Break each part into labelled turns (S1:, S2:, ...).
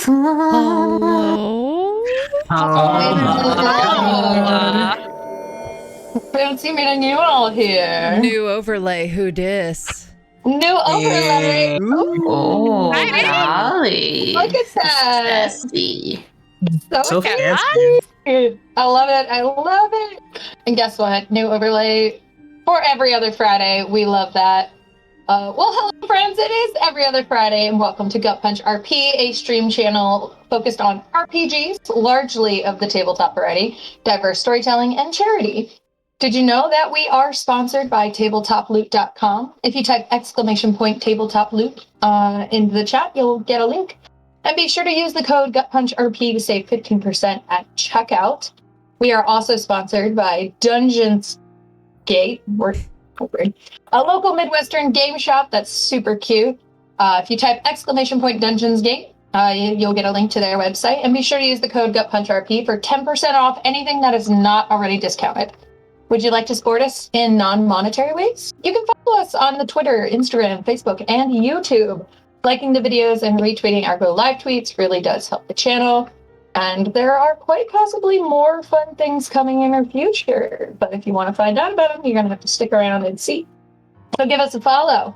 S1: Hello?
S2: Fancy meeting you all here.
S1: New overlay, who dis?
S2: New overlay.
S3: Oh,
S1: Hi.
S3: golly.
S2: Look at that.
S3: Sassy.
S2: So
S4: fancy.
S2: I love it. I love it. And guess what? New overlay for every other Friday. We love that. Well, hello, friends. It is every other Friday, and welcome to GutPunchRP, a stream channel focused on RPGs, largely of the tabletop variety, diverse storytelling, and charity. Did you know that we are sponsored by tabletoploot.com? If you type !tabletoploot into the chat, you'll get a link. And be sure to use the code GutPunchRP to save 15% at checkout. We are also sponsored by Dungeons Gate, a local Midwestern game shop that's super cute. If you type !Dungeons Gate, you'll get a link to their website. And be sure to use the code GutPunchRP for 10% off anything that is not already discounted. Would you like to support us in non-monetary ways? You can follow us on the Twitter, Instagram, Facebook, and YouTube. Liking the videos and retweeting our Go Live tweets really does help the channel. And there are quite possibly more fun things coming in our future. But if you want to find out about them, you're going to have to stick around and see. So give us a follow.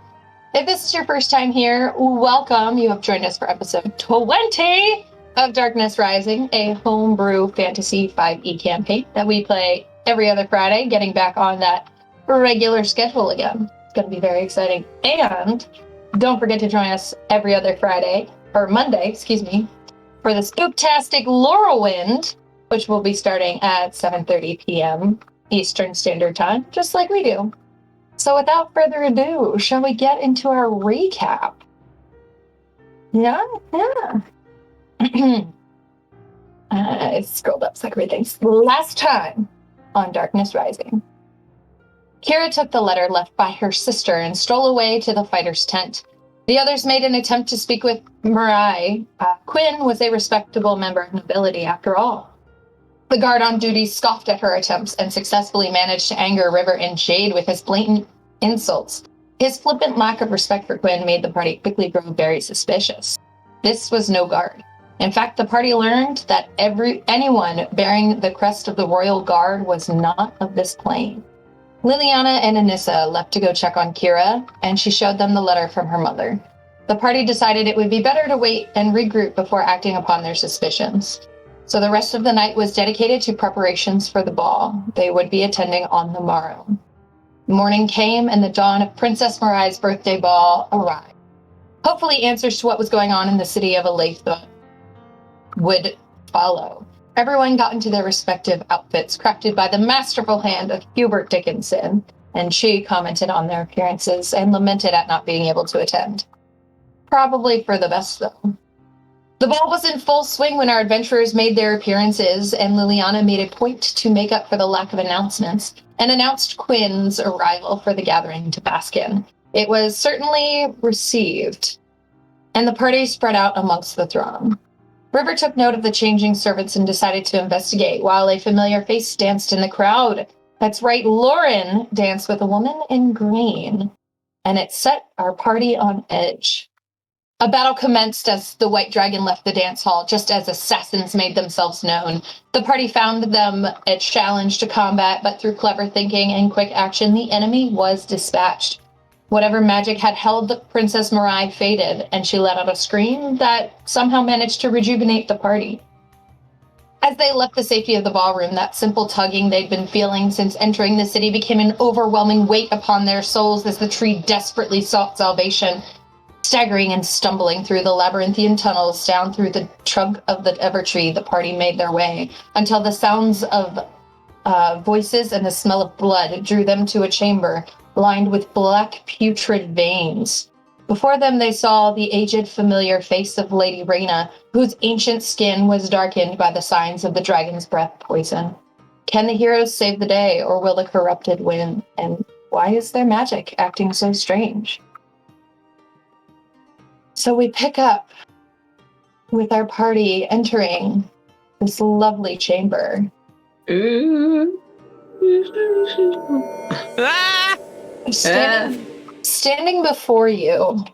S2: If this is your first time here, welcome. You have joined us for episode 20 of Darkness Rising, a homebrew fantasy 5e campaign that we play every other Friday, getting back on that regular schedule again. It's going to be very exciting. And don't forget to join us every other Monday, for the Spooktastic Laurelwind, which will be starting at 7:30 p.m. Eastern Standard Time, just like we do. So without further ado, shall we get into our recap? Yeah. I scrolled up so everything's last time on Darkness Rising. Kira took the letter left by her sister and stole away to the fighter's tent. The others made an attempt to speak with Mirai. Quinn was a respectable member of nobility, after all. The guard on duty scoffed at her attempts and successfully managed to anger River and Jade with his blatant insults. His flippant lack of respect for Quinn made the party quickly grow very suspicious. This was no guard. In fact, the party learned that anyone bearing the crest of the Royal Guard was not of this plane. Liliana and Anissa left to go check on Kira, and she showed them the letter from her mother. The party decided it would be better to wait and regroup before acting upon their suspicions. So the rest of the night was dedicated to preparations for the ball they would be attending on the morrow. Morning came, and the dawn of Princess Mirai's birthday ball arrived. Hopefully answers to what was going on in the city of Aletha would follow. Everyone got into their respective outfits, crafted by the masterful hand of Hubert Dickinson, and she commented on their appearances and lamented at not being able to attend. Probably for the best, though. The ball was in full swing when our adventurers made their appearances, and Liliana made a point to make up for the lack of announcements, and announced Quinn's arrival for the gathering to bask in. It was certainly received, and the party spread out amongst the throng. River took note of the changing servants and decided to investigate, while a familiar face danced in the crowd. That's right, Lauren danced with a woman in green, and it set our party on edge. A battle commenced as the White Dragon left the dance hall, just as assassins made themselves known. The party found them a challenge to combat, but through clever thinking and quick action, the enemy was dispatched. Whatever magic had held the Princess Mirai faded, and she let out a scream that somehow managed to rejuvenate the party. As they left the safety of the ballroom, that simple tugging they'd been feeling since entering the city became an overwhelming weight upon their souls as the tree desperately sought salvation. Staggering and stumbling through the labyrinthian tunnels down through the trunk of the Evertree, the party made their way, until the sounds of voices and the smell of blood drew them to a chamber lined with black putrid veins. Before them they saw the aged familiar face of Lady Reyna, whose ancient skin was darkened by the signs of the dragon's breath poison. Can the heroes save the day, or will the corrupted win? And why is their magic acting so strange? So we pick up with our party entering this lovely chamber. Standing before you,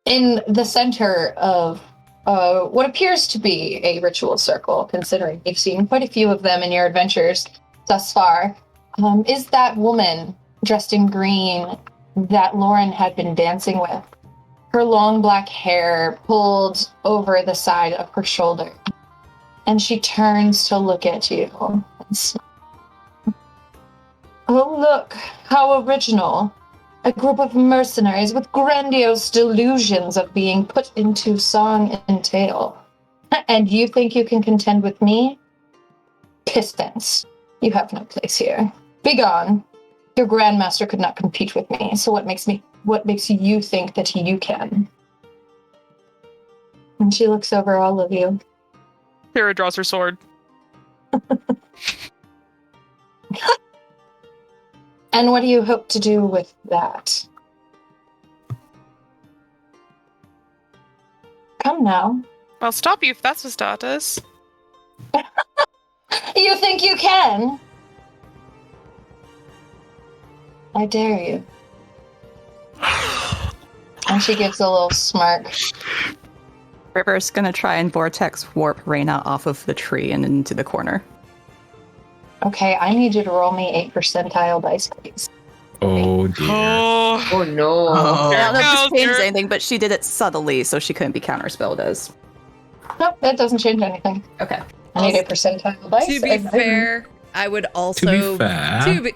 S2: in the center of what appears to be a ritual circle, considering you've seen quite a few of them in your adventures thus far, is that woman dressed in green that Lauren had been dancing with. Her long black hair pulled over the side of her shoulder. And she turns to look at you and smiles. Oh, look, how original. A group of mercenaries with grandiose delusions of being put into song and tale. And you think you can contend with me? Pistons. You have no place here. Begone. Your grandmaster could not compete with me, so what makes you think that you can? And she looks over all of you.
S4: Kira draws her sword.
S2: And what do you hope to do with that? Come now.
S4: I'll stop you if that's what start is.
S2: You think you can? I dare you. And she gives a little smirk.
S5: River's gonna try and vortex warp Reyna off of the tree and into the corner.
S2: Okay, I need you to roll me 8 percentile dice, please.
S6: Oh dear.
S3: Oh no.
S5: I don't know if
S4: Go,
S5: this changes
S4: Garrett.
S5: anything, but she did it subtly, so she couldn't be counterspelled as.
S2: Nope, that doesn't change anything.
S5: Okay.
S2: I need a percentile dice.
S1: To be fair, I would also
S6: To be fair.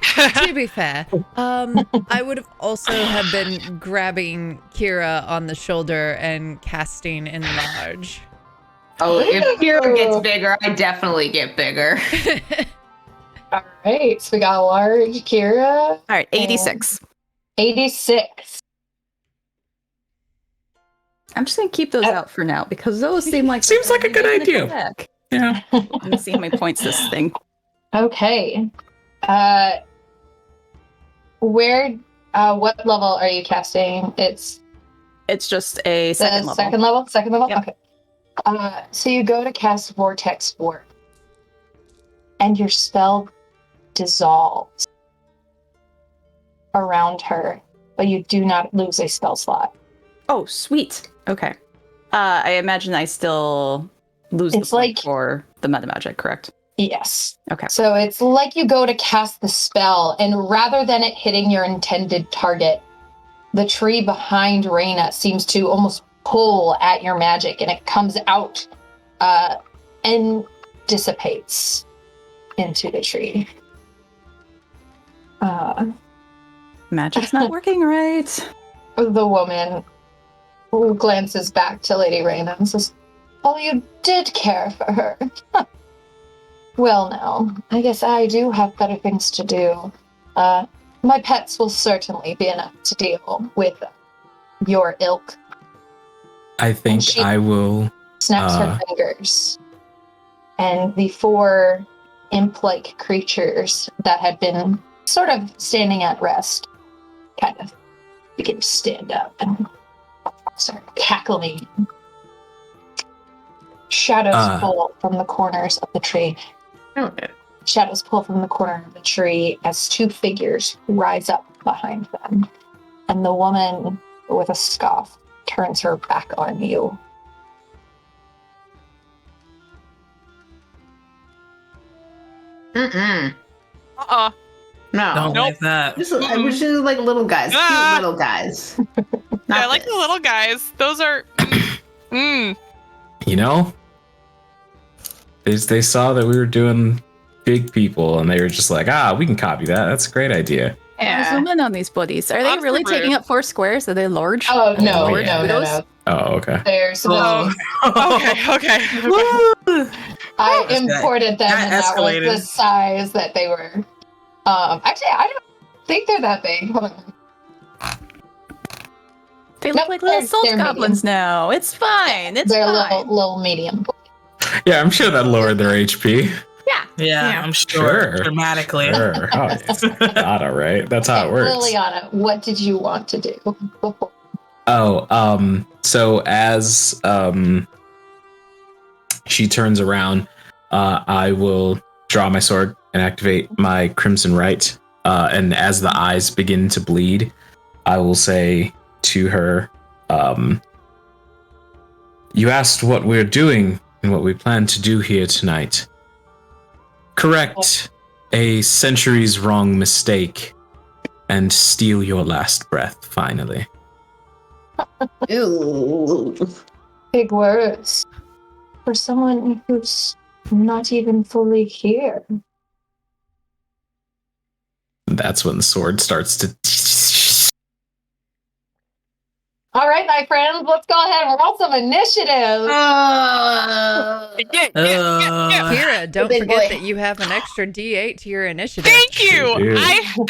S1: to be fair, I would have also have been grabbing Kira on the shoulder and casting enlarge.
S3: Oh, if Kira gets bigger, I definitely get bigger.
S2: All right, so we got a large Kira.
S5: All right, 86.
S2: 86.
S5: I'm just gonna keep those out for now because those seem like
S6: Seems like a good
S5: they're gonna
S6: idea.
S5: come back.
S6: Yeah.
S5: Let me see how many points this thing.
S2: Okay. What level are you casting? It's
S5: It's just a
S2: the
S5: second level.
S2: second level? Second level?
S5: Yep.
S2: Okay. So you go to cast Vortex Warp, and your spell dissolves around her, but you do not lose a spell slot.
S5: Oh, sweet. Okay. I imagine I still lose
S2: It's
S5: the point
S2: like-
S5: for the meta magic, correct?
S2: Yes.
S5: Okay.
S2: So it's like you go to cast the spell, and rather than it hitting your intended target, the tree behind Reyna seems to almost pull at your magic, and it comes out and dissipates into the tree.
S5: Magic's not working right.
S2: The woman glances back to Lady Reyna and says, "Oh, you did care for her. Well, now, I guess I do have better things to do. My pets will certainly be enough to deal with your ilk."
S6: I think
S2: She-
S6: I will.
S2: Snaps her fingers, and the 4 imp-like creatures that had been sort of standing at rest kind of begin to stand up and start cackling. Shadows pull from the corners of the tree.
S3: Okay.
S2: Shadows pull from the corner of the tree as 2 figures rise up behind them. And the woman, with a scoff, turns her back on you.
S3: Mm-mm.
S4: Uh-uh.
S3: No.
S7: Don't
S4: Nope.
S7: like that.
S3: I wish it was like little guys.
S4: Ah.
S3: Cute little guys.
S4: Yeah, I like the little guys. Those are... Mm.
S6: You know, they saw that we were doing big people, and they were just like, we can copy that. That's a great idea.
S5: Yeah. Zoom in on these buddies. Are they
S4: Honestly,
S5: really
S4: rude.
S5: taking up 4 squares? Are they large?
S2: Oh, no,
S6: Oh,
S2: no,
S6: yeah.
S2: no.
S6: Oh, okay.
S2: They're supposed to be.
S4: Okay.
S2: I
S7: That-
S2: imported them,
S7: that
S2: and that was
S7: escalated.
S2: the size that they were. Actually, I don't think they're that big. Hold on.
S5: They look
S2: Nope,
S5: like little
S2: they're
S5: salt
S2: medium.
S5: goblins now. It's fine. It's
S2: They're
S5: fine.
S2: little medium.
S6: Yeah, I'm sure that lowered their HP.
S7: Yeah, I'm sure.
S6: Sure.
S7: Dramatically.
S6: Sure. Oh, it's not all right. That's how it works.
S2: Liliana, what did you want to do before?
S6: So as she turns around, I will draw my sword and activate my Crimson Right. And as the eyes begin to bleed, I will say to her, You asked what we're doing and what we plan to do here tonight. Correct a centuries wrong mistake and steal your last breath, finally.
S3: Ooh.
S2: Big words for someone who's not even fully here.
S6: That's when the sword starts to...
S2: All right, my friends, let's go ahead and roll some initiative.
S1: Kira, don't
S2: big
S1: forget
S2: boy.
S1: that you have an extra D8 to your initiative.
S4: Thank you.
S6: Dude.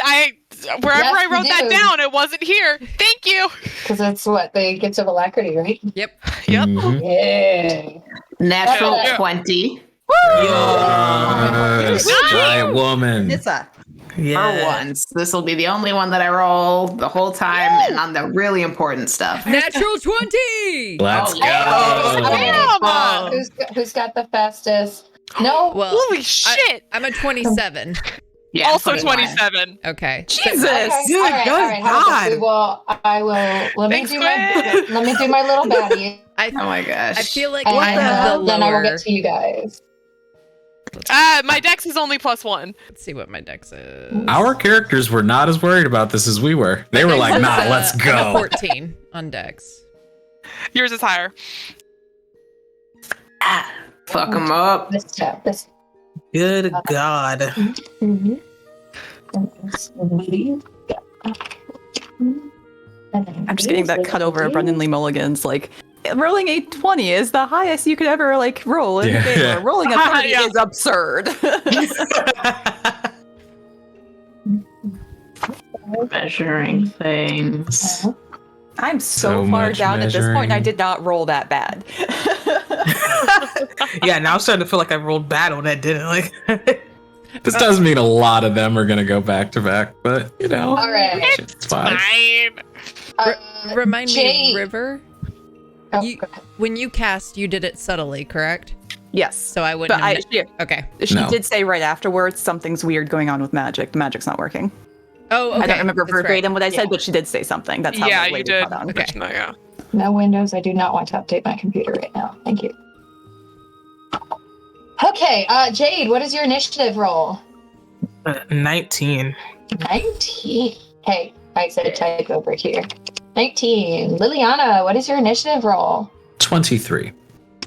S4: I wherever I wrote that down, it wasn't here. Thank you.
S2: Because it's what they get of alacrity, right?
S1: Yep.
S4: Yep.
S6: Mhm.
S2: Yeah.
S3: Natural
S2: Yeah.
S3: 20
S6: Yes, giant woman.
S5: It's a
S3: for once. This will be the only one that I roll the whole time and on the really important stuff.
S1: Natural 20!
S6: Let's
S3: Oh,
S6: go.
S3: yeah.
S4: Damn.
S2: Who's got the fastest? No.
S1: Well,
S4: Holy shit.
S1: I'm a 27.
S3: Yeah,
S4: Also
S3: 21.
S4: 27.
S1: Okay.
S5: Jesus.
S2: Okay.
S7: Good
S2: all right. How about this?
S7: God.
S2: I will. Let
S4: Thanks,
S2: me
S4: Gwen.
S2: do my little baddie,
S3: Oh my gosh.
S1: I feel like
S2: and
S1: I have the
S2: then I will
S1: lower.
S2: get to you guys.
S4: My dex is only +1.
S1: Let's see what my dex is.
S6: Our characters were not as worried about this as we were. They were like, nah, let's
S1: I'm a
S6: go.
S1: 14 on dex.
S4: Yours is higher.
S3: Fuck them up.
S2: This tab. This.
S7: Good God.
S2: Mm-hmm.
S5: I'm just getting that cut over Brendan Lee Mulligan's like rolling a 20 is the highest you could ever like roll in the
S6: Yeah.
S5: game. Or rolling a 30
S4: Yeah.
S5: is absurd.
S3: Measuring things.
S5: I'm so
S6: So
S5: far
S6: much
S5: down at this point, I
S6: measuring.
S5: did not roll that bad.
S7: Yeah, now I'm starting to feel like I rolled bad on that, didn't I? Like,
S6: This does mean a lot of them are going to go back to back, but, you know,
S2: All right.
S6: it's fine.
S4: Fine.
S1: Remind me,
S2: Jade.
S1: River,
S2: Oh,
S1: you-
S2: go ahead.
S1: when you cast, you did it subtly, correct?
S5: Yes.
S1: So I wouldn't
S5: But
S1: have... Okay.
S5: she
S6: No.
S5: did say right afterwards something's weird going on with magic. The magic's not working.
S1: Oh, okay.
S5: I don't remember
S1: That's right.
S5: verbatim what I said,
S2: Yeah.
S5: but she did say something. That's how
S4: Yeah,
S5: my
S4: you
S5: lady
S4: did.
S5: caught on.
S1: Okay.
S4: No, yeah.
S2: No Windows. I do not want to update my computer right now. Thank you. Okay, Jade, what is your initiative roll?
S7: 19.
S2: 19. Hey, I said type over here. 19. Liliana, what is your initiative roll?
S6: 23.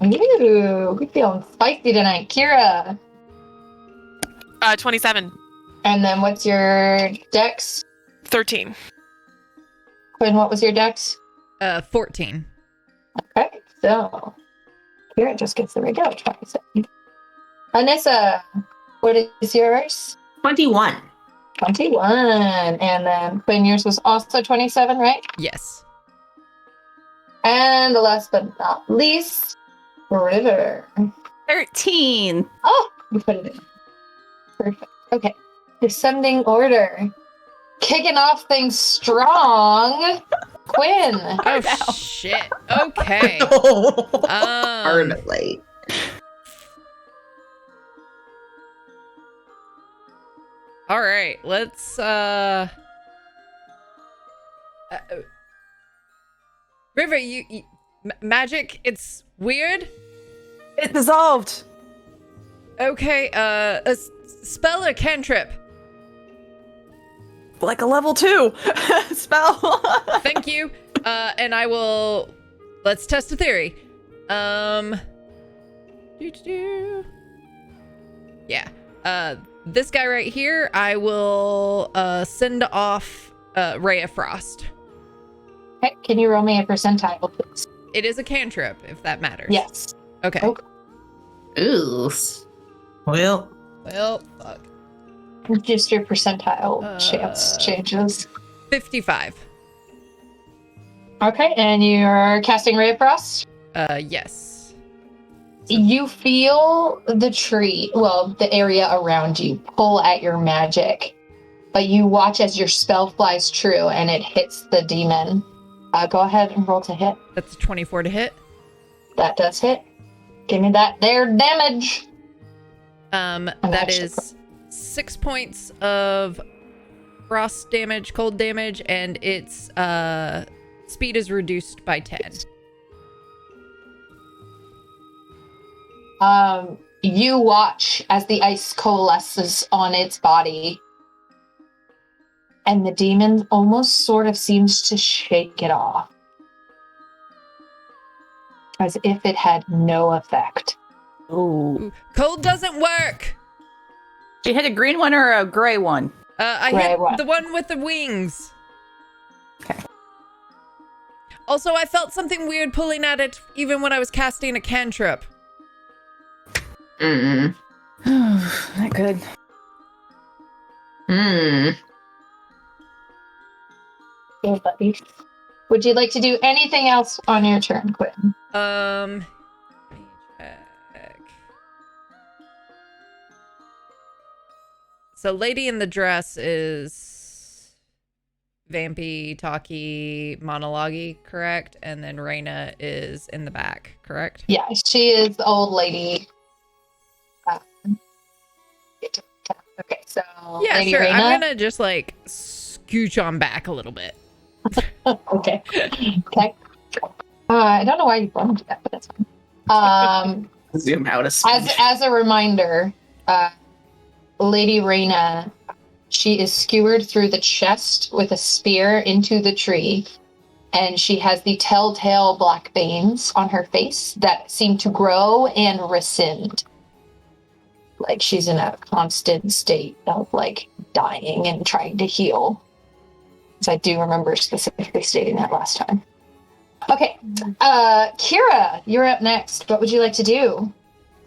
S2: Ooh, we feeling spicy tonight. Kira.
S4: 27.
S2: And then what's your dex?
S4: 13.
S2: Quinn, what was your dex?
S1: 14.
S2: Okay, so Kira just gets the regular 27. Anissa, what is yours?
S3: 21.
S2: 21. And then Quinn, yours was also 27, right?
S1: Yes.
S2: And the last but not least, River.
S5: 13.
S2: Oh, you put it in. Perfect. Okay. Descending order. Kicking off things strong. Quinn.
S1: Oh, shit. Okay.
S3: Hardly.
S1: All right. Let's, River, magic, it's weird.
S5: It dissolved.
S1: Okay, a spell or cantrip?
S5: Like a level 2 spell.
S1: Thank you. And I will... Let's test a theory. Yeah. This guy right here, I will send off Ray of Frost.
S2: Okay, can you roll me a percentile, please?
S1: It is a cantrip, if that matters.
S2: Yes.
S1: Okay.
S2: Oh.
S3: Ooh.
S7: Well,
S1: Well, fuck.
S2: Just your percentile chance changes.
S1: 55.
S2: Okay, and you're casting Ray of Frost?
S1: Yes.
S2: You feel the tree, well, the area around you pull at your magic, but you watch as your spell flies true and it hits the demon. Go ahead and roll to hit.
S1: That's a 24 to hit.
S2: That does hit. Give me that there damage.
S1: That
S2: actually
S1: is 6 points of frost damage, cold damage, and its speed is reduced by 10.
S2: You watch as the ice coalesces on its body, and the demon almost sort of seems to shake it off, as if it had no effect.
S5: Ooh.
S1: Cold doesn't work.
S5: You hit a green one or a gray one?
S1: I
S2: Gray
S1: hit
S2: one.
S1: the one with the wings.
S5: Okay.
S1: Also, I felt something weird pulling at it even when I was casting a cantrip.
S3: Mm.
S5: Not good.
S3: Mm.
S2: Okay, buddy. Would you like to do anything else on your turn, Quinn?
S1: Let me check. So Lady in the Dress is vampy, talky, monologue-y, correct? And then Raina is in the back, correct?
S2: Yeah, she is the old lady. Okay, so
S1: Yeah,
S2: Lady
S1: sure.
S2: Raina.
S1: I'm gonna just like scooch on back a little bit.
S2: Okay. Okay. I don't know why you brought me to that, but that's fine.
S3: Zoom out a speech.
S2: As a reminder, Lady Raina, she is skewered through the chest with a spear into the tree, and she has the telltale black veins on her face that seem to grow and rescind. Like she's in a constant state of like dying and trying to heal. So I do remember specifically stating that last time. Okay, Kira, you're up next. What would you like to do?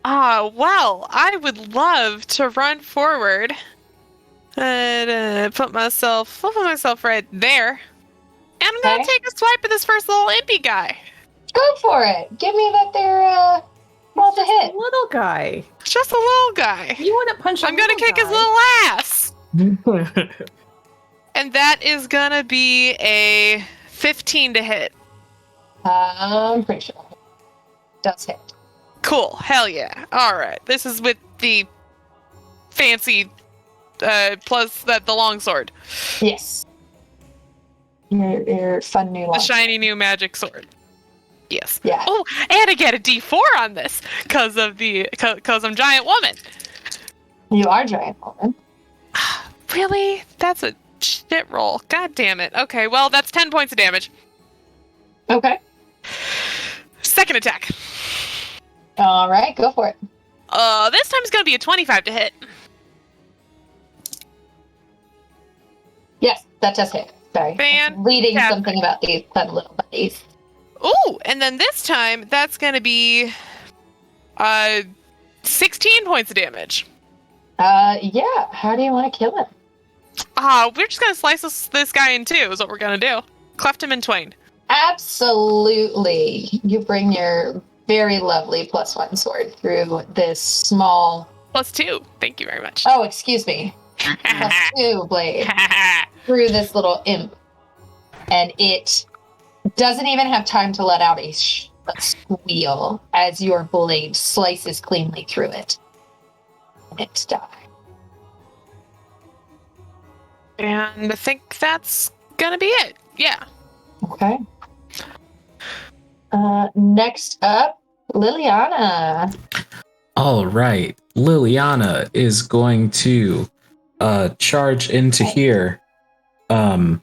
S4: Well, I would love to run forward and put myself right there. And I'm gonna
S2: Okay.
S4: take a swipe at this first little impy guy.
S2: Go for it. Give me that there roll to hit.
S5: Little guy.
S4: Just a little guy.
S5: You want to punch?
S4: I'm gonna kick his little ass. And that is gonna be a 15 to hit.
S2: I'm pretty sure. Does hit.
S4: Cool. Hell yeah. All right. This is with the fancy plus the longsword.
S2: Yes. Your fun new
S4: The
S2: one.
S4: shiny new magic sword. Yes.
S2: Yeah.
S4: Oh, and I get a D4 on this because I'm giant woman.
S2: You are giant woman.
S4: Really? That's a shit roll. God damn it. Okay, well, that's 10 points of damage.
S2: Okay.
S4: Second attack.
S2: All right, go for it.
S4: This time it's gonna be a 25 to hit.
S2: Yes, that does hit. Sorry.
S4: Fantastic.
S2: Reading something about these fun little buddies.
S4: Ooh, and then this time that's gonna be 16 points of damage.
S2: Yeah. How do you want to kill him?
S4: We're just gonna slice this guy in two is what we're gonna do. Cleft him in twain.
S2: Absolutely. You bring your very lovely +1 sword through this small.
S4: +2. Thank you very much.
S2: Oh, excuse me. +2 blade through this little imp, and it doesn't even have time to let out a squeal as your blade slices cleanly through it. And it dies.
S4: And I think that's gonna be it. Yeah.
S2: Okay. Next up, Liliana.
S6: All right. Liliana is going to charge into here. And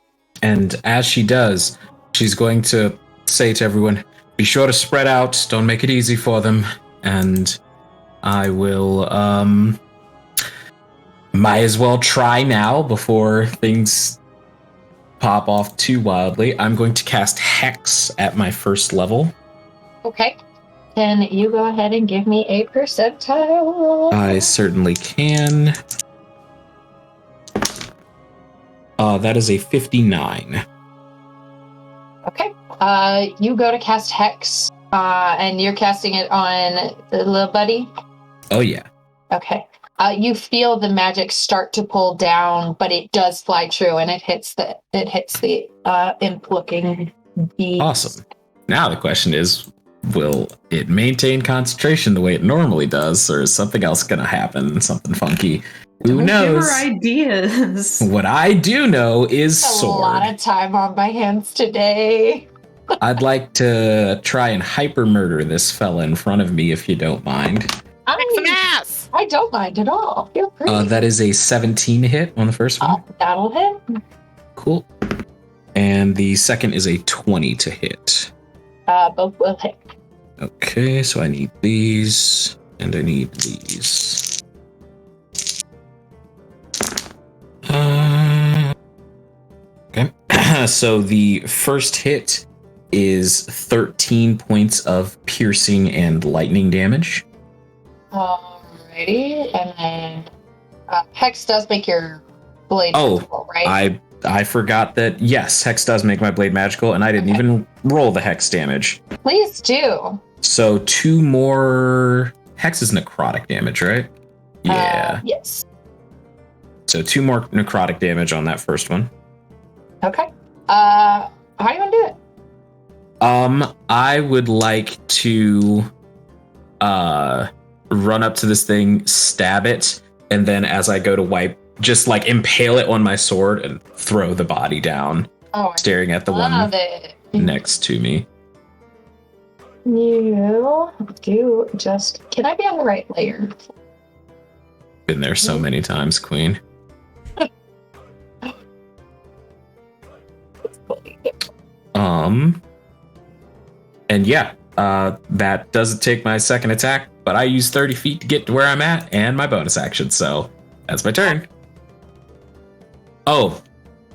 S6: as she does, she's going to say to everyone, be sure to spread out. Don't make it easy for them. And I will might as well try now before things pop off too wildly. I'm going to cast Hex at my first level.
S2: Okay. Can you go ahead and give me a percentile?
S6: I certainly can. That is a 59.
S2: Okay. You go to cast Hex, and you're casting it on the little buddy?
S6: Oh, yeah.
S2: Okay. You feel the magic start to pull down, but it does fly true, and it hits the imp-looking beast.
S6: Awesome. Now the question is, will it maintain concentration the way it normally does, or is something else going to happen? Something funky? Who knows?
S7: Give her ideas.
S6: What I do know is
S2: A
S6: sword.
S2: lot of time on my hands today.
S6: I'd like to try and hyper murder this fella in front of me, if you don't mind.
S2: don't mind at all. Feel free.
S6: That is a 17 hit on the first one.
S2: That'll hit.
S6: Cool. And the second is a 20 to hit.
S2: Both will hit.
S6: Okay, so I need these, and I need these. Okay, so the first hit is 13 points of piercing and lightning damage.
S2: Alrighty, and then Hex does make your blade magical, right?
S6: I forgot that, yes, Hex does make my blade magical, and I didn't even roll the Hex damage.
S2: Please do.
S6: So 2 more... Hex is necrotic damage, right? Yeah.
S2: Yes.
S6: So 2 more necrotic damage on that first one.
S2: Okay. How do you want to do it?
S6: I would like to run up to this thing, stab it, and then as I go to wipe, just like impale it on my sword and throw the body down, staring at the one next to me.
S2: You do just... Can I be on the right layer?
S6: Been there so many times, Queen. And yeah, that doesn't take my second attack, but I use 30 feet to get to where I'm at and my bonus action, so that's my turn. Oh,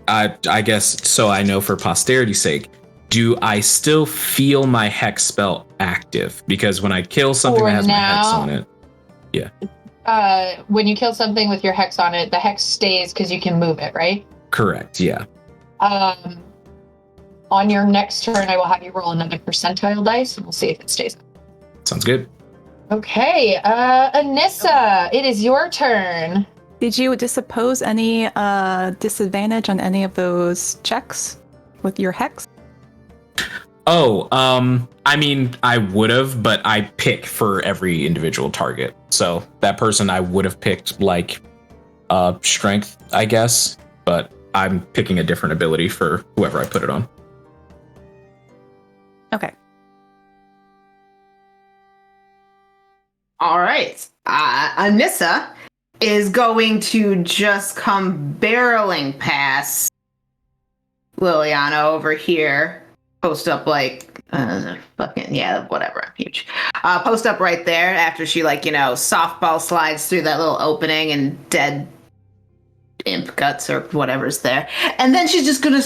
S6: I guess, so I know for posterity's sake, do I still feel my hex spell active? Because when I kill something that has my hex on it,
S2: when you kill something with your hex on it, the hex stays because you can move it, right?
S6: Correct, yeah.
S2: On your next turn, I will have you roll another percentile dice, and we'll see if it stays up.
S6: Sounds good.
S2: Okay, Anissa, it is your turn.
S5: Did you disoppose any disadvantage on any of those checks with your hex?
S6: Oh, I mean, I would have, but I pick for every individual target. So that person I would have picked like strength, I guess, but I'm picking a different ability for whoever I put it on.
S5: Okay.
S3: All right. Anissa is going to just come barreling past Liliana over here. Post up like, whatever. I'm huge. Post up right there after she softball slides through that little opening and dead imp guts or whatever's there. And then she's just gonna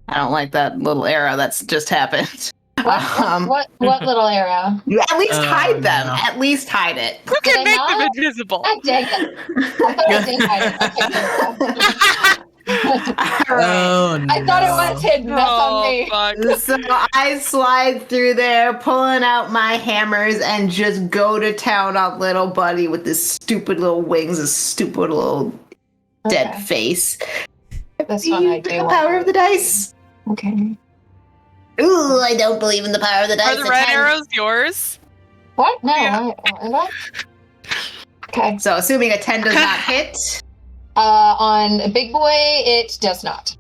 S3: I don't like that little arrow that's just happened.
S2: What little arrow?
S3: At least hide them.
S7: No.
S3: At least hide it.
S4: You can make them invisible.
S2: God dang it. I thought I did hide it. Okay.
S7: Oh, no.
S2: I thought it was hidden. That's on me.
S4: Fuck.
S3: So I slide through there, pulling out my hammers, and just go to town on little buddy with this stupid little wings, this stupid little dead face.
S2: This one I do.
S3: The power of the dice.
S2: Okay.
S3: Ooh, I don't believe in the power of the dice.
S4: Are the red arrows yours?
S2: What? No.
S4: Yeah.
S2: What? Okay.
S3: So assuming a 10 does not hit.
S2: On Big Boy, it does not.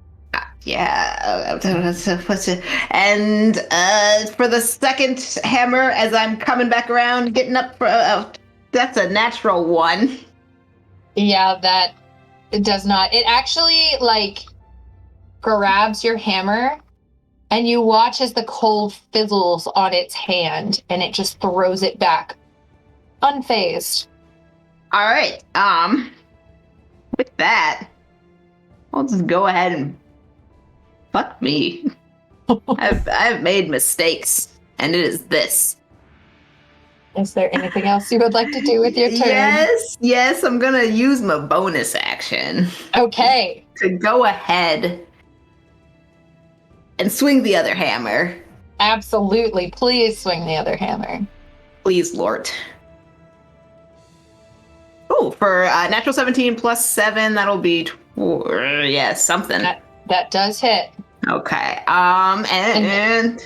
S3: Yeah. And for the second hammer, as I'm coming back around, getting up for... that's a natural 1.
S2: Yeah, that it does not. It actually, grabs your hammer, and you watch as the cold fizzles on its hand, and it just throws it back, unfazed.
S3: All right. With that, I'll just go ahead and fuck me. I've made mistakes, and it is this.
S2: Is there anything else you would like to do with your turn?
S3: Yes, I'm gonna use my bonus action
S2: Okay.
S3: to go ahead and swing the other hammer.
S2: Absolutely. Please swing the other hammer.
S3: Please, Lord. Oh, for natural 17 plus 7, that'll be something.
S2: That does hit.
S3: Okay. And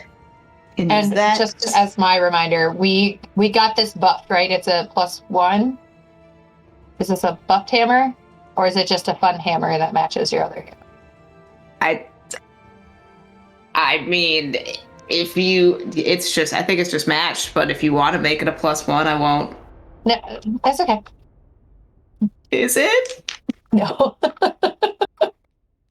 S3: that
S2: just as my reminder, we got this buffed, right? It's a +1. Is this a buffed hammer, or is it just a fun hammer that matches your other hammer?
S3: I mean, I think it's just matched, but if you want to make it a +1, I won't.
S2: No, that's okay.
S3: Is it?
S2: No.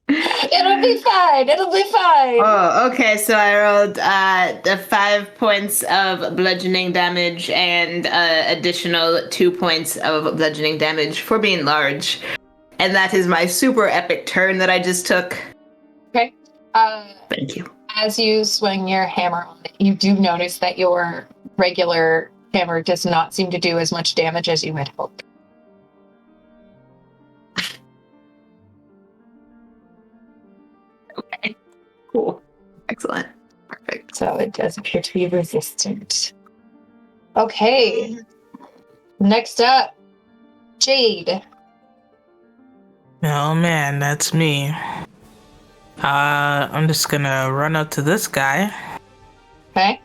S2: It'll be fine. It'll be fine.
S3: Oh, okay. So I rolled 5 points of bludgeoning damage and additional 2 points of bludgeoning damage for being large. And that is my super epic turn that I just took.
S2: Okay.
S3: Thank you.
S2: As you swing your hammer on it, you do notice that your regular hammer does not seem to do as much damage as you had hoped.
S3: Okay. Cool. Excellent. Perfect.
S2: So it does appear to be resistant. Okay. Next up, Jade.
S7: Oh man, that's me. I'm just gonna run up to this guy
S2: Okay.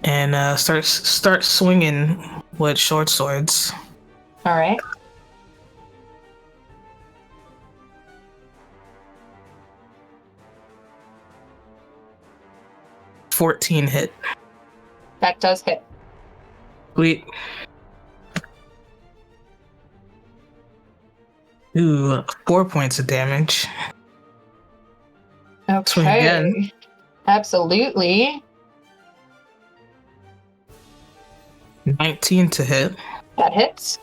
S7: and start swinging with short swords.
S2: All right.
S7: 14 hit.
S2: That does hit.
S7: Sweet. Ooh, 4 points of damage. Swing again.
S2: Okay. Absolutely.
S7: 19 to hit.
S2: That hits.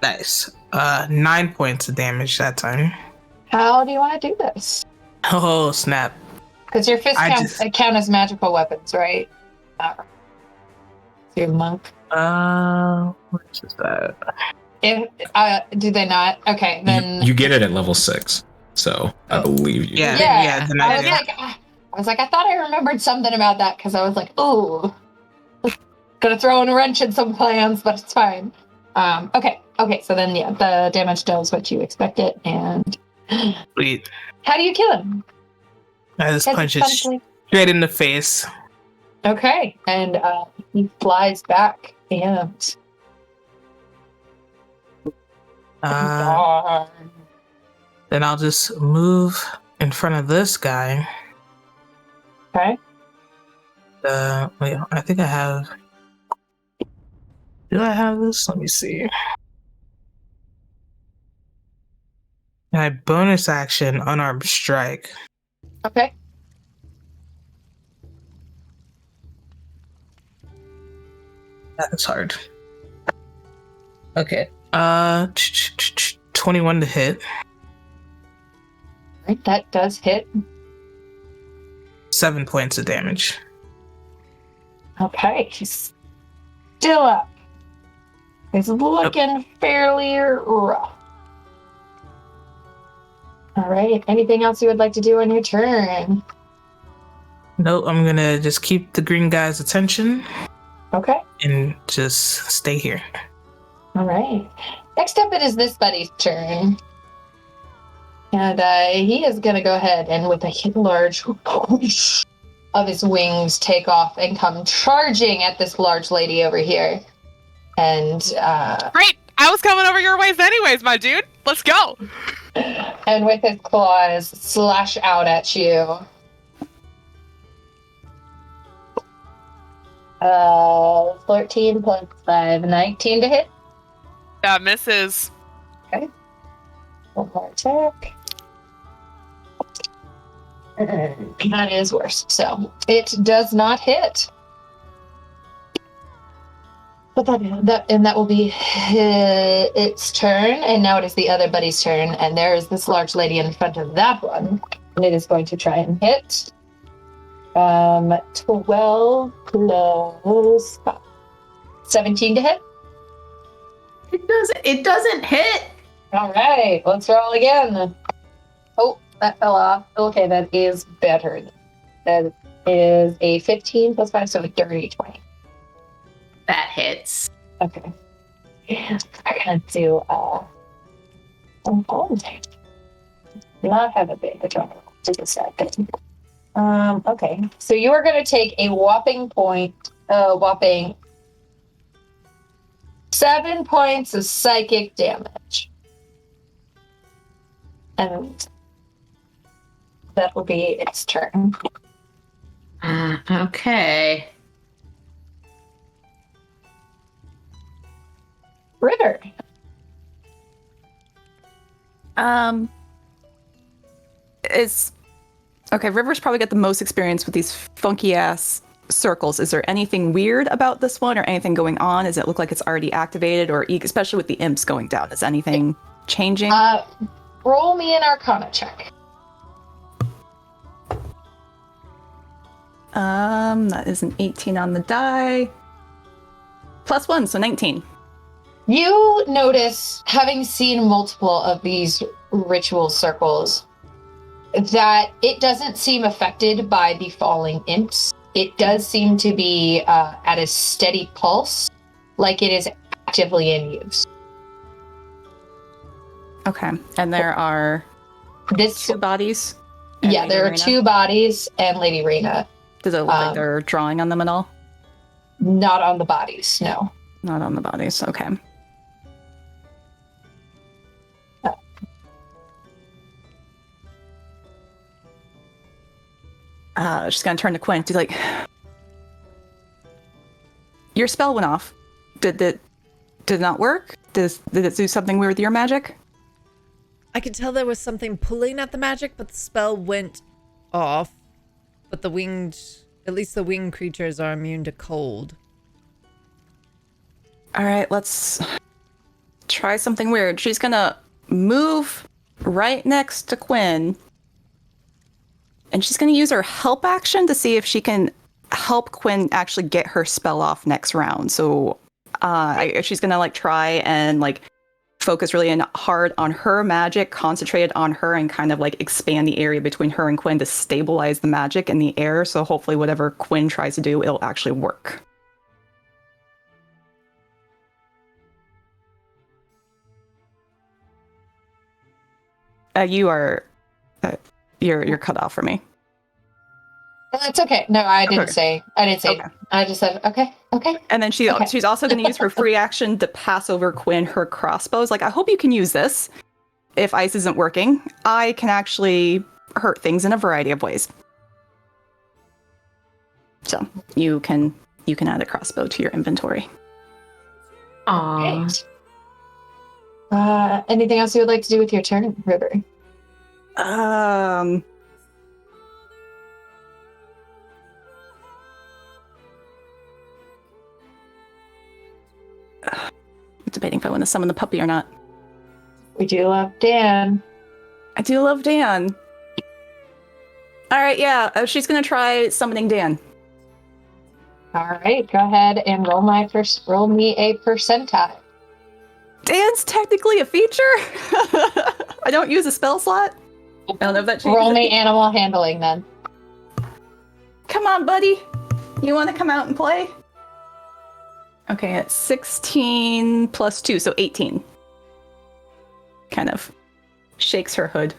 S7: Nice. 9 points of damage that time.
S2: How do you want to do this?
S7: Oh, snap.
S2: Because your fists count as magical weapons, right? Your monk.
S7: What is that?
S2: If do they not? Okay, then
S6: You get it at level 6, so I believe you.
S7: Yeah.
S2: yeah.
S7: Then
S2: I
S7: do.
S2: was like, I thought I remembered something about that because I was like, ooh, gonna throw in a wrench in some plans, but it's fine. Okay. So then, yeah, the damage does what you expect it, and
S7: Sweet.
S2: how do you kill him?
S7: I just punch it straight in the face.
S2: Okay, and he flies back, and
S7: Then I'll just move in front of this guy.
S2: okay.
S7: Wait, I think I have. Do I have this? Let me see. My bonus action, unarmed strike.
S2: Okay.
S7: That's hard. Okay. 21 to hit.
S2: Right, that does hit.
S7: 7 points of damage.
S2: Okay, he's still up. He's looking fairly rough. All right. Anything else you would like to do on your turn?
S7: Nope, I'm gonna just keep the green guy's attention
S2: Okay.
S7: and just stay here.
S2: All right. Next up, it is this buddy's turn. And he is going to go ahead and with a large whoosh of his wings take off and come charging at this large lady over here. And
S4: Great! I was coming over your ways anyways, my dude. Let's go.
S2: and with his claws slash out at you. 14 plus 5, 19 to hit.
S4: That misses.
S2: Okay. One more attack. That is worse. So it does not hit. But that will be its turn, and now it is the other buddy's turn, and there is this large lady in front of that one, and it is going to try and hit. 12 plus 5. 17 to hit.
S3: It doesn't hit.
S2: All right, let's roll again. Oh, that fell off. Okay, that is better. That is a 15 plus 5, so a dirty 20.
S3: That hits.
S2: Okay. I gotta do not have a big adjustment to the second. Okay. So you are gonna take a whopping 7 points of psychic damage. And that will be its turn.
S3: Okay.
S2: River.
S5: Is okay. River's probably got the most experience with these funky ass circles. Is there anything weird about this one, or anything going on? Does it look like it's already activated, or especially with the imps going down? Is anything changing?
S2: Roll me an Arcana check.
S5: That is an 18 on the die. +1, so 19.
S2: You notice, having seen multiple of these ritual circles, that it doesn't seem affected by the falling imps. It does seem to be at a steady pulse, like it is actively in use.
S5: Okay, and there are two bodies.
S2: Yeah,
S5: Lady
S2: there are
S5: Reyna?
S2: 2 bodies and Lady Reyna.
S5: Does it look like they're drawing on them at all?
S2: Not on the bodies, no.
S5: Not on the bodies. Okay. She's gonna turn to Quinn. She's like, "Your spell went off. Did it not work? Did it do something weird with your magic?"
S1: I could tell there was something pulling at the magic, but the spell went off. But at least the winged creatures are immune to cold.
S5: All right, let's try something weird. She's gonna move right next to Quinn, and she's gonna use her help action to see if she can help Quinn actually get her spell off next round. So she's gonna try and focus really hard on her magic, concentrated on her, and kind of expand the area between her and Quinn to stabilize the magic in the air. So hopefully whatever Quinn tries to do, it'll actually work. You're cut off for me.
S2: That's okay. No, I didn't
S5: Okay.
S2: say.
S5: Okay.
S2: I just said okay.
S5: And then she's also going to use her free action to pass over Quinn her crossbows. I hope you can use this. If ice isn't working, I can actually hurt things in a variety of ways. So you can add a crossbow to your inventory.
S3: Aww.
S2: Great. Anything else you would like to do with your turn, River? Debating if I want to summon the puppy or not. We do love Dan.
S5: I do love Dan. All right, yeah, she's gonna try summoning Dan.
S2: All right, go ahead and roll me a percentile.
S5: Dan's technically a feature. I don't use a spell slot. I don't know if that changes.
S2: Roll me animal handling then.
S5: Come on, buddy. You want to come out and play? Okay, it's 16 plus 2, so 18. Kind of shakes her hood.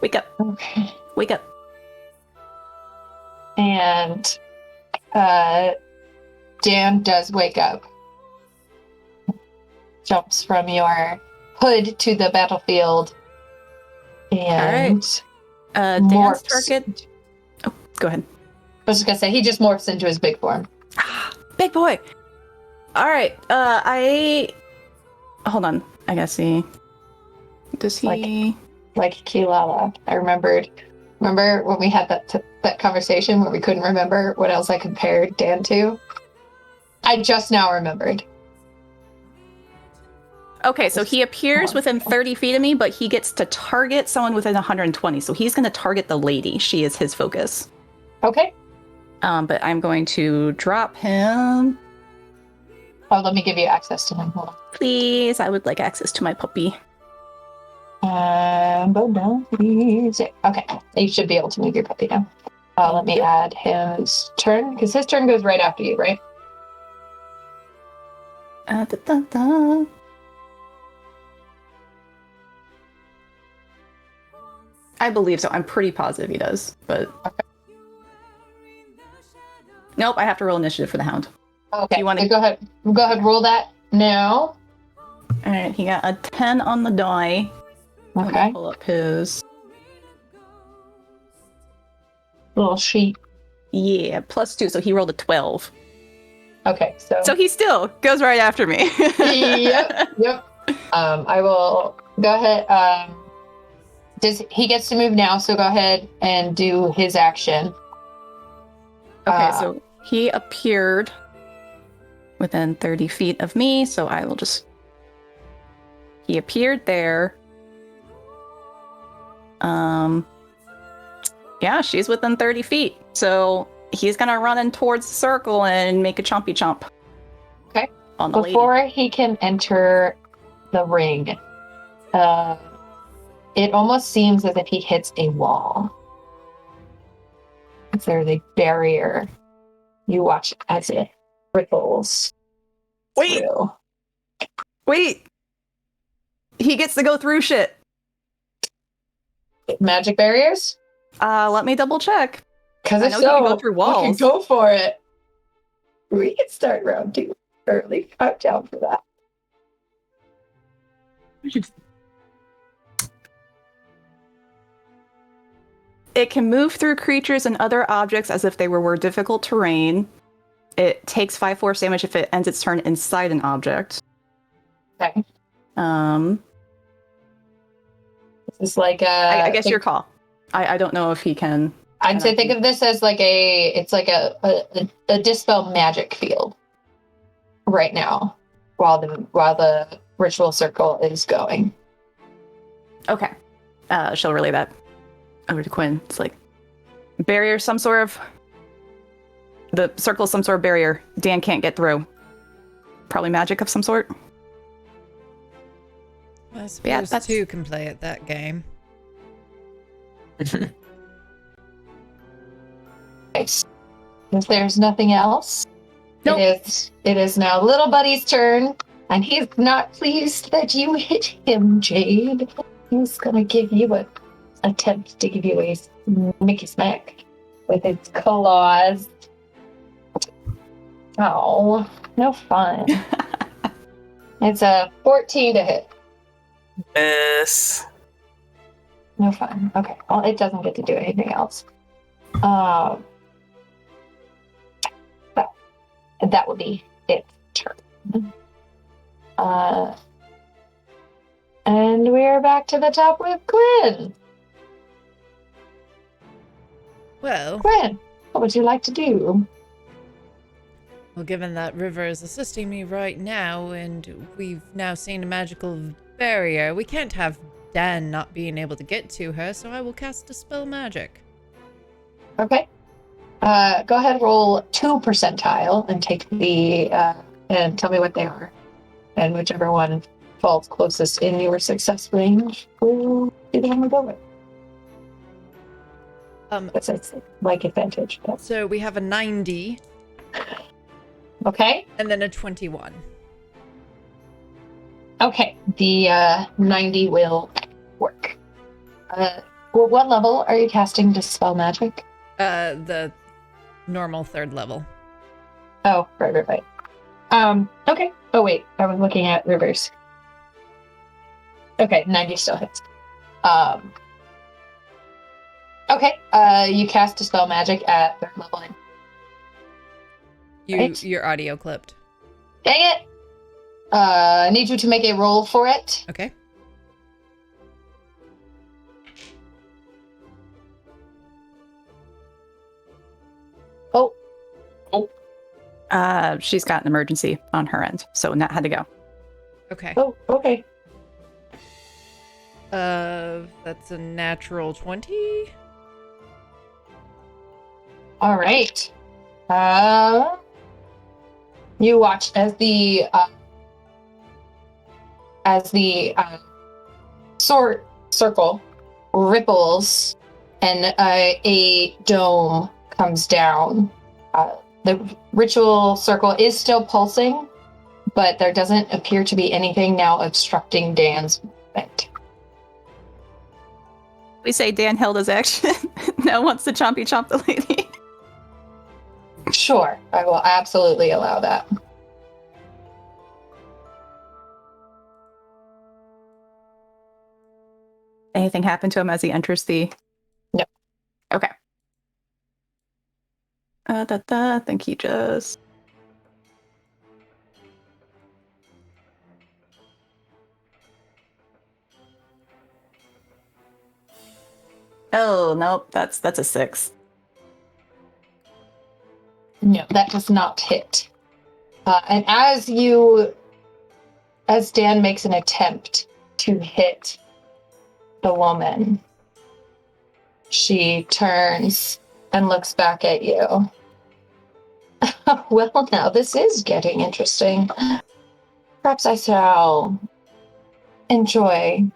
S5: Wake up.
S2: Okay.
S5: Wake up.
S2: And Dan does wake up. Jumps from your hood to the battlefield. And
S5: Dan's
S2: morphs.
S5: target. Oh, go ahead.
S2: I was just gonna say he just morphs into his big form.
S5: Big boy. All right. Hold on. I gotta see. Does he?
S2: Like Kilala. I remembered. Remember when we had that conversation where we couldn't remember what else I compared Dan to? I just now remembered.
S5: Okay, so he appears within 30 feet of me, but he gets to target someone within 120. So he's going to target the lady. She is his focus.
S2: Okay.
S5: But I'm going to drop him.
S2: Oh, let me give you access to him. Hold on.
S5: Please, I would like access to my puppy.
S2: Okay, you should be able to move your puppy now. Let me add his turn, because his turn goes right after you, right?
S5: I believe so. I'm pretty positive he does, but
S2: Okay.
S5: Nope. I have to roll initiative for the hound.
S2: Okay,
S5: You wanna-
S2: go ahead. Go ahead, roll that now.
S5: All right, he got a 10 on the die. I'm gonna
S2: Okay,
S5: pull up his.
S2: little sheet.
S5: Yeah, +2, so he rolled a 12.
S2: Okay, so
S5: So he still goes right after me.
S2: yep. I will go ahead. He gets to move now? So go ahead and do his action.
S5: Okay, so he appeared within 30 feet of me, so I will just... He appeared there. Yeah, she's within 30 feet, so he's gonna run in towards the circle and make a chompy chomp.
S2: Okay.
S5: On the
S2: Before
S5: lady.
S2: he can enter the ring, it almost seems as if he hits a wall. There's a barrier. You watch as it ripples through.
S5: Wait! He gets to go through shit.
S2: Magic barriers?
S5: Let me double check.
S2: Because
S5: I
S2: if
S5: know
S2: so,
S5: he can go through walls.
S2: fucking go for it. We can start round 2 early. I'm down for that.
S5: It can move through creatures and other objects as if they were difficult terrain. It takes 5 force damage if it ends its turn inside an object.
S2: Okay. This is like
S5: I guess your call. I don't know if he can.
S2: I'd say think of this as like it's like a dispel magic field right now while the ritual circle is going.
S5: Okay. She'll relay that over to Quinn. It's like barrier, some sort of the circle, some sort of barrier. Dan can't get through. Probably magic of some sort.
S1: I suppose 2 can play at that game.
S2: If there's nothing else,
S5: Nope.
S2: it is now little buddy's turn, and he's not pleased that you hit him, Jade. He's gonna give you attempt to give you a Mickey smack with his claws. Oh, no fun. It's a 14 to hit.
S7: Miss.
S2: No fun. Okay. Well, it doesn't get to do anything else. That would be its turn. And we're back to the top with Quinn.
S1: Well,
S2: Quinn, what would you like to do?
S1: well, given that River is assisting me right now, and we've now seen a magical barrier, we can't have Dan not being able to get to her, so I will cast Dispel Magic.
S2: Okay. Go ahead, roll 2 percentile and take the and tell me what they are. And whichever one falls closest in your success range will be the one we go with. It's like advantage. But...
S1: So we have a 90.
S2: Okay.
S1: And then a 21.
S2: Okay. The 90 will work. Well, what level are you casting Dispel Magic?
S1: The normal 3rd level.
S2: Oh, right. Okay. Oh, wait. I was looking at Rivers. Okay, 90 still hits. Okay. You cast Dispel Magic at 3rd level.
S1: Your audio clipped.
S2: Dang it! I need you to make a roll for it.
S1: Okay.
S2: Oh.
S5: She's got an emergency on her end, so Nat had to go.
S1: Okay.
S2: Oh, okay.
S1: That's a natural 20.
S2: All right. You watch as the sword circle ripples and a dome comes down. The ritual circle is still pulsing, but there doesn't appear to be anything now obstructing Dan's movement.
S5: We say Dan held his action. Now wants to chompy chomp the lady.
S2: Sure, I will absolutely allow that.
S5: Anything happen to him as he enters the...
S2: No.
S5: Okay. I think he just. Oh nope, that's a 6.
S2: No, that does not hit. And as Dan makes an attempt to hit the woman, she turns and looks back at you. Well, now this is getting interesting. Perhaps I shall enjoy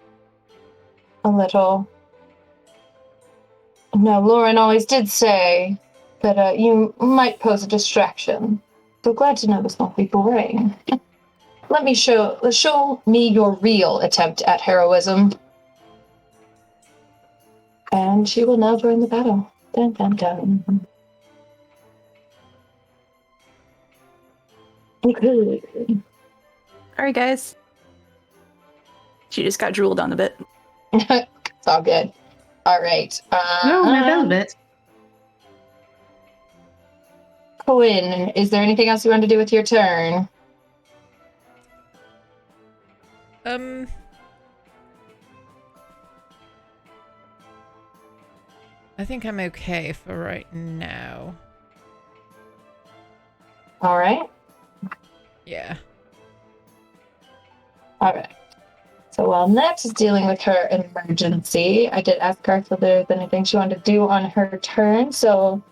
S2: a little. No, Lauren always did say that you might pose a distraction. So glad to know this won't be boring. Let me show me your real attempt at heroism. And she will now join the battle. Dun, dun, dun. Okay.
S5: Alright, guys. She just got drooled on a bit.
S2: It's all good. All right.
S3: No, my velvet.
S2: Quinn, is there anything else you want to do with your turn?
S1: I think I'm okay for right now.
S2: All right.
S1: Yeah.
S2: All right. So while Nat is dealing with her emergency, I did ask her if there's anything she wanted to do on her turn, so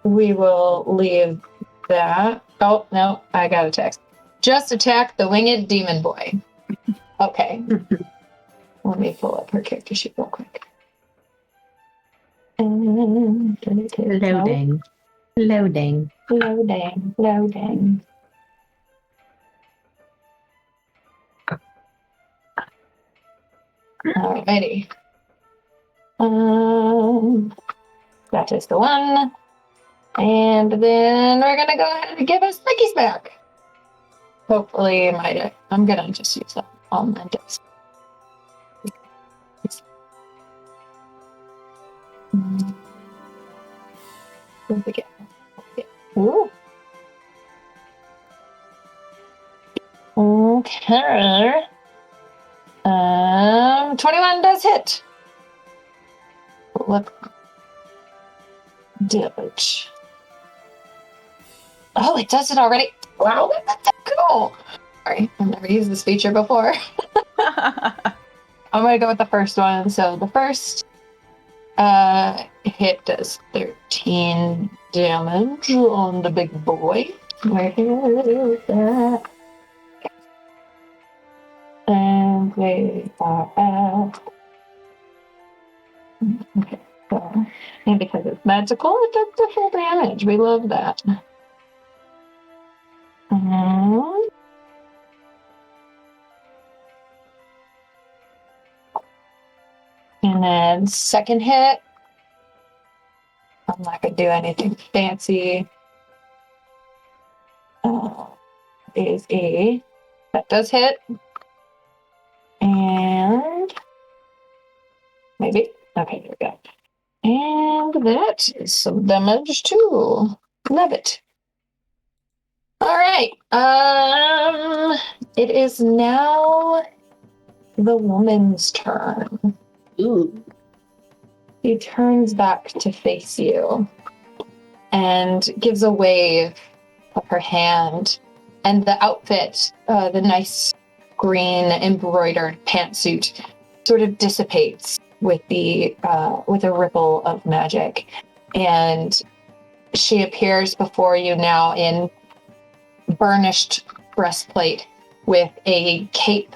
S2: we will leave that. Oh, no, I got a text. Just attack the winged demon boy. Okay. Let me pull up her character sheet real quick.
S3: Loading. Loading.
S2: Loading. Loading. Alrighty. That is the one. And then we're gonna go ahead and give us Slickies back. Hopefully, I'm gonna just use that on my desk. Ooh. Okay. 21 does hit. Look. Damage. Oh, it does it already. Wow, that's cool. Sorry, I've never used this feature before. I'm gonna go with the first one. So the first hit does 13 damage on the big boy. Where is that? And they are at. Okay, so, and because it's magical, it does the full damage. We love that. And then second hit, I'm not gonna do anything fancy. That does hit. And maybe. Okay, here we go. And that is some damage too. Love it. All right. It is now the woman's turn.
S3: Ooh.
S2: She turns back to face you and gives a wave of her hand. And the outfit, the nice green embroidered pantsuit, sort of dissipates with with a ripple of magic. And she appears before you now in burnished breastplate with a cape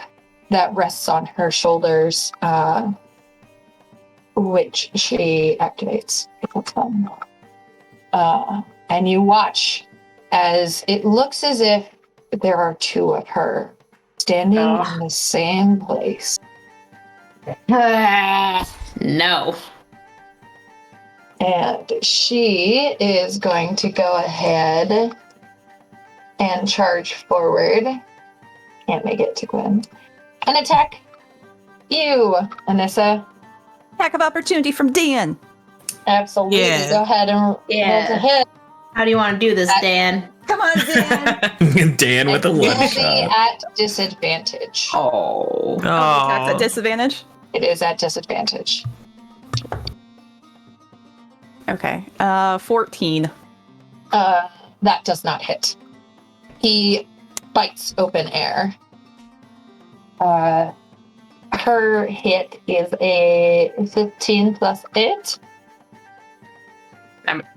S2: that rests on her shoulders, which she activates. That's fun. And you watch as it looks as if there are two of her standing in the same place.
S3: No.
S2: And she is going to go ahead and charge forward. Can't make it to Gwen. And attack you, Anissa.
S5: Attack of opportunity from Dan.
S2: Absolutely.
S7: Yeah.
S2: Go ahead and roll to hit.
S3: How do you want to do this, Dan?
S5: Come on, Dan.
S6: Dan with a
S2: It
S6: one
S2: will be
S6: shot.
S2: at disadvantage.
S3: Oh.
S5: Attack's
S7: Oh.
S5: at disadvantage.
S2: It is at disadvantage.
S5: Okay. 14.
S2: That does not hit. He bites open air. Her hit is a 15 plus 8.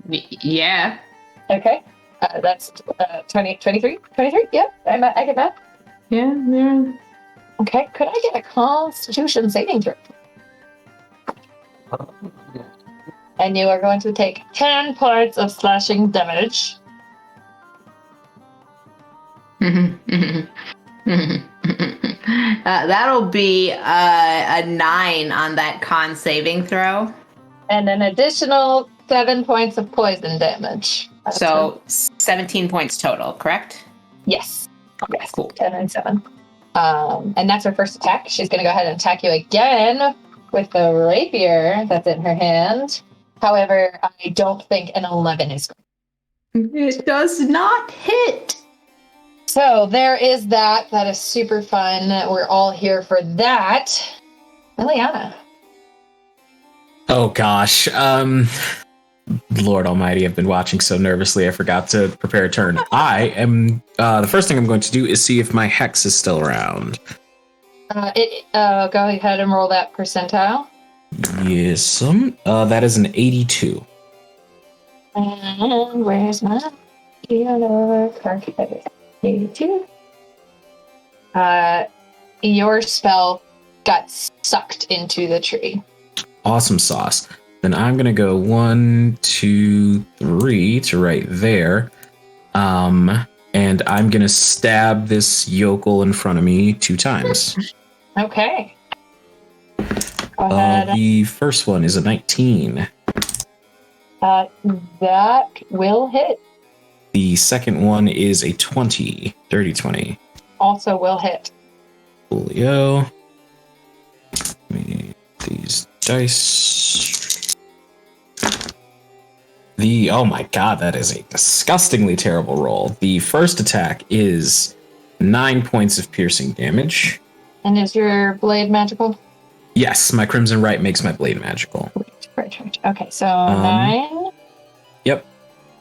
S3: Yeah.
S2: Okay. That's 23? 23? Yep. I get that.
S3: Yeah.
S2: Okay. Could I get a Constitution saving throw? And you are going to take 10 points of slashing damage.
S3: That'll be a 9 on that con saving throw.
S2: And an additional 7 points of poison damage.
S3: So 17 points total, correct?
S2: Yes. Yes.
S3: Cool.
S2: 10 and 7. And that's her first attack. She's going to go ahead and attack you again with the rapier that's in her hand. However, I don't think an 11 is going.
S3: It does not hit.
S2: So there is that. That is super fun. We're all here for that. Liliana.
S6: Oh gosh. Lord Almighty, I've been watching so nervously I forgot to prepare a turn. I am the first thing I'm going to do is see if my hex is still around.
S2: Go ahead and roll that percentile.
S6: Yes, that is an 82.
S2: And where's my yellow card? 82. Your spell got sucked into the tree.
S6: Awesome sauce. Then I'm gonna go 1, 2, 3 to right there. And I'm gonna stab this yokel in front of me 2 times.
S2: Okay. Go ahead.
S6: The first one is a 19.
S2: That will hit.
S6: The second one is a 20. Dirty 20.
S2: Also will hit.
S6: Coolio. These dice. Oh my god, that is a disgustingly terrible roll. The first attack is 9 points of piercing damage.
S2: And is your blade magical?
S6: Yes, my Crimson Right makes my blade magical.
S2: Right. Okay, so 9.
S6: Yep.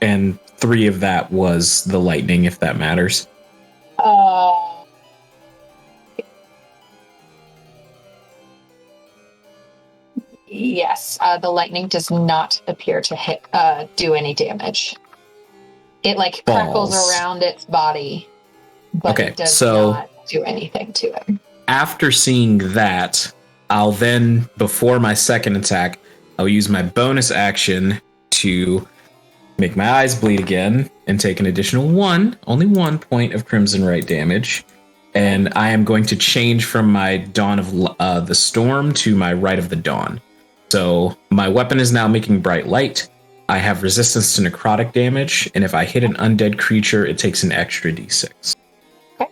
S6: And 3 of that was the lightning, if that matters.
S2: Yes, the lightning does not appear to hit, do any damage. It crackles
S6: Balls.
S2: around its body, but
S6: Okay,
S2: it does
S6: so-
S2: not do anything to it.
S6: After seeing that, I'll then, before my second attack, I'll use my bonus action to make my eyes bleed again and take an additional only 1 point of Crimson Right damage. And I am going to change from my Dawn of the Storm to my Rite of the Dawn. So my weapon is now making bright light. I have resistance to necrotic damage, and if I hit an undead creature, it takes an extra d6.
S2: Okay.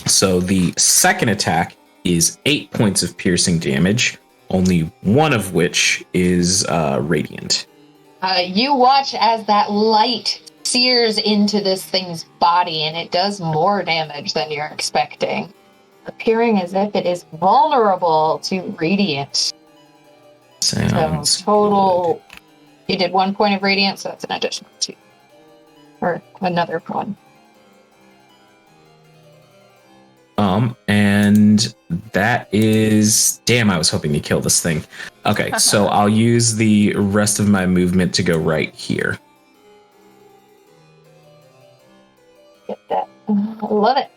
S6: So the second attack is 8 points of piercing damage, only 1 of which is radiant.
S2: You watch as that light sears into this thing's body, and it does more damage than you're expecting, appearing as if it is vulnerable to radiant.
S6: Sounds
S2: So total, you did 1 point of radiant, so that's an additional 2, or another 1.
S6: And that is... Damn, I was hoping to kill this thing. Okay, so I'll use the rest of my movement to go right here.
S2: Get that. Love it.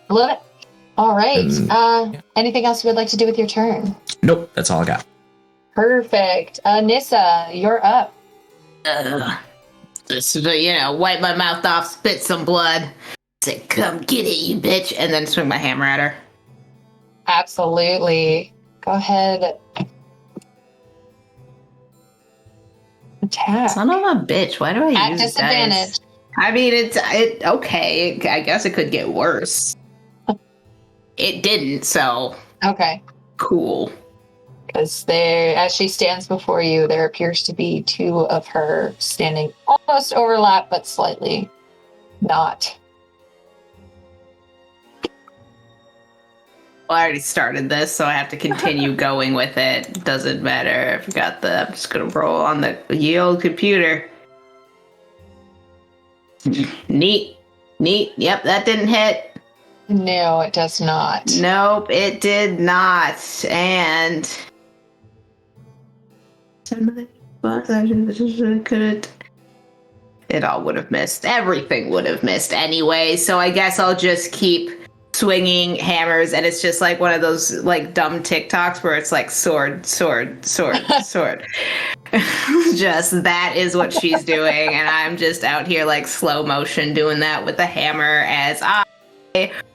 S2: All right. Anything else you would like to do with your turn?
S6: Nope, that's all I got.
S2: Perfect. Nissa, you're up.
S3: Just, wipe my mouth off, spit some blood. Say, come get it, you bitch. And then swing my hammer at her.
S2: Absolutely. Go ahead. Attack.
S3: Son of a bitch. Why do I
S2: At
S3: use
S2: disadvantage.
S3: dice? I mean, it okay. I guess it could get worse. It didn't, so
S2: Okay.
S3: cool.
S2: Because as she stands before you, there appears to be two of her standing almost overlap, but slightly not.
S3: Well, I already started this, so I have to continue going with it. Doesn't matter. I'm just gonna roll on the ye old computer. Neat. Yep, that didn't hit.
S2: No, it does not.
S3: Nope, it did not. And it all would have missed. Everything would have missed anyway. So I guess I'll just keep swinging hammers, and it's just like one of those like dumb TikToks where it's like sword. Just that is what she's doing, and I'm just out here like slow motion doing that with the hammer as I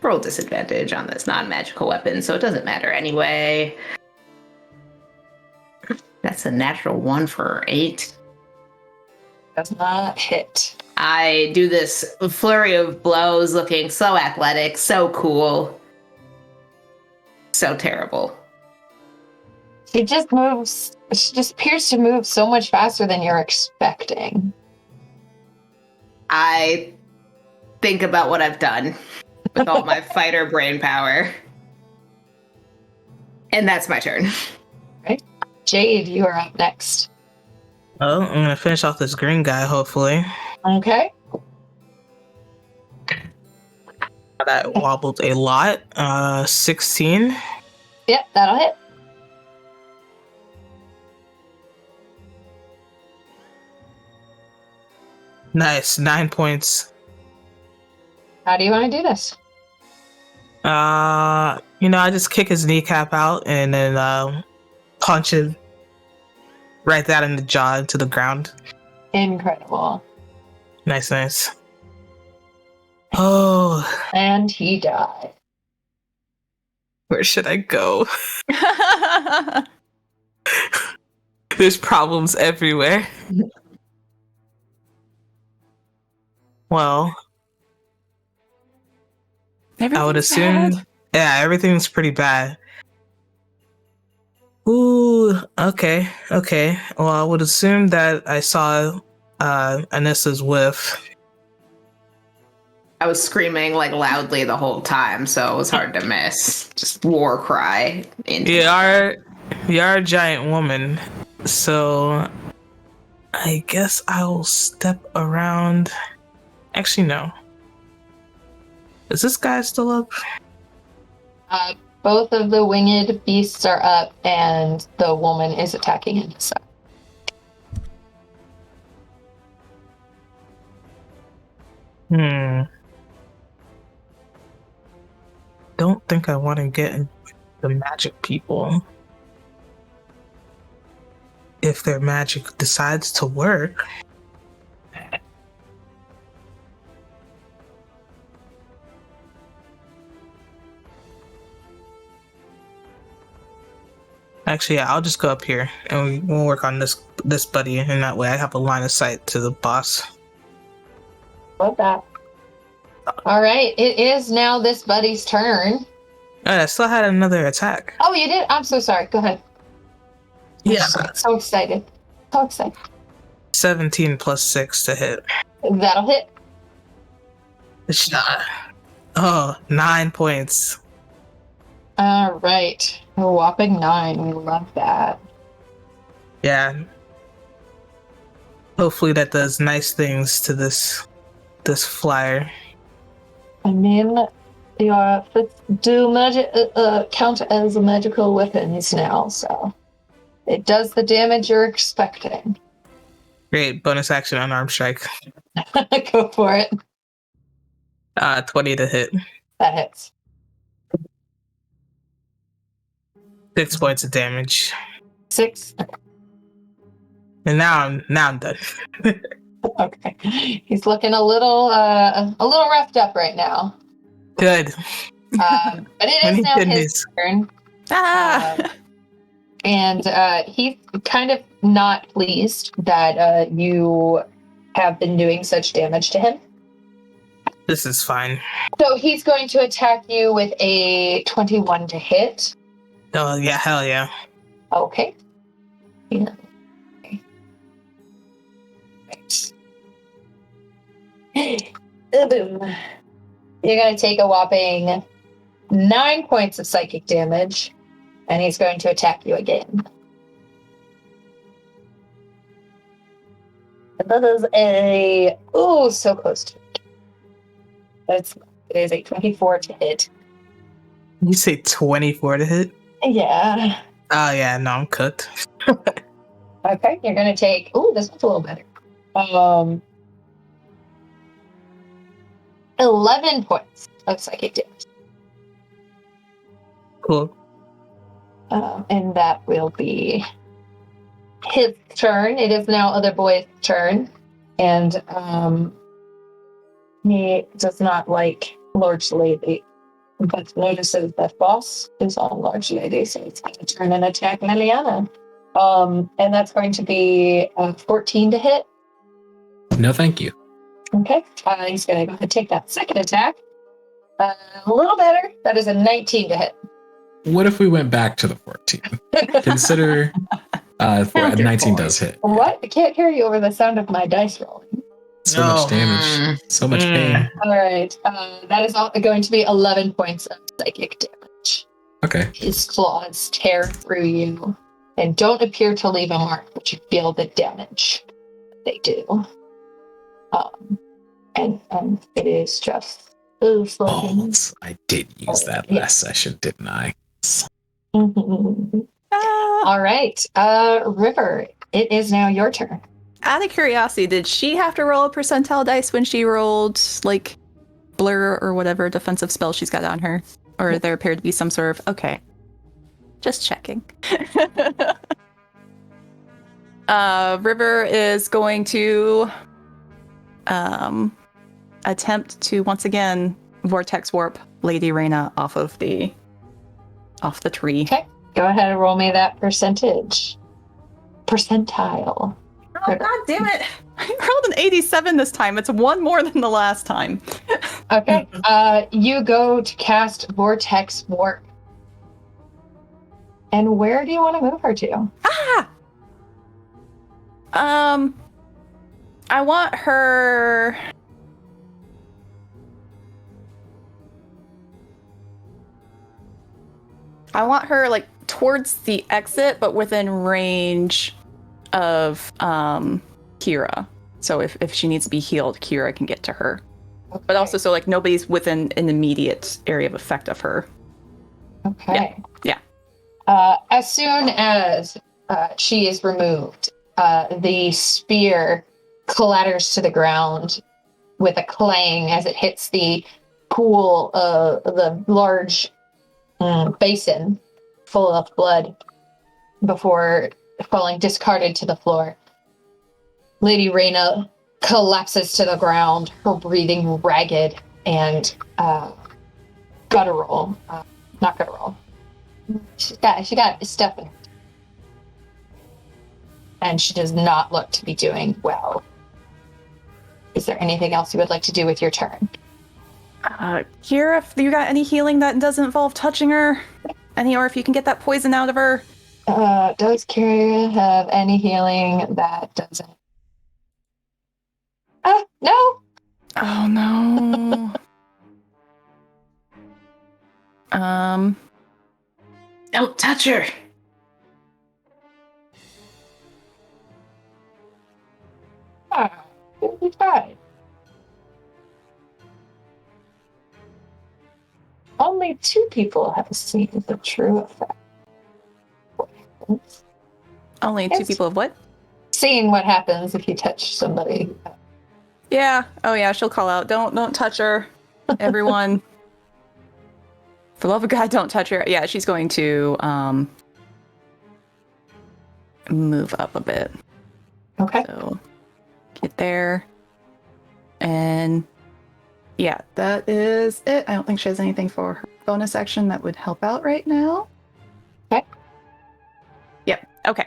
S3: roll disadvantage on this non-magical weapon, so it doesn't matter anyway. That's a natural 1 for 8.
S2: Does not hit.
S3: I do this flurry of blows looking so athletic, so cool. So terrible.
S2: She just appears to move so much faster than you're expecting.
S3: I think about what I've done with all my fighter brain power. And that's my turn.
S2: Right? Jade, you are up next.
S7: Oh, I'm gonna finish off this green guy, hopefully.
S2: Okay.
S7: That wobbled a lot. 16.
S2: Yep, that'll hit.
S7: Nice, 9 points.
S2: How do you want to do this?
S7: I just kick his kneecap out and then punch him right that in the jaw into the ground.
S2: Incredible.
S7: Nice. Oh,
S2: And he died.
S7: where should I go? There's problems everywhere. Well, I would assume, yeah, everything's pretty bad. Ooh, okay. Well, I would assume that I saw Anissa's whiff.
S3: I was screaming like loudly the whole time, so it was hard to miss. Just war cry.
S7: You are a giant woman, so I guess I'll step around. Actually, no. Is this guy still up?
S2: Both of the winged beasts are up, and the woman is attacking him. So.
S7: Don't think I want to get into the magic people. If their magic decides to work. Actually, yeah, I'll just go up here and we'll work on this buddy, and that way I have a line of sight to the boss.
S2: Love that. All right, it is now this buddy's turn.
S7: Oh, I still had another attack.
S2: Oh, you did? I'm so sorry. Go ahead.
S7: Yeah.
S2: So excited.
S7: 17 plus 6 to hit.
S2: That'll hit.
S7: Shot. Oh, 9 points.
S2: All right. A whopping 9. We love that.
S7: Yeah. Hopefully that does nice things to this flyer.
S2: I mean, your fists do count as magical weapons now, so it does the damage you're expecting.
S7: Great. Bonus action unarmed strike.
S2: Go for it.
S7: 20 to hit.
S2: That hits.
S7: 6 points of damage.
S2: 6.
S7: And now I'm done.
S2: Okay. He's looking a little roughed up right now.
S7: Good.
S2: But it is now his turn. And he's kind of not pleased that you have been doing such damage to him.
S7: This is fine.
S2: So he's going to attack you with a 21 to hit.
S7: Oh, yeah, hell yeah.
S2: Okay. Yeah. Okay. Right. Boom. You're going to take a whopping 9 points of psychic damage, and he's going to attack you again. And that is so close to it. It is a 24 to hit.
S7: You say 24 to hit?
S2: Yeah.
S7: Oh yeah, no, I'm cooked.
S2: Okay, you're going to take, this one's a little better. 11 points of psychic damage.
S7: Cool.
S2: And that will be his turn. It is now other boy's turn. And he does not like large lady, but notices that boss is on large lady, so it's going to turn and attack Meliana. And that's going to be 14 to hit.
S6: No, thank you.
S2: Okay. He's going to go ahead and take that second attack. A little better. That is a 19 to hit.
S6: What if we went back to the 14? Consider 19 does hit.
S2: What? I can't hear you over the sound of my dice rolling.
S6: So much damage. So much pain.
S2: All right. That is going to be 11 points of psychic damage.
S6: Okay.
S2: His claws tear through you and don't appear to leave a mark, but you feel the damage they do. And it is just
S6: Balls. I did use that last session, didn't I?
S2: All right. River, it is now your turn.
S5: Out of curiosity, did she have to roll a percentile dice when she rolled, like, blur or whatever defensive spell she's got on her? Or there appeared to be some sort of... Okay. Just checking. River is going to attempt to, once again, vortex warp Lady Reyna off the tree.
S2: Okay. Go ahead and roll me that percentage. Percentile.
S5: Oh, god damn it! I rolled an 87 this time. It's one more than the last time.
S2: Okay. You go to cast Vortex Warp. And where do you want to move her to?
S5: I want her... like towards the exit, but within range of Kira. So if she needs to be healed, Kira can get to her.
S2: Okay.
S5: But also so like nobody's within an immediate area of effect of her.
S2: Okay.
S5: Yeah.
S2: As soon as she is removed, the spear clatters to the ground with a clang as it hits the pool, the large basin full of blood before falling discarded to the floor. Lady Reyna collapses to the ground, her breathing ragged and guttural. Not guttural. She got stuff in her. And she does not look to be doing well. Is there anything else you would like to do with your turn?
S5: Kira, if you got any healing that doesn't involve touching her, or if you can get that poison out of her.
S2: Does Kira have any healing that doesn't? No.
S5: Oh no.
S3: Don't touch her.
S2: It'll be fine. Only 2 people have seen the true effect.
S5: Only 2 people of what?
S2: Seeing what happens if you touch somebody.
S5: Yeah. Oh yeah, she'll call out. Don't touch her. Everyone. For the love of God, don't touch her. Yeah, she's going to move up a bit.
S2: Okay.
S5: So get there. And yeah, that is it. I don't think she has anything for her bonus action that would help out right now.
S2: Okay.
S5: Yep. Okay.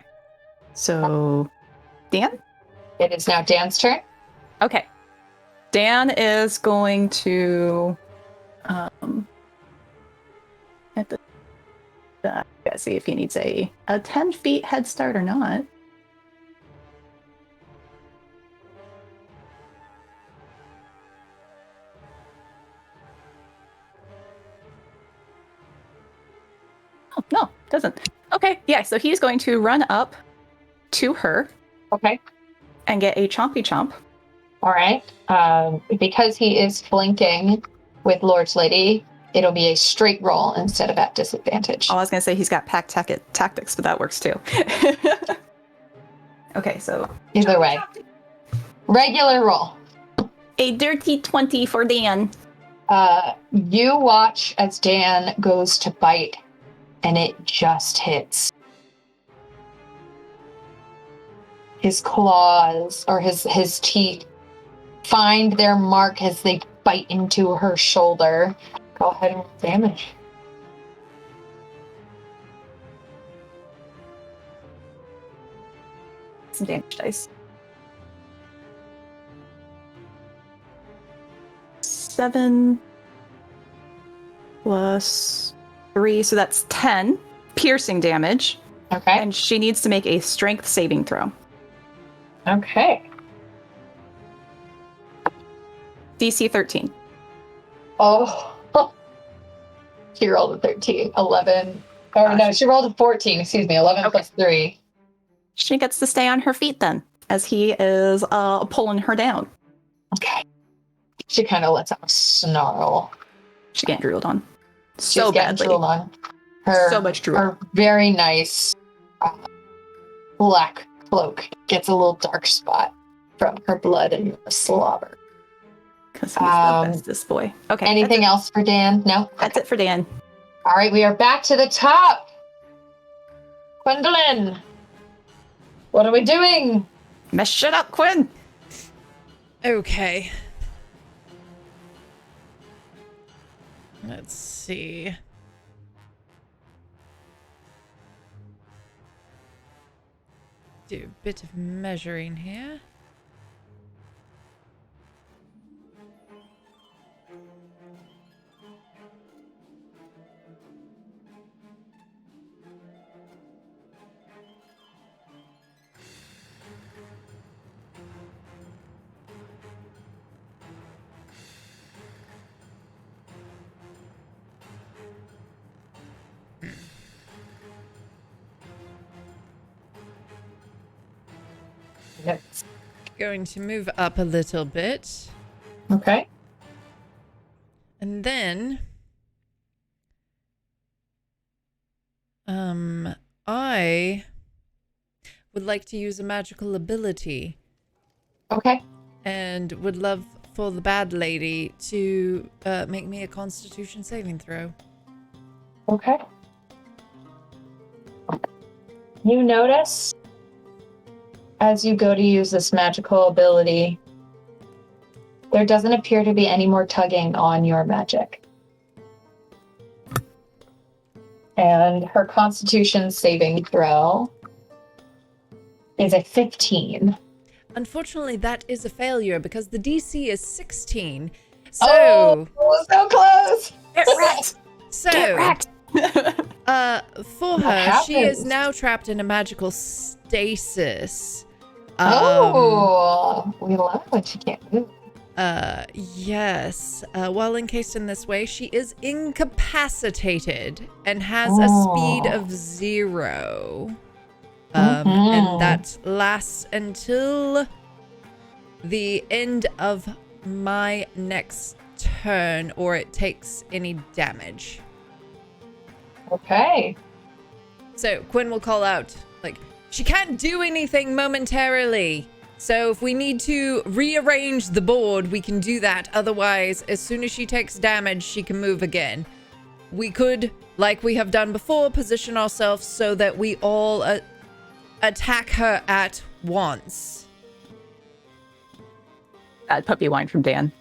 S5: So Dan?
S2: It is now Dan's turn.
S5: Okay. Dan is going to Yeah, see if he needs a 10 feet head start or not. Oh, no, doesn't. Okay, yeah, so he's going to run up to her
S2: Okay.
S5: and get a chompy chomp.
S2: All right. Because he is flanking with Lord's Lady, it'll be a straight roll instead of at disadvantage.
S5: Oh, I was going to say he's got pack tactics, but that works too. Okay, so
S2: Either way. Regular roll.
S5: a dirty 20 for Dan.
S2: You watch as Dan goes to bite, and it just hits. His claws or his teeth find their mark as they bite into her shoulder. Go ahead and roll damage.
S5: Some damage dice. 7 plus 3, so that's 10 piercing damage.
S2: Okay.
S5: And she needs to make a strength saving throw.
S2: Okay.
S5: DC 13.
S2: Oh. She rolled a 13. 11. Or no, she rolled a 14. Excuse me. 11 plus 3.
S5: She gets to stay on her feet then, as he is pulling her down.
S2: Okay. She kind of lets out a snarl.
S5: She's getting drooled on.
S2: She's
S5: So
S2: getting
S5: badly.
S2: drooled on. Her,
S5: So much drool.
S2: Her very nice black cloak gets a little dark spot from her blood and slobber.
S5: Because he's the bestest boy. Okay.
S2: Anything else for Dan? No?
S5: That's it for Dan.
S2: All right, we are back to the top. Gwendolyn, what are we doing?
S5: Mess shit up, Quinn!
S1: Okay. Let's see. Do a bit of measuring here.
S2: Notes.
S1: Going to move up a little bit.
S2: Okay.
S1: And then I would like to use a magical ability
S2: Okay.
S1: and would love for the bad lady to make me a constitution saving throw.
S2: Okay. You notice as you go to use this magical ability, there doesn't appear to be any more tugging on your magic. And her constitution saving throw is a 15.
S1: Unfortunately, that is a failure because the DC is 16. So,
S2: so close!
S5: Get wrecked!
S1: so
S5: Get wrecked!
S1: for
S2: What
S1: her, she is
S2: happens?
S1: now trapped in a magical stasis.
S2: We love when she can't move.
S1: Yes. While encased in this way, she is incapacitated and has a speed of 0. And that lasts until the end of my next turn, or it takes any damage.
S2: Okay.
S1: So Quinn will call out, like, she can't do anything momentarily. So if we need to rearrange the board, we can do that. Otherwise, as soon as she takes damage, she can move again. We could, like we have done before, position ourselves so that we all attack her at once.
S5: Puppy whine from Dan.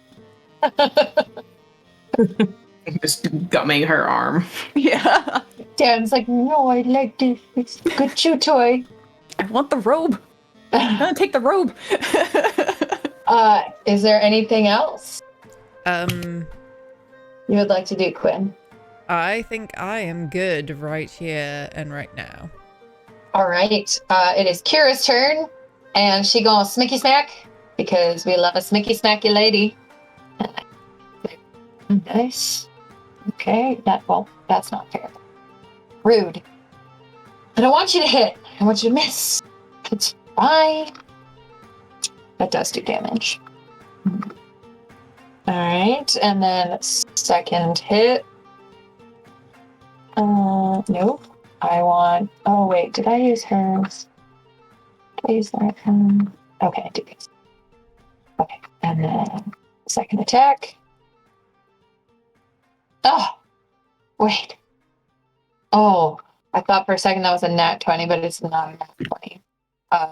S3: Just gumming her arm.
S5: Yeah.
S2: Dan's like, no, I like this. It's a good chew toy.
S5: I want the robe. I'm gonna take the robe.
S2: Is there anything else
S1: Um,
S2: you would like to do, Quinn?
S1: I think I am good right here and right now.
S2: All right. It is Kira's turn, and she gonna smicky smack because we love a smicky smacky lady. Nice. Okay. That's not fair. Rude. I don't want you to hit. I want you to miss. It's fine. That does do damage. All right, and then second hit. Nope. Oh wait, did I use hers? Did I use that one? Okay, I did use. Okay, and then second attack. Oh, wait. Oh, I thought for a second that was a nat 20, but it's not a nat 20.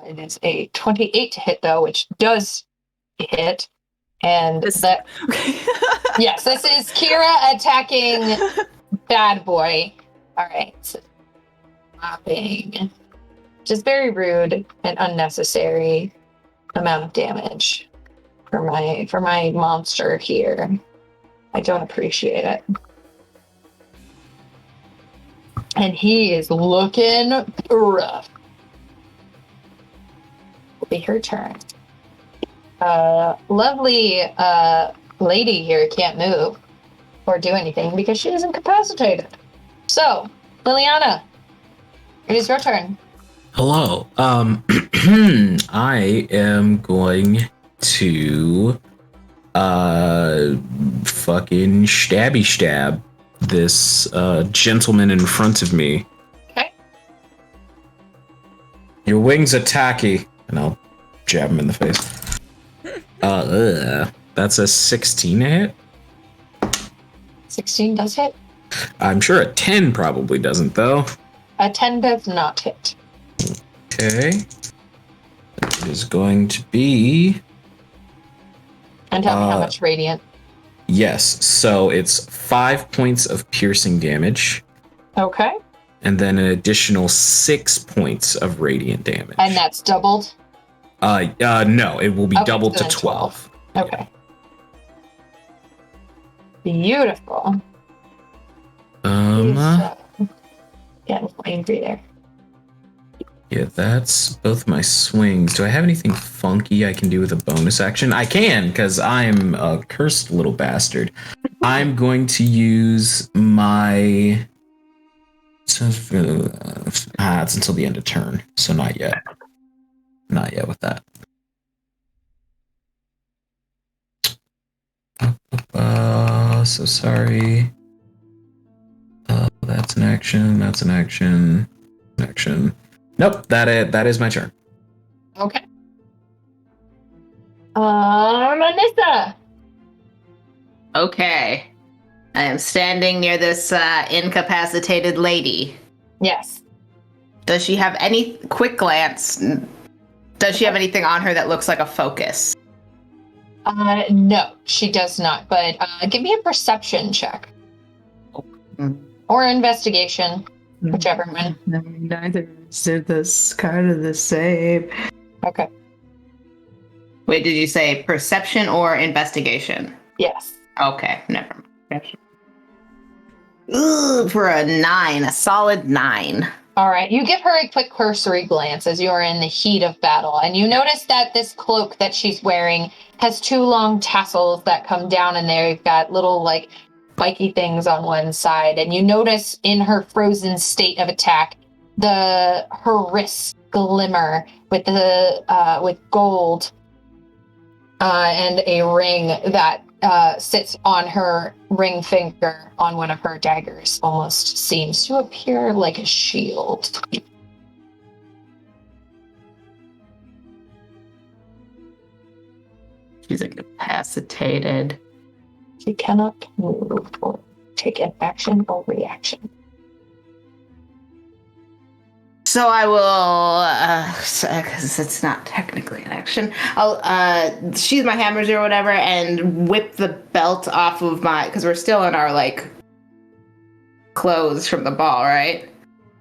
S2: It is a 28 to hit though, which does hit. And that, yes, this is Kira attacking Bad Boy. All right, so just very rude and unnecessary amount of damage for my monster here. I don't appreciate it. And he is looking rough. It'll be her turn. Lovely lady here can't move or do anything because she is incapacitated. So, Liliana, it is your turn.
S6: Hello. I am going to fucking stab this gentleman in front of me.
S2: Okay.
S6: Your wings are tacky, and I'll jab him in the face. That's a 16 to hit.
S2: 16 does hit.
S6: I'm sure a 10 probably doesn't, though.
S2: A 10 does not hit.
S6: Okay. It is going to be...
S2: And tell me how much radiant.
S6: Yes, so it's 5 points of piercing damage.
S2: Okay.
S6: And then an additional 6 points of radiant damage.
S2: And that's doubled?
S6: No, it will be doubled to 12.
S2: Okay. Beautiful. Getting angry there.
S6: Yeah, that's both my swings. Do I have anything funky I can do with a bonus action? I can, because I'm a cursed little bastard. I'm going to use my... it's until the end of turn, so not yet. Not yet with that. So sorry. That's an action. That's an action. Action. Nope. That is my turn.
S2: Okay. Anissa.
S3: Okay. I am standing near this incapacitated lady.
S2: Yes.
S3: Does she have any quick glance? Does she have anything on her that looks like a focus?
S2: No, she does not. But give me a perception check. Or investigation, whichever one.
S3: Neither is this kind of the same.
S2: Okay.
S3: Wait, did you say perception or investigation?
S2: Yes.
S3: Okay, never mind. Ooh, for a 9, a solid 9.
S2: All right. You give her a quick cursory glance as you are in the heat of battle, and you notice that this cloak that she's wearing has 2 long tassels that come down in there. You've got little, like, spiky things on one side, and you notice in her frozen state of attack, her wrists glimmer with with gold and a ring that sits on her ring finger on one of her daggers. Almost seems to appear like a shield.
S3: She's incapacitated.
S2: She cannot move or take an action or reaction.
S3: So I will, because it's not technically an action, I'll sheathe my hammers or whatever and whip the belt off of because we're still in our, like, clothes from the ball, right?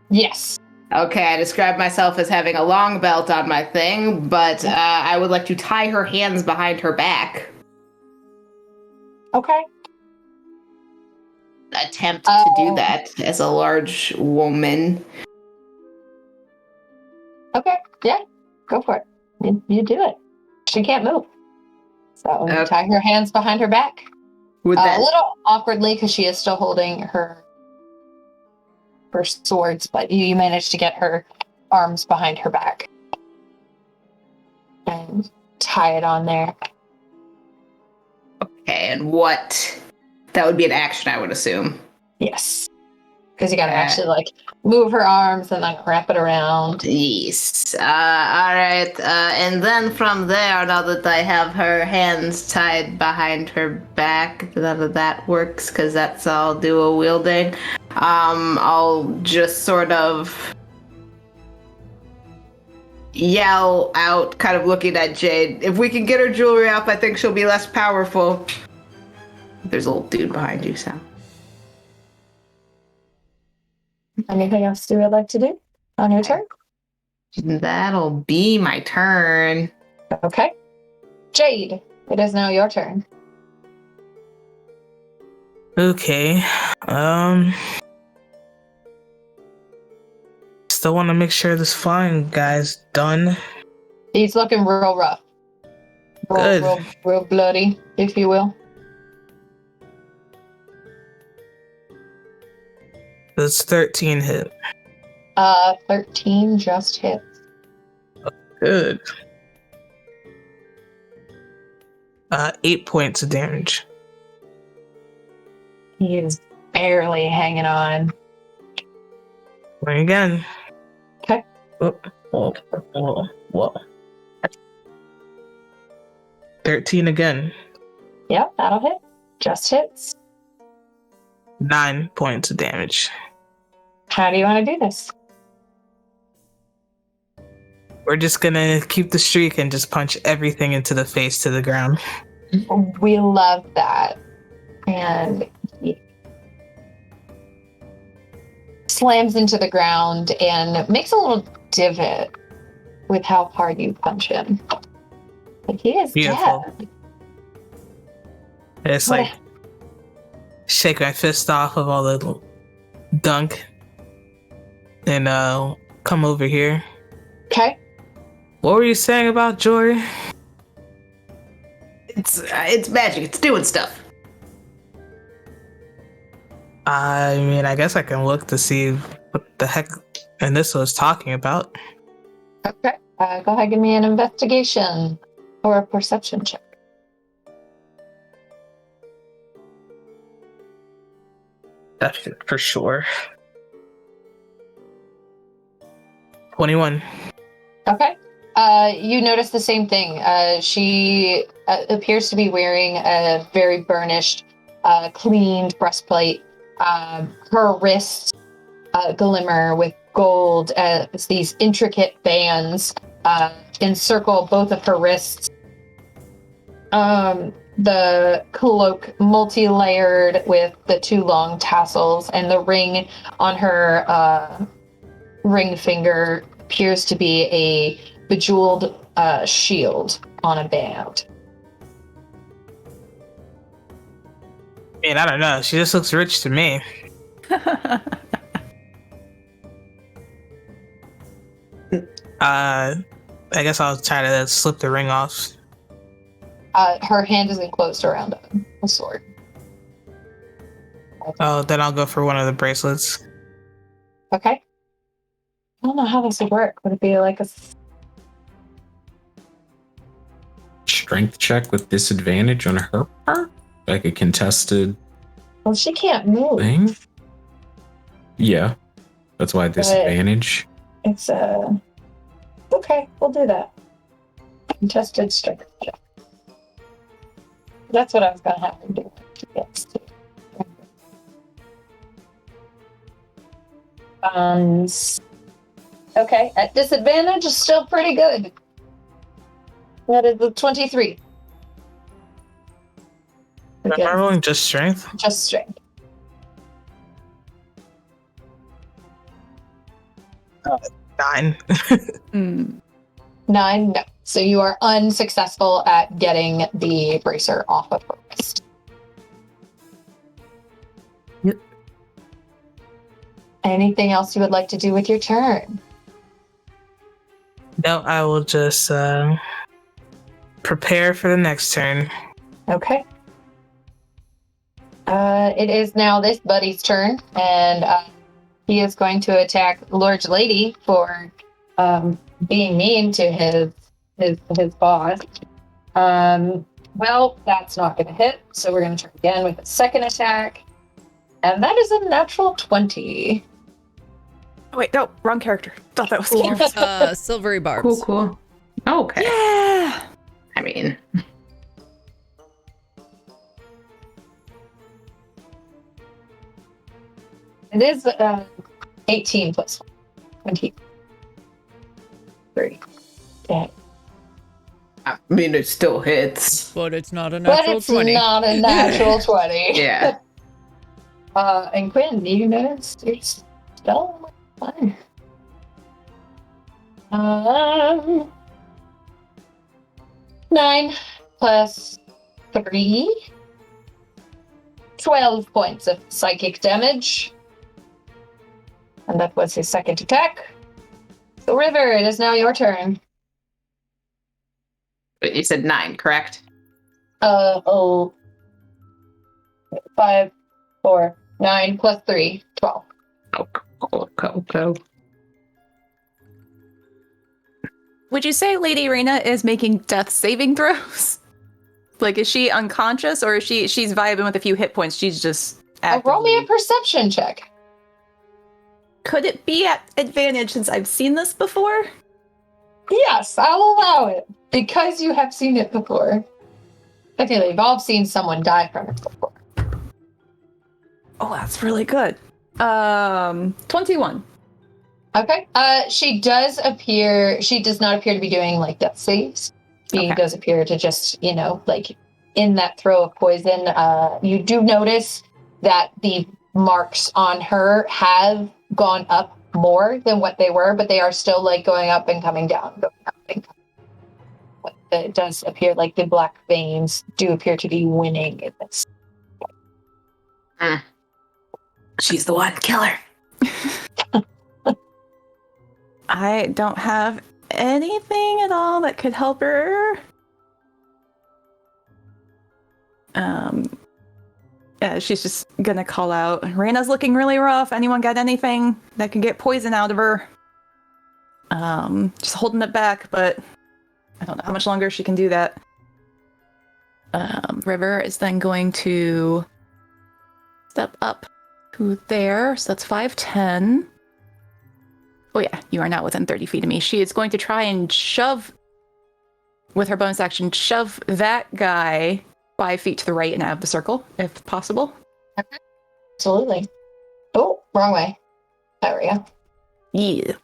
S2: Yes.
S3: Okay, I describe myself as having a long belt on my thing, but I would like to tie her hands behind her back.
S2: Okay.
S3: attempt to do that as a large woman.
S2: Okay, yeah, go for it. You do it. She can't move. So
S3: Okay.
S2: tie her hands behind her back.
S3: With
S2: A
S3: that,
S2: little awkwardly because she is still holding her swords, but you managed to get her arms behind her back and tie it on there.
S3: okay, and what? That would be an action, I would assume.
S2: Yes, because you got to actually like move her arms and then wrap it around.
S3: Yes. All right. And then from there, now that I have her hands tied behind her back, none of that works because that's all dual wielding. I'll just sort of yell out, kind of looking at Jade. If we can get her jewelry up, I think she'll be less powerful. There's a little dude behind you, Sam.
S2: Anything else you would like to do on your turn?
S3: That'll be my turn.
S2: Okay. Jade, it is now your turn.
S7: Okay. Still want to make sure this flying guy's done.
S2: He's looking real rough.
S7: Good.
S2: Real bloody, if you will.
S7: That's 13 hit.
S2: 13 just hits.
S7: Good. 8 points of damage.
S2: He is barely hanging on.
S7: Going again.
S2: Okay.
S7: Whoa. 13 again.
S2: Yep, that'll hit. Just hits.
S7: 9 points of damage.
S2: How do you want to do this?
S7: We're just gonna keep the streak and just punch everything into the face to the ground.
S2: We love that. And he slams into the ground and makes a little divot with how hard you punch him. But he is
S7: Beautiful.
S2: dead.
S7: It's
S2: What
S7: like shake my fist off of all the dunk and come over here.
S2: Okay.
S7: What were you saying about Jory?
S3: It's magic. It's doing stuff.
S7: I mean, I guess I can look to see what the heck Anissa was talking about.
S2: Okay. Go ahead and give me an investigation or a perception check.
S7: That's for sure. 21.
S2: Okay. You notice the same thing. She appears to be wearing a very burnished, cleaned breastplate. Her wrists glimmer with gold as these intricate bands encircle both of her wrists. The cloak multi-layered with the 2 long tassels, and the ring on her ring finger appears to be a bejeweled shield on a band.
S7: I mean, I don't know. She just looks rich to me. I guess I'll try to slip the ring off.
S2: Her hand is enclosed around a sword.
S7: Oh, then I'll go for one of the bracelets.
S2: Okay. I don't know how this would work. Would it be like a...
S6: Strength check with disadvantage on her part? Like a contested
S2: Well, she can't move.
S6: thing? Yeah. That's why disadvantage.
S2: It's a... Okay, we'll do that. Contested strength check. That's what I was going to have her do. Yes. Okay, at disadvantage is still pretty good. That is the 23.
S7: Am I rolling just strength?
S2: Just strength.
S7: 9.
S2: 9, no. So you are unsuccessful at getting the bracer off of her wrist. Anything else you would like to do with your turn?
S7: No, I will just prepare for the next turn.
S2: Okay. It is now this buddy's turn, and he is going to attack Lord Lady for being mean to his boss. Well, that's not going to hit, so we're going to try again with a second attack, and that is a natural 20.
S5: Oh, wait, no, wrong character. Thought that was
S1: Cool.
S5: Cameron.
S1: Silvery barbs.
S3: Cool, cool. Okay.
S5: Yeah.
S3: I mean,
S2: It is 18 plus 23. Okay.
S3: I mean, it still hits.
S1: But it's not a
S2: But
S1: natural
S2: it's
S1: 20.
S2: not a natural 20.
S3: Yeah.
S2: And Quinn, you notice you're still fine. 9 plus 3. 12 points of psychic damage. And that was his second attack. So, River, it is now your turn.
S3: But you said 9, correct?
S2: 5, 4, 9 plus 3, 12.
S3: Go.
S5: Would you say Lady Reyna is making death saving throws? Like, is she unconscious, or is she's vibing with a few hit points? She's just
S2: Roll me a
S5: actively...
S2: perception check.
S5: Could it be at advantage since I've seen this before?
S2: Yes, I'll allow it. Because you have seen it before. Technically, you've all seen someone die from it before.
S5: Oh, that's really good. 21.
S2: Okay. She does not appear to be doing like death saves. She
S5: Okay.
S2: does appear to just, like in that throw of poison. You do notice that the marks on her have gone up more than what they were, but they are still like going up and coming down. Going up and coming down. But it does appear like the black veins do appear to be winning in this.
S3: She's the one. Kill her.
S5: I don't have anything at all that could help her. Yeah, she's just gonna call out, Reyna's looking really rough. Anyone got anything that can get poison out of her? Just holding it back, but I don't know how much longer she can do that. River is then going to step up to there, so that's 5'10". Oh yeah, you are not within 30 feet of me. She is going to try and shove, with her bonus action, shove that guy 5 feet to the right and out of the circle, if possible.
S2: Absolutely. Oh, wrong way. There we go.
S5: Yeah.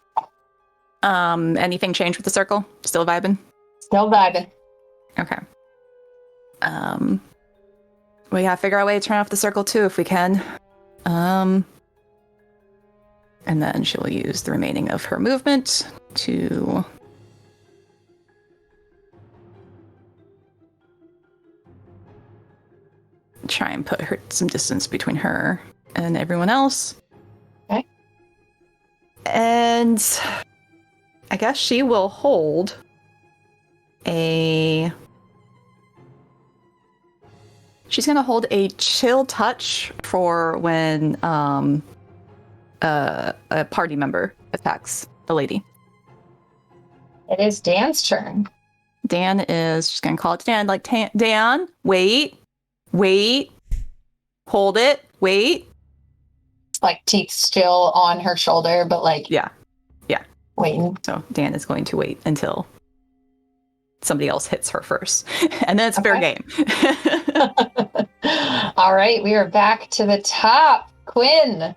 S5: Anything change with the circle? Still vibing?
S2: Still vibing.
S5: Okay. We gotta figure out a way to turn off the circle too, if we can. And then she'll use the remaining of her movement to try and put her some distance between her and everyone else.
S2: Okay.
S5: And I guess she will hold a... She's gonna hold a chill touch for when a party member attacks the lady.
S2: It is Dan's turn.
S5: Dan is just gonna call it to Dan, like, Dan, wait, hold it, wait.
S2: Like teeth still on her shoulder, but like
S5: Yeah.
S2: waiting.
S5: So Dan is going to wait until somebody else hits her first, and then it's fair
S2: Okay.
S5: game.
S2: All right, we are back to the top. Quinn.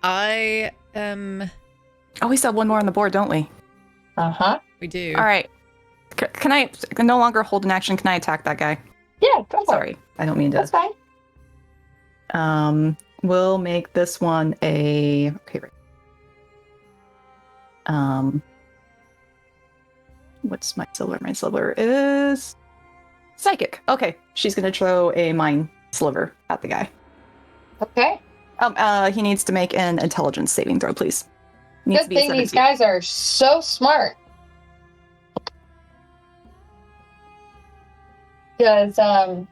S1: I am.
S5: Oh, we still have one more on the board, don't we?
S2: Uh-huh.
S1: We do.
S5: All right. Can I no longer hold an action? Can I attack that guy?
S2: Yeah, go for it.
S5: Sorry, I don't mean to.
S2: That's fine.
S5: We'll make this one a... Okay, right. What's my silver? My silver is... Psychic. Okay, she's gonna throw a mind sliver at the guy.
S2: Okay.
S5: He needs to make an intelligence saving throw, please. Needs
S2: Good
S5: to be
S2: thing
S5: 17.
S2: these guys are so smart. Does a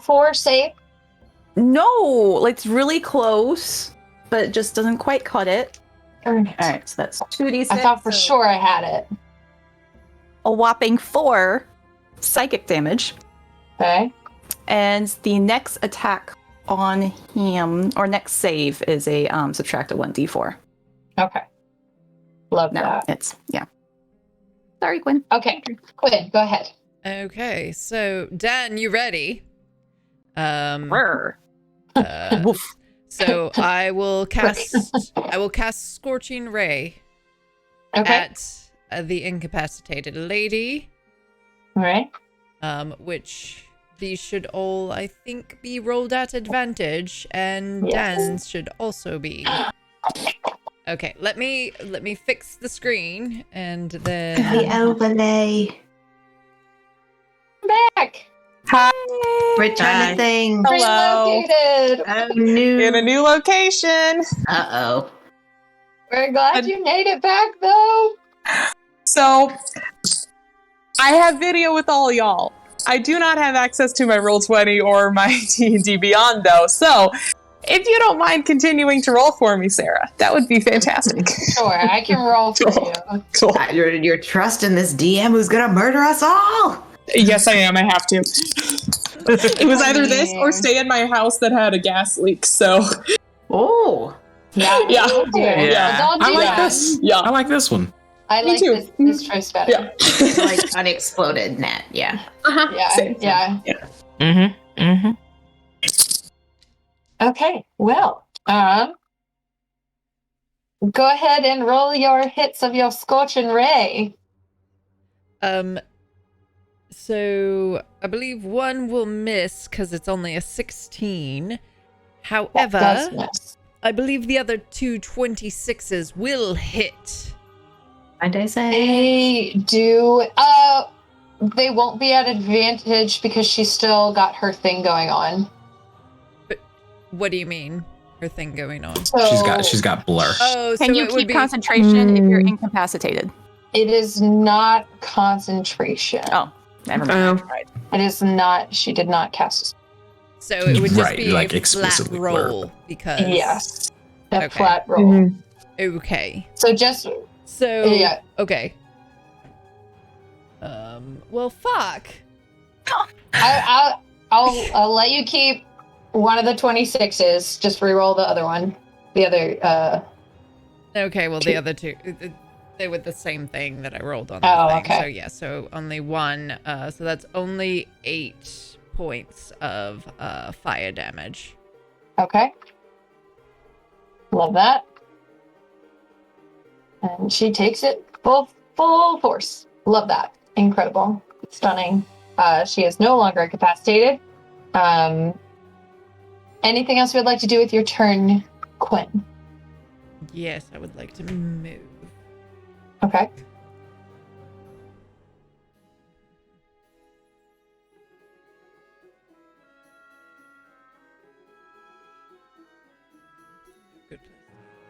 S2: 4 save?
S5: No, it's really close, but it just doesn't quite cut it.
S2: Darn it.
S5: All right, so that's 2d6.
S2: I thought for
S5: so
S2: sure I had it.
S5: a whopping 4 psychic damage.
S2: Okay.
S5: And the next attack on him, or next save, is a subtract a 1d4.
S2: Okay. Love
S5: No,
S2: that.
S5: it's, yeah. Sorry, Quinn.
S2: Okay. Quinn, go ahead.
S1: Okay, so Dan, you ready?
S5: Brr. Woof.
S1: So I will cast Scorching Ray
S2: Okay.
S1: at the incapacitated lady.
S2: All right.
S1: Which these should all, I think, be rolled at advantage, and
S2: Yes.
S1: Dan's should also be. Okay, let me fix the screen, and then
S3: The overlay.
S2: Back.
S7: Hi.
S3: Return the thing.
S7: Hello.
S2: Relocated.
S3: Oh, no.
S7: In a new location.
S3: Uh-oh.
S2: We're glad you made it back, though.
S7: So, I have video with all y'all. I do not have access to my Roll20 or my D&D Beyond, though. So, if you don't mind continuing to roll for me, Sarah, that would be fantastic.
S2: Sure, I can roll for you.
S7: Cool.
S3: You're trusting this DM who's gonna murder us all.
S7: Yes, I am. I have to. It was either this or stay in my house that had a gas leak. So,
S3: Oh.
S2: Yeah.
S7: Yeah.
S2: Don't do it.
S7: Yeah.
S2: Don't do
S6: I like
S2: that.
S6: this.
S7: yeah.
S6: I like this one.
S2: I
S7: Me
S2: like
S7: too.
S2: this choice better.
S7: Yeah.
S3: Like unexploded net. Yeah.
S2: Yeah.
S7: Same.
S2: Yeah.
S7: Mm-hmm. Mm-hmm.
S2: Okay. Well, go ahead and roll your hits of your Scorching Ray.
S1: So I believe one will miss because it's only a 16.
S2: That
S1: However,
S2: does miss.
S1: I believe the other two 26s will hit.
S3: What'd I say?
S2: They do. They won't be at advantage because she's still got her thing going on.
S1: What do you mean? Her thing going on?
S2: So
S6: She's got blur.
S1: Oh,
S5: Can
S1: so
S5: you
S1: it would
S5: keep
S1: be
S5: concentration if you're incapacitated?
S2: It is not concentration.
S5: Oh, never mind.
S7: Right.
S2: It is not. She did not cast.
S1: so it would just
S6: Right,
S1: be
S6: like
S1: a flat
S6: explicitly
S1: roll because
S2: Yes, a
S1: Okay.
S2: flat roll.
S7: Mhm.
S1: Okay.
S2: So just
S1: So
S2: yeah.
S1: okay. Well, fuck.
S2: I'll let you keep one of the 26s. Just re-roll the other one. The other.
S1: Okay, well the other two, they were the same thing that I rolled on.
S2: Oh,
S1: the thing.
S2: okay.
S1: So yeah, so only one. So that's only 8 points of fire damage.
S2: Okay. Love that. And she takes it full force. Love that. Incredible. Stunning. She is no longer incapacitated. Anything else you would like to do with your turn, Quinn?
S1: Yes, I would like to move.
S2: Okay.
S1: Good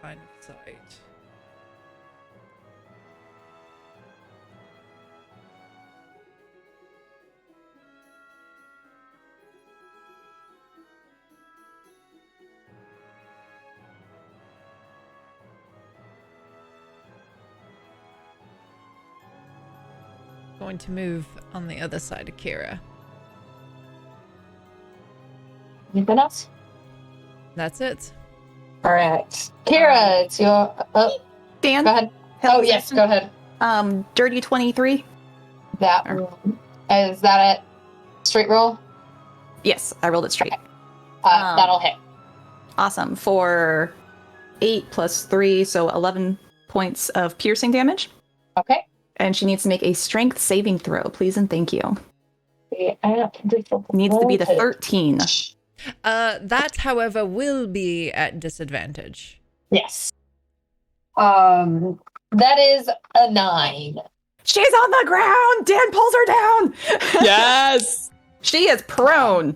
S1: line of sight. Going to move on the other side of Kira.
S2: Anything else?
S1: That's it.
S2: All right. Kira, it's your. Oh,
S5: Dan?
S2: go ahead. Oh, yes, go ahead.
S5: Dirty 23?
S2: That one. Is that it? Straight roll?
S5: Yes, I rolled it straight.
S2: That'll hit.
S5: Awesome. For 8 plus 3, so 11 points of piercing damage.
S2: Okay.
S5: And she needs to make a strength saving throw, please and thank you. Needs to be the 13.
S1: That, however, will be at disadvantage.
S2: Yes. That is a 9.
S5: She's on the ground! Dan pulls her down!
S7: Yes.
S5: She is prone.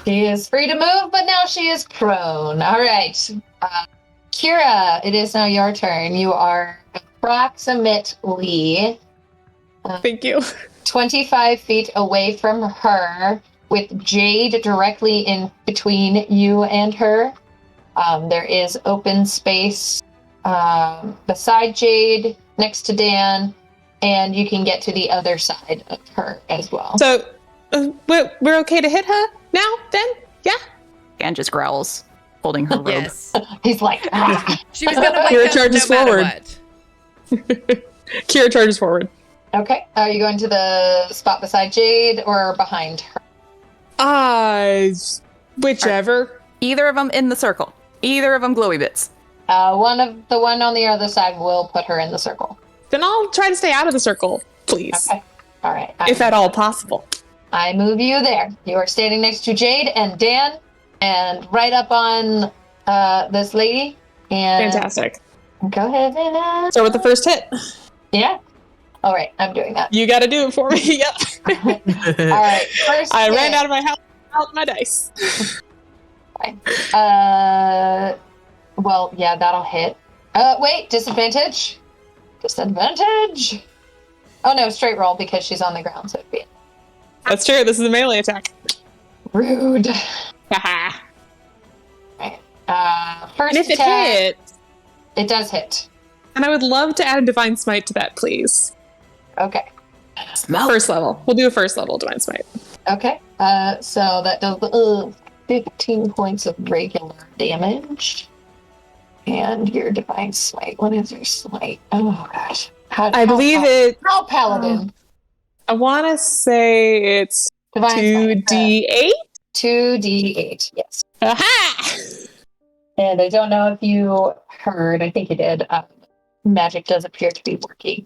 S2: She is free to move, but now she is prone. All right. Kira, it is now your turn. You are approximately
S7: Thank you.
S2: 25 feet away from her, with Jade directly in between you and her. There is open space beside Jade, next to Dan, and you can get to the other side of her as well.
S7: So, we're okay to hit her now, then? Yeah?
S5: Dan just growls, holding her robe.
S1: Yes.
S2: He's like,
S1: She was going to
S7: Kira
S1: wake up
S7: charges
S1: no matter
S7: forward.
S1: what.
S7: Kira charges forward.
S2: Okay. Are you going to the spot beside Jade or behind her?
S7: Whichever.
S5: Either of them in the circle. Either of them glowy bits.
S2: The one on the other side will put her in the circle.
S7: Then I'll try to stay out of the circle, please.
S2: Okay. All right.
S7: If at all possible.
S2: I move you there. You are standing next to Jade and Dan, and right up on this lady. And
S7: Fantastic.
S2: Go ahead and
S7: Start with the first hit.
S2: yeah. All right, I'm doing that.
S7: You gotta do it for me. Yep.
S2: All right, first.
S7: I
S2: hit.
S7: ran out of my house, out my dice.
S2: Fine. Well, yeah, that'll hit. Wait, disadvantage. Disadvantage. Oh no, straight roll because she's on the ground, so it'd be
S7: That's true. This is a melee attack.
S2: rude.
S7: Haha.
S2: First
S7: And if it
S2: attack.
S7: hits,
S2: It does hit.
S7: and I would love to add a divine smite to that, please.
S2: Okay.
S7: First level. We'll do a first level divine smite.
S2: Okay. So that does 15 points of regular damage. And your divine smite. What is your smite? Oh gosh.
S7: I believe it.
S2: How paladin?
S7: I want to say it's
S2: Divine smite.
S7: 2d8.
S2: 2d8. Yes.
S7: Aha!
S2: And I don't know if you heard. I think you did. Magic does appear to be working.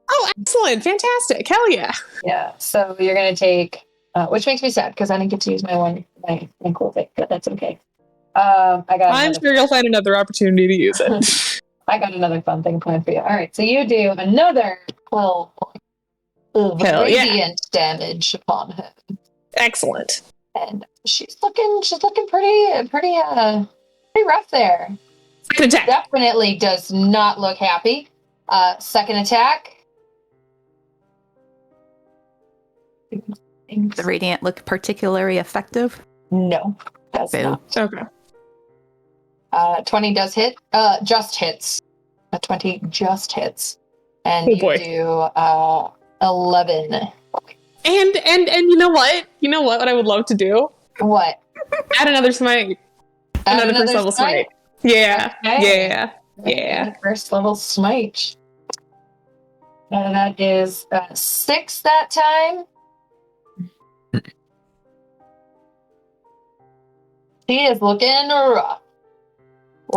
S7: Oh, excellent! Fantastic! Hell yeah!
S2: Yeah. So you're gonna take, which makes me sad because I didn't get to use my cool thing, but that's okay.
S7: I'm sure you'll find another opportunity to use it.
S2: I got another fun thing planned for you. All right, so you do another 12 points of
S7: Hell yeah.
S2: radiant damage upon her,
S7: Excellent.
S2: and she's looking pretty rough there.
S7: Second attack.
S2: Definitely does not look happy. Second attack.
S5: The radiant look particularly effective.
S2: No, does
S5: Boo.
S2: not.
S7: Okay.
S2: 20 does hit. Just hits. A 20 just hits. And
S7: Oh,
S2: you
S7: boy.
S2: do 11.
S7: And you know what? You know what I would love to do?
S2: What?
S7: Add another smite.
S2: Add
S7: Another first level smite. Yeah.
S2: Okay.
S7: Yeah. Yeah.
S2: First level smite. And that is 6 that time. She is looking rough.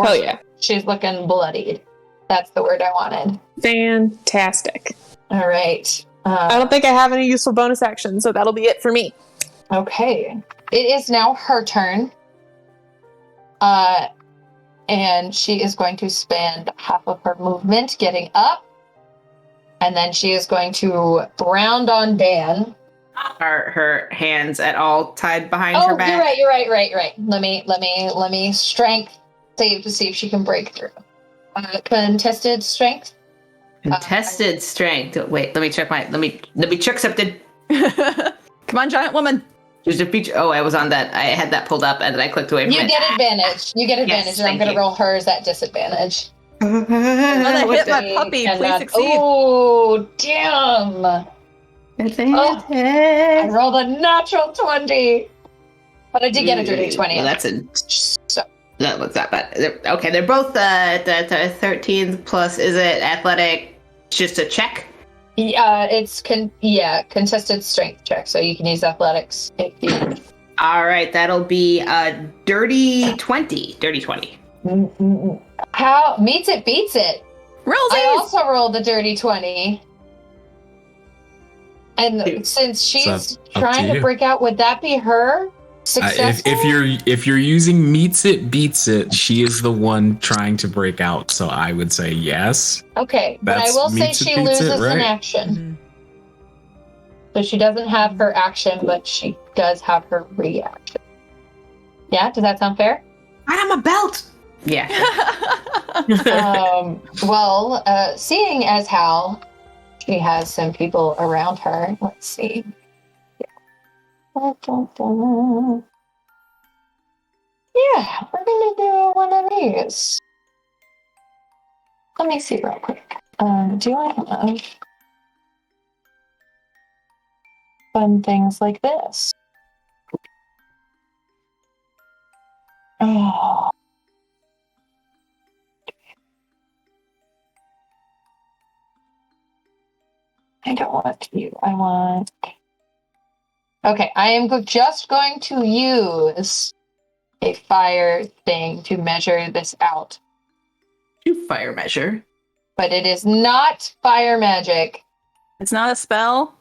S7: Hell yeah.
S2: She's looking bloodied. That's the word I wanted.
S7: Fantastic.
S2: All right.
S7: I don't think I have any useful bonus action, so that'll be it for me.
S2: Okay. It is now her turn. And she is going to spend half of her movement getting up. And then she is going to round on Dan.
S3: Are her hands at all tied behind her
S2: Oh,
S3: back?
S2: you're right. Let me strength save to see if she can break through. Contested strength.
S3: Contested strength. Wait, let me check let me check something.
S5: Come on, giant woman.
S3: There's a feature. Oh, I was on that. I had that pulled up and then I clicked away from
S2: You
S3: it.
S2: get advantage.
S3: Yes,
S2: and I'm
S3: thank
S2: going to
S3: you.
S2: roll hers at disadvantage.
S5: I'm gonna
S3: What
S5: hit
S3: the-
S5: my puppy. Please succeed.
S2: Oh, damn. I rolled a natural 20. But I did get a dirty 20.
S3: Well, that's
S2: So,
S3: that looks that bad. Okay, they're both the 13 plus. Is it athletic? Just a check.
S2: it's contested strength check. So you can use athletics if you.
S3: All right, that'll be a dirty 20. Dirty 20.
S2: How meets it beats it. I
S5: Rollsies!
S2: also rolled a dirty 20. And since she's
S6: up
S2: trying
S6: to
S2: to
S6: you.
S2: break out, would that be her successful?
S6: If you're using meets it beats it, she is the one trying to break out. So I would say yes.
S2: Okay, but I
S6: That's
S2: will say
S6: meets it
S2: she
S6: beats it,
S2: loses an
S6: right?
S2: action. So she doesn't have her action, but she does have her reaction. Yeah, does that sound fair?
S3: Right on my belt. Yeah.
S2: Seeing as how she has some people around her, let's see. Yeah, we're gonna do one of these. Let me see real quick. Do I have fun things like this? Oh. I don't want you. I want. Okay, I am just going to use a fire thing to measure this out.
S3: You fire measure.
S2: But it is not fire magic.
S5: It's not a spell.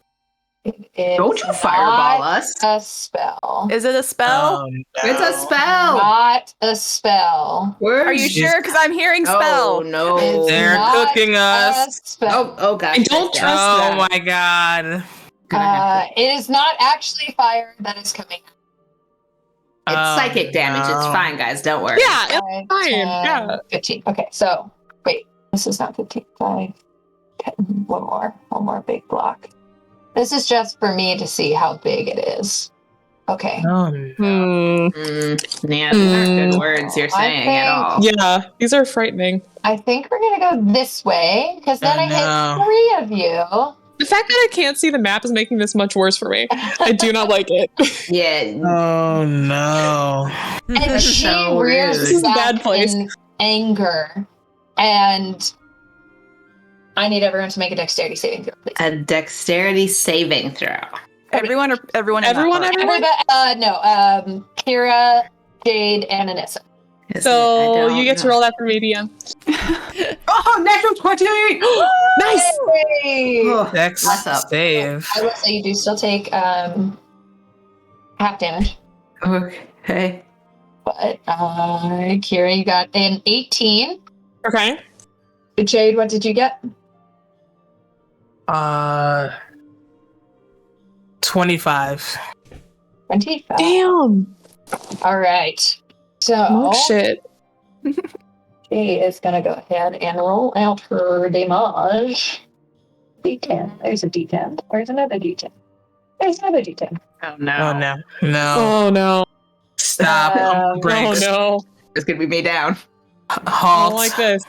S2: It is
S3: Don't you fireball us.
S2: a spell.
S5: Is it a spell?
S8: Oh, no.
S3: It's a spell.
S2: Not a spell.
S5: Are you sure? Because I'm hearing spell.
S3: Oh, no.
S2: It's
S8: They're
S2: not
S8: cooking
S2: a
S8: us.
S2: spell.
S3: Oh, gosh.
S7: I don't
S3: Yeah.
S7: trust
S8: Oh
S7: that.
S8: my god.
S2: It is not actually fire that is coming.
S3: It's psychic damage. It's
S8: no.
S3: fine, guys. Don't worry.
S7: Yeah, it's
S2: 5,
S7: fine.
S2: 10,
S7: Yeah.
S2: 15. Okay, so wait, this is not 15. 5, 10, one more big block. This is just for me to see how big it is. Okay.
S8: Oh, no.
S3: Yeah, these aren't good words you're
S2: I
S3: saying at all.
S7: Yeah, these are frightening.
S2: I think we're gonna go this way because then
S8: Oh,
S2: I
S8: no.
S2: hit 3 of you.
S7: The fact that I can't see the map is making this much worse for me. I do not like it.
S3: Yeah.
S8: Oh no.
S2: And
S3: That's
S2: she
S3: so
S2: rears
S3: rude.
S7: This is a bad
S2: back
S7: place.
S2: in anger. And I need everyone to make a dexterity saving throw, please.
S3: A dexterity saving throw.
S5: Everyone or everyone? In
S7: Everyone,
S5: that part?
S7: everyone?
S2: Kira, Jade, and Anissa.
S7: So you get to roll that for me, DM.
S3: Oh, natural 28!
S7: Nice.
S2: Hey!
S3: Oh,
S8: Dex
S3: Bless up.
S8: save.
S2: I will say you do still take half damage.
S3: okay.
S2: But Kira, you got an 18.
S7: Okay.
S2: Jade, what did you get?
S8: 25.
S2: 25.
S7: Damn.
S2: All right. So
S7: Oh shit.
S2: she is going to go ahead and roll out her damage. D10. There's a D10. Where's another D10? There's another D10.
S3: Oh, no.
S8: Oh no. No.
S7: Oh no.
S8: Stop.
S2: Oh,
S8: Breaks.
S7: Oh no.
S3: It's going to be me down.
S7: I
S8: Halt.
S7: don't like this.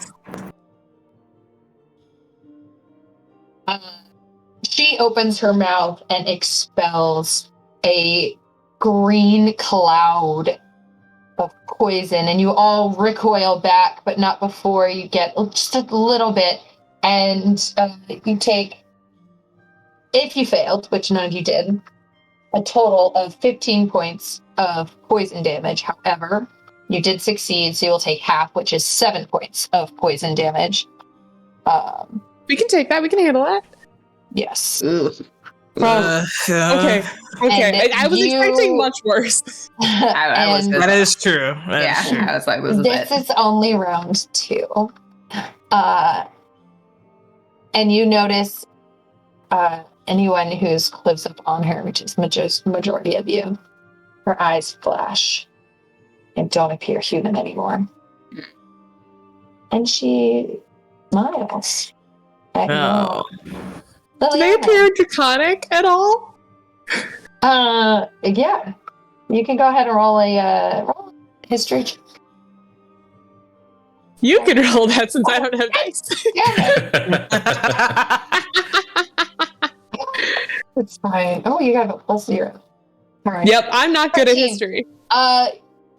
S2: She opens her mouth and expels a green cloud of poison, and you all recoil back, but not before you get just a little bit. And you take, if you failed, which none of you did, a total of 15 points of poison damage. However, you did succeed, so you'll take half, which is 7 points of poison damage.
S7: We can take that. We can handle that.
S2: Yes.
S3: Ooh.
S7: Okay. Okay. I was expecting much worse.
S3: I was
S2: And
S8: That is true. That is true.
S3: I was like, this is
S2: this
S3: it.
S2: is only round 2. And you notice anyone who's close up on her, which is majority of you, her eyes flash and don't appear human anymore. And she smiles. at you all.
S8: No.
S7: Do they appear draconic at all?
S2: Yeah. You can go ahead and roll a history check.
S7: You can roll that since I don't have dice.
S2: It's fine. Oh, you got a +0. All right.
S7: Yep, I'm not good at
S2: 13.
S7: history.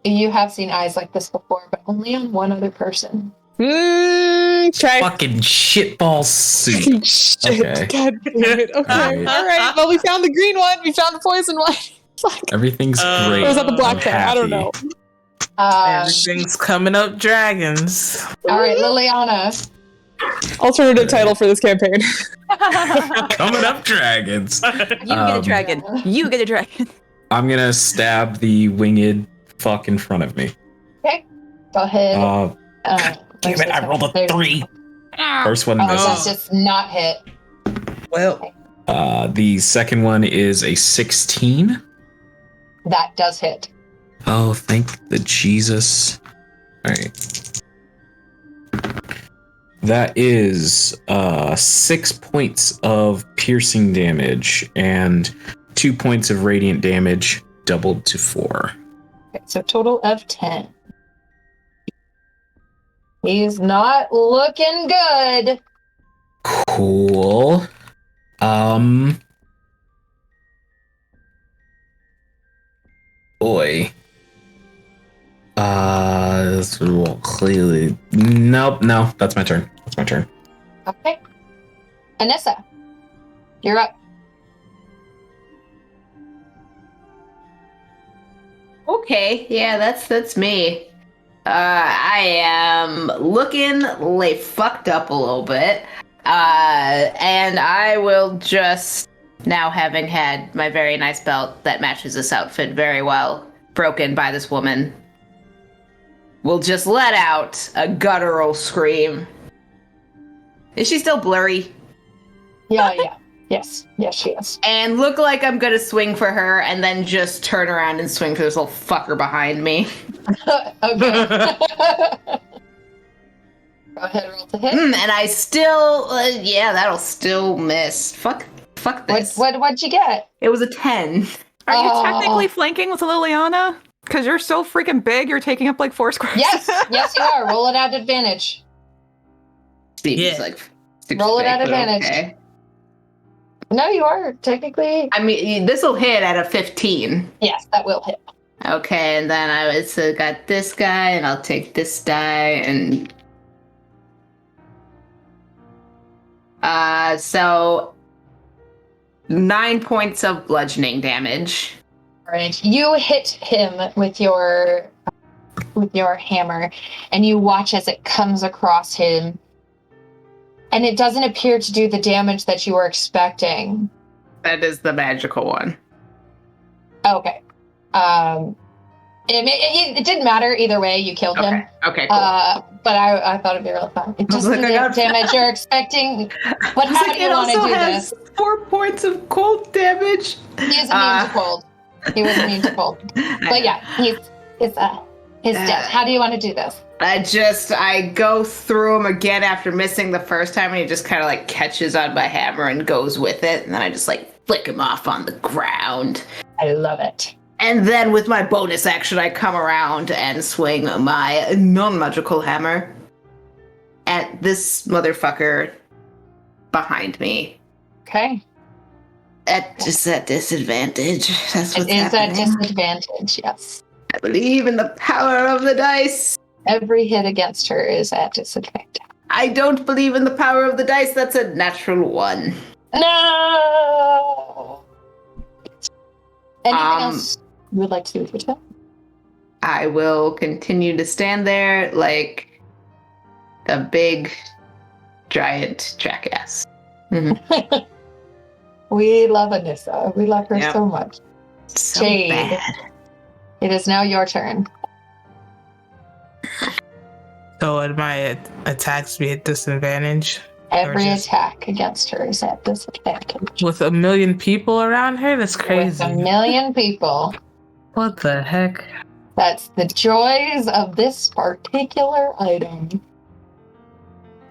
S2: You have seen eyes like this before, but only on one other person.
S7: Okay.
S6: Fucking shitball soup.
S7: Shit.
S6: Okay.
S7: God damn it. Okay.
S6: Alright.
S7: All right. Well, we found the green one. We found the poison one. Fuck.
S6: Everything's great.
S7: Or was that the black
S6: I'm
S7: thing? I don't
S6: happy.
S7: know.
S8: Everything's coming up dragons.
S2: All right, Liliana.
S7: Alternative title for this campaign.
S6: Coming up dragons.
S5: You get a dragon. You get a dragon.
S6: I'm gonna stab the winged fuck in front of me.
S2: Go ahead.
S6: Damn it, I rolled a 3. First one
S2: Oh,
S6: misses.
S2: that's just not hit.
S8: Well,
S6: The second one is a 16.
S2: That does hit.
S6: Oh, thank the Jesus. All right. That is 6 points of piercing damage and 2 points of radiant damage, doubled to 4.
S2: Okay, so total of 10. He's not looking good.
S6: Cool. Boy. Clearly. Nope, no, that's my turn. That's my turn.
S2: Okay. Anissa, you're up.
S3: Okay, yeah, that's me. I am looking like fucked up a little bit. And I will just, now having had my very nice belt that matches this outfit very well, broken by this woman, will just let out a guttural scream. Is she still blurry?
S2: Yeah. Yes, she is.
S3: And look like I'm gonna swing for her and then just turn around and swing for this little fucker behind me.
S2: Okay. Go ahead, roll to hit.
S3: And I still, that'll still miss. Fuck this.
S2: What'd you get?
S3: It was a 10.
S5: Are you technically flanking with Liliana? Because you're so freaking big, you're taking up like 4 squares.
S2: Yes, you are. Roll it at advantage.
S3: Steve
S8: Yeah.
S3: is like,
S2: Roll it at advantage.
S3: okay.
S2: No, you are technically.
S3: I mean, this will hit at a 15.
S2: Yes, that will hit.
S3: Okay, and then I got this guy, and I'll take this die, and so 9 points of bludgeoning damage.
S2: All right, you hit him with your hammer, and you watch as it comes across him, and it doesn't appear to do the damage that you were expecting.
S3: That is the magical one.
S2: Okay. It didn't matter either way. You killed him.
S3: Okay, cool.
S2: But I thought it'd be really fun. It just
S3: Look, I got-
S2: the damage you're expecting. But how do you want to do this?
S3: 4 points of cold damage.
S2: He is immune to cold. He was immune to cold. But yeah, he's dead. How do you want to do this?
S3: I go through him again after missing the first time, and he just kind of like catches on my hammer and goes with it, and then I just like flick him off on the ground.
S2: I love it.
S3: And then with my bonus action, I come around and swing my non-magical hammer at this motherfucker behind me.
S2: Okay.
S3: At disadvantage. That's what's
S2: It is at
S3: happening.
S2: disadvantage, yes.
S3: I believe in the power of the dice.
S2: Every hit against her is at disadvantage.
S3: I don't believe in the power of the dice. That's a natural 1.
S2: No! Anything else you would like to do with your turn?
S3: I will continue to stand there like a big, giant jackass. Mhm.
S2: We love Anissa. We love her
S3: Yep.
S2: so much.
S3: So
S2: Jade.
S3: bad.
S2: It is now your turn.
S8: So would my attacks be at disadvantage?
S2: Every
S8: just-
S2: attack against her is at disadvantage.
S8: With 1 million people around here? That's
S2: With
S8: crazy.
S2: 1 million people.
S8: What the heck?
S2: That's the joys of this particular item.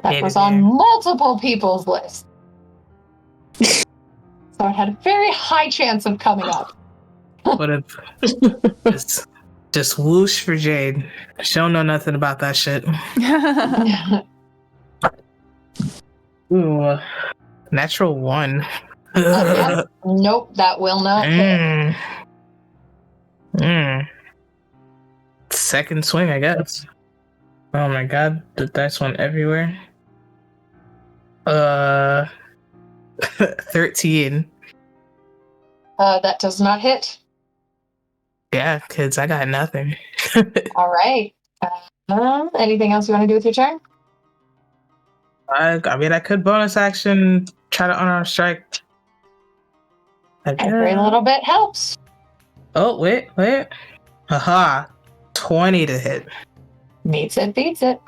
S2: That
S8: Hate
S2: was
S8: it,
S2: on
S8: man.
S2: multiple people's lists. So it had a very high chance of coming up.
S8: What a just whoosh for Jade. She don't know nothing about that shit. Ooh, natural 1.
S2: Yeah. Nope, that will not hit.
S8: Second swing, I guess. Oh my god, the dice went everywhere. 13.
S2: That does not hit.
S8: Yeah, kids, I got nothing.
S2: All right. Anything else you want to do with your turn?
S8: I mean, I could bonus action, try to unarmed strike.
S2: Every little bit helps.
S8: Oh, wait. Haha. 20 to hit.
S2: Meets it, beats it.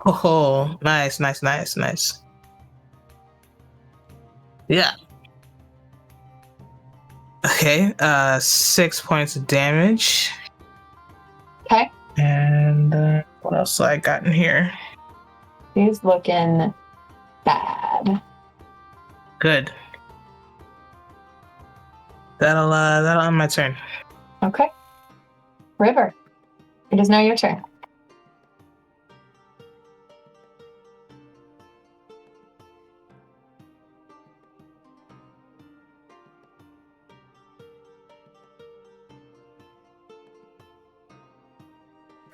S8: Oh, nice. Yeah. Okay, 6 points of damage.
S2: Okay.
S8: And what else I got in here?
S2: He's looking bad.
S8: Good. That'll end my turn.
S2: Okay. River, it is now your turn.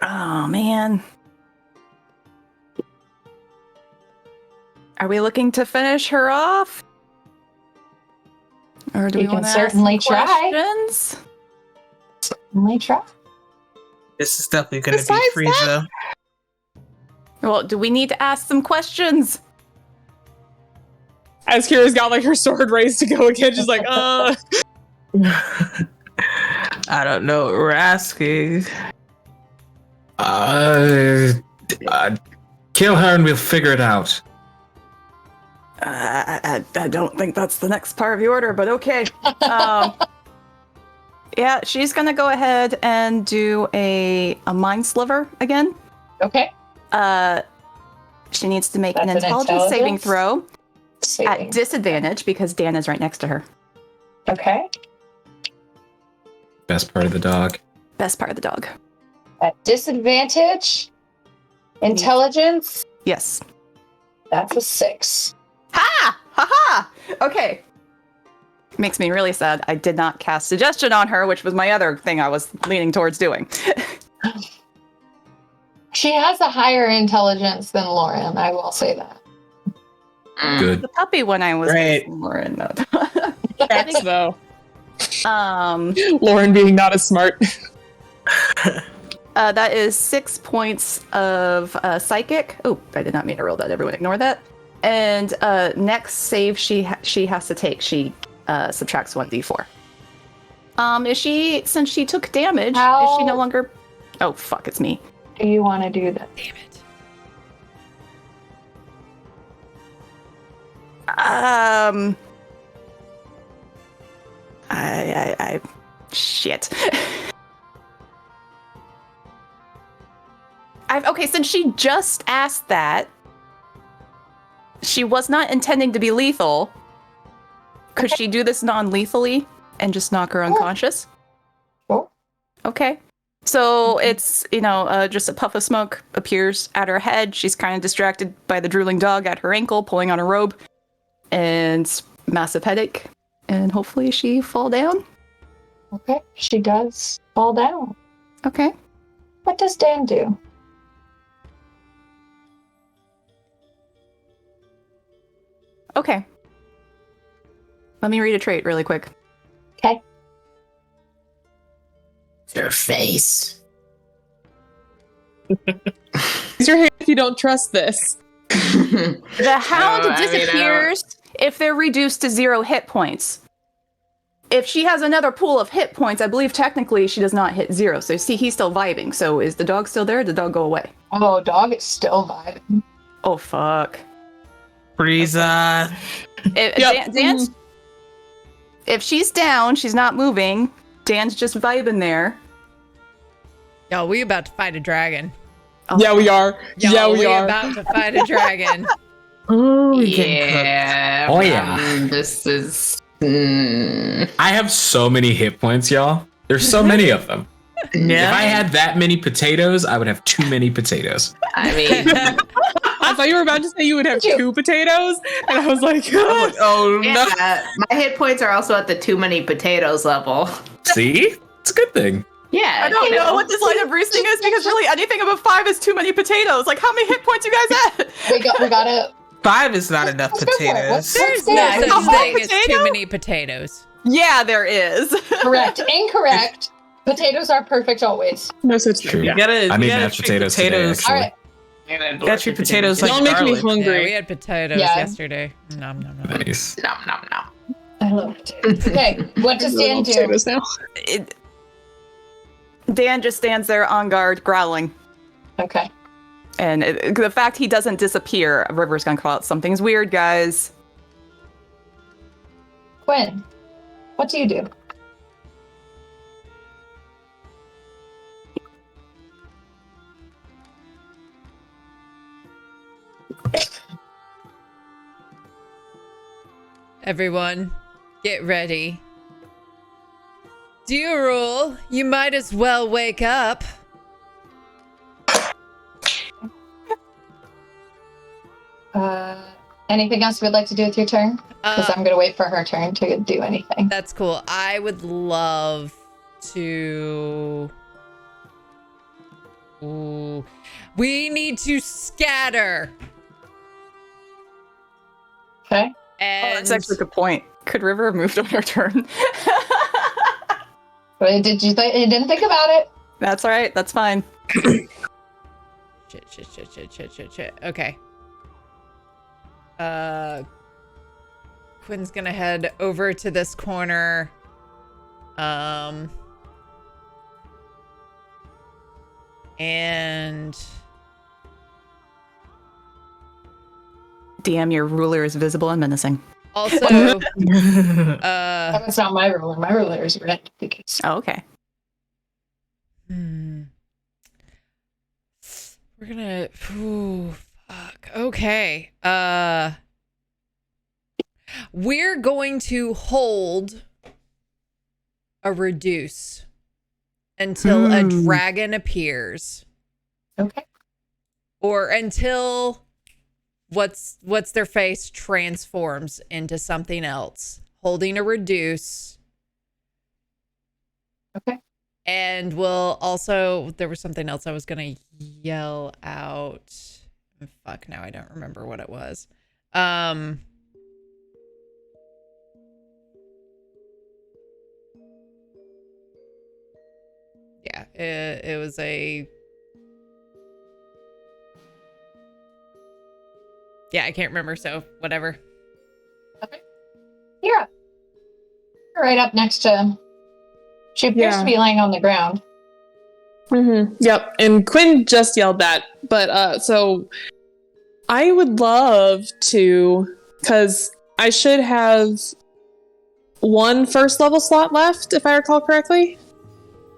S5: Oh, man. Are we looking to finish her off? Or do
S2: You
S5: we
S2: can
S5: want to
S2: certainly
S5: ask some
S2: try.
S5: questions?
S2: Only try.
S8: This is definitely going to be
S7: Besides
S8: Frieza.
S5: Well, do we need to ask some questions?
S7: As Kira's got like her sword raised to go again, just like,
S8: I don't know what we're asking.
S6: Kill her and we'll figure it out.
S5: I don't think that's the next part of the order, but okay. Yeah, she's gonna go ahead and do a mind sliver again.
S2: Okay.
S5: She needs to make an
S2: That's an
S5: intelligence saving
S2: intelligence?
S5: throw
S2: Saving.
S5: at disadvantage because Dan is right next to her.
S2: Okay.
S6: Best part of the dog.
S5: Best part of the dog.
S2: At disadvantage, intelligence,
S5: Yes.
S2: that's a 6.
S5: Ha! Ha ha! Okay. Makes me really sad. I did not cast suggestion on her, which was my other thing I was leaning towards doing.
S2: She has a higher intelligence than Lauren, I will say that.
S6: Good.
S5: The puppy when I was
S8: Right.
S5: Lauren.
S7: Facts, though.
S5: um,
S7: Lauren being not as smart.
S5: that is 6 points of psychic. Oh, I did not mean to roll that. Everyone ignore that. And next save she has to take, she subtracts 1d4. Since she took damage, is she no longer... Oh, fuck, it's me.
S2: Do you want to do that?
S1: Damn it.
S5: I shit. Okay, since she just asked that, she was not intending to be lethal. Could she do this non-lethally and just knock her unconscious?
S2: Sure.
S5: Okay. So it's, just a puff of smoke appears at her head. She's kind of distracted by the drooling dog at her ankle, pulling on her robe, and massive headache. And hopefully she fall down.
S2: Okay. She does fall down.
S5: Okay.
S2: What does Dan do?
S5: Okay. Let me read a trait really quick.
S2: Okay.
S3: Your face.
S7: Raise your hand if you don't trust this.
S5: The hound
S3: I mean,
S5: disappears if they're reduced to 0 hit points. If she has another pool of hit points, I believe technically she does not hit 0. So see, he's still vibing. So is the dog still there? Or did the dog go away?
S2: Oh, dog is still vibing.
S5: Oh, fuck.
S8: Frieza.
S7: Yep.
S5: Dan's, if she's down, she's not moving. Dan's just vibing there.
S1: Yo, we about to fight a dragon.
S5: Oh.
S7: Yeah, we are.
S1: Yo,
S7: yeah, we are.
S1: about to fight a dragon.
S8: Oh,
S3: Yeah.
S6: Oh, yeah.
S3: This is.
S6: I have so many hit points, y'all. There's so many of them.
S8: Yeah.
S6: If I had that many potatoes, I would have too many potatoes.
S3: I mean,
S7: I thought you were about to say you would have 2 potatoes, and I was like,
S8: Oh, no.
S3: yeah, my hit points are also at the too many potatoes level.
S6: See? It's a good thing.
S3: Yeah.
S5: I don't know what this line of reasoning is because really anything above 5 is too many potatoes. Like, how many hit points you guys at?
S2: We gotta.
S8: 5 is not enough
S2: Let's go for it.
S8: potatoes.
S2: Let's
S1: No
S2: go.
S1: such
S5: How
S1: thing
S5: many
S1: as too
S5: potatoes?
S1: many potatoes.
S5: Yeah, there is.
S2: Correct. Incorrect. Potatoes are perfect always.
S7: no such
S6: True.
S7: thing. Yeah.
S8: You gotta,
S6: I
S8: you
S6: made
S8: gotta
S6: mashed
S8: treat
S6: potatoes today, actually.
S2: All right.
S8: Gotta treat potatoes like
S7: Don't make me
S8: garlic.
S7: hungry.
S1: Yeah, we had potatoes
S2: Yeah.
S1: yesterday. Nom nom nom.
S6: Nice.
S3: Nom nom nom.
S2: I love potatoes. Okay. What does Dan do?
S7: Potatoes now.
S5: Dan just stands there on guard, growling.
S2: Okay.
S5: And the fact he doesn't disappear, River's gonna call out, something's weird, guys.
S2: Quinn, what do you do?
S1: Everyone, get ready. Durul, you might as well wake up.
S2: Anything else you would like to do with your turn? Because I'm going to wait for her turn to do anything.
S1: That's cool. I would love to... Ooh. We need to scatter.
S2: Okay.
S1: And
S5: That's actually a good point. Could River have moved on her turn?
S2: But did you you didn't think about it?
S5: That's all right. That's fine.
S1: Shit. Okay. Quinn's gonna head over to this corner. And
S5: DM, your ruler is visible and menacing.
S1: also,
S2: That's not my ruler. My ruler is red because
S5: Oh, okay.
S1: we're gonna. Ooh, fuck. Okay. We're going to hold a reduce until a dragon appears.
S2: okay.
S1: Or until what's their face transforms into something else. Holding a reduce.
S2: Okay.
S1: And we'll also, there was something else I was gonna yell out. Fuck, now I don't remember what it was. Yeah, it was a... Yeah, I can't remember, so whatever.
S2: Okay. You're up. You're right up next to... She appears to be laying on the ground.
S7: Yep. And Quinn just yelled that. But so I would love to, because I should have one first level slot left, if I recall correctly.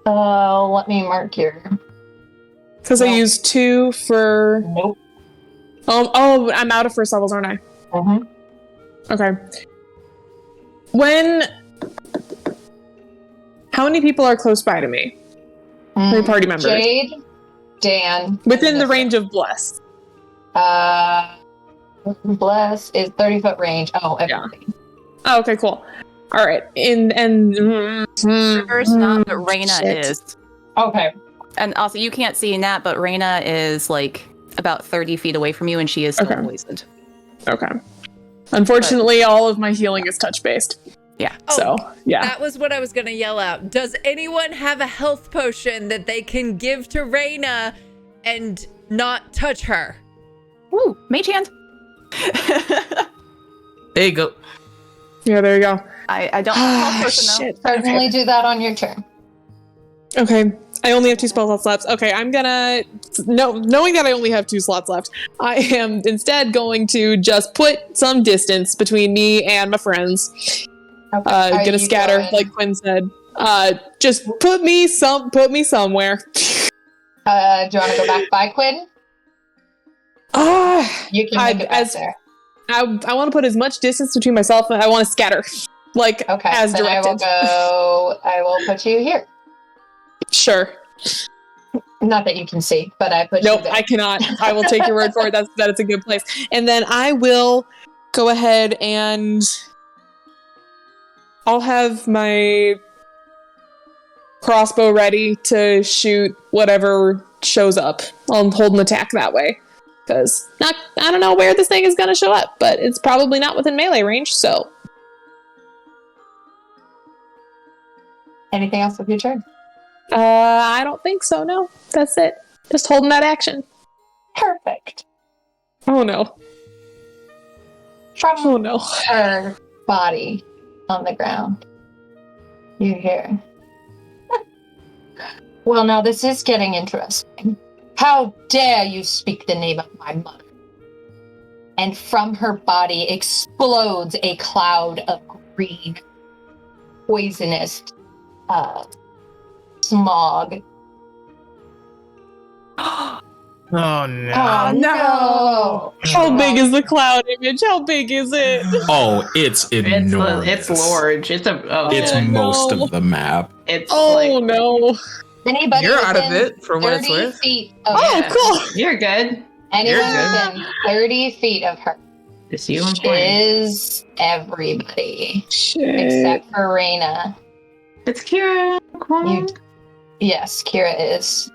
S2: Let me mark here.
S7: Because I used 2 for...
S2: Nope.
S7: Oh, I'm out of first levels, aren't I? Okay. How many people are close by to me? How many party members?
S2: Jade, Dan.
S7: Within the range of Bless.
S2: Bless is 30-foot range. Oh, everything.
S7: Oh, okay, cool. All right.
S5: River's not, but Reyna is.
S2: Okay.
S5: And also, you can't see Nat, but Reyna is like about 30 feet away from you, and she is still poisoned.
S7: Okay. Unfortunately, all of my healing is touch-based.
S5: Yeah.
S7: So, yeah.
S1: That was what I was gonna yell out. Does anyone have a health potion that they can give to Reyna and not touch her?
S5: Woo! Mage hand!
S8: There you go.
S7: Yeah, there you go.
S5: I don't have health potion, though.
S7: Shit.
S2: Certainly do that on your turn.
S7: Okay. I only have 2 spell slots left. Okay, I'm gonna... knowing that I only have 2 slots left, I am instead going to just put some distance between me and my friends.
S2: Okay.
S7: Gonna scatter, like Quinn said. Just put me somewhere.
S2: Do you want to go back by Quinn? You can make it back there.
S7: I want to put as much distance between myself and I want to scatter. Like,
S2: Okay,
S7: as
S2: then
S7: directed.
S2: I will put you here.
S7: Sure.
S2: Not that you can see, but I put you
S7: Nope,
S2: there.
S7: I cannot. I will take your word for it. That it's a good place. And then I will go ahead and I'll have my crossbow ready to shoot whatever shows up. I'll hold an attack that way. Because I don't know where this thing is going to show up, but it's probably not within melee range, so.
S2: Anything else with your turn?
S7: I don't think so, no. That's it. Just holding that action.
S2: Perfect.
S7: Oh no.
S2: From
S7: Oh no.
S2: her body on the ground, you hear. Well, now this is getting interesting. How dare you speak the name of my mother? And from her body explodes a cloud of green, poisonous smog.
S8: Oh no.
S2: Oh no!
S7: How big is the cloud image? How big is it?
S6: Oh, it's enormous.
S3: It's large. It's a. Oh,
S6: It's
S7: Oh,
S6: most
S7: no.
S6: of the map.
S3: It's
S7: Oh
S3: like.
S7: no.
S2: Anybody
S8: You're out of
S2: within
S8: it for what it's
S2: 30
S8: worth.
S2: feet of
S7: Oh,
S2: her.
S7: cool.
S3: You're good.
S2: Anyone
S8: You're good.
S2: within 30 feet of her
S3: Just you and Twain.
S2: is everybody
S7: Shit.
S2: except for Reyna.
S3: It's Kira. Come on.
S2: Yes, Kira is.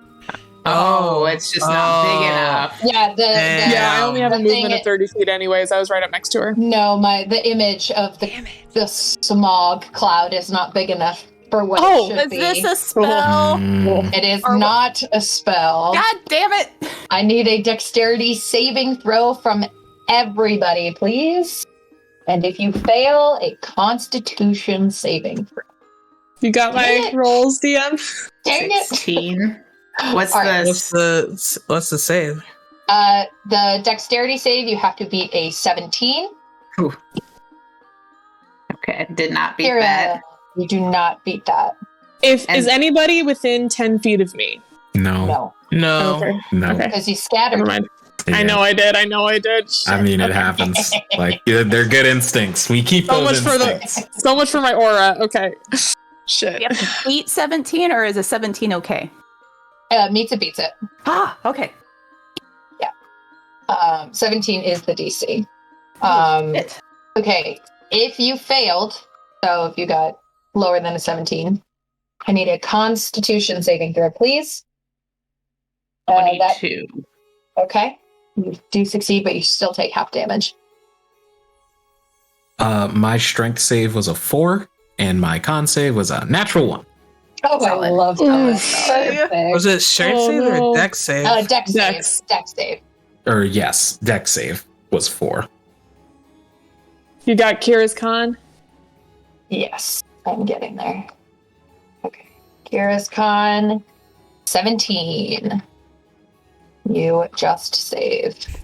S3: Oh, it's just not big enough.
S2: Yeah,
S7: Yeah, I only have a
S2: the
S7: movement
S2: thing-
S7: of 30 feet anyways. I was right up next to her.
S2: No, the image of the smog cloud is not big enough for what
S7: Oh,
S2: it should
S5: Is
S2: be.
S5: this a spell?
S6: Mm.
S2: It is
S5: Or what-
S2: not a spell.
S5: God damn it!
S2: I need a dexterity saving throw from everybody, please. And if you fail, a constitution saving throw.
S7: You got my
S2: Dang it.
S7: rolls, DM?
S2: Dang it.
S3: 16. What's
S2: All right.
S3: this?
S8: What's the save?
S2: The dexterity save, you have to beat a 17.
S3: Okay, did not beat
S2: Kira,
S3: that.
S2: you do not beat that.
S7: Is
S3: And-
S7: anybody within 10 feet of me?
S6: No,
S2: No,
S8: No.
S7: Okay.
S6: no.
S7: Okay.
S2: because you scattered.
S7: Never mind.
S6: Yeah.
S7: I know I did.
S6: I mean, it happens. Like they're good instincts. We keep
S7: So
S6: those
S7: much for
S6: instincts.
S7: so much for my aura. Okay. Shit.
S5: We have to beat 17, or is a 17 okay?
S2: Meets it, beats it.
S5: Ah, okay.
S2: 17 is the DC.
S5: Shit.
S2: Okay, if you failed, so if you got lower than a 17, I need a constitution saving throw, please. That,
S3: 22.
S2: okay. You do succeed, but you still take half damage.
S6: My strength save was a 4, and my con save was a natural 1.
S2: Oh,
S3: Solid.
S2: I love
S7: Solid.
S2: that. Perfect.
S8: Was it strength
S7: Oh,
S8: save
S7: no.
S8: or dex save?
S2: Dex save.
S7: Dex.
S2: Dex save.
S6: Or yes, dex save was 4.
S7: You got Kira's con?
S2: Yes, I'm getting there. Okay. Kira's con 17. You just saved.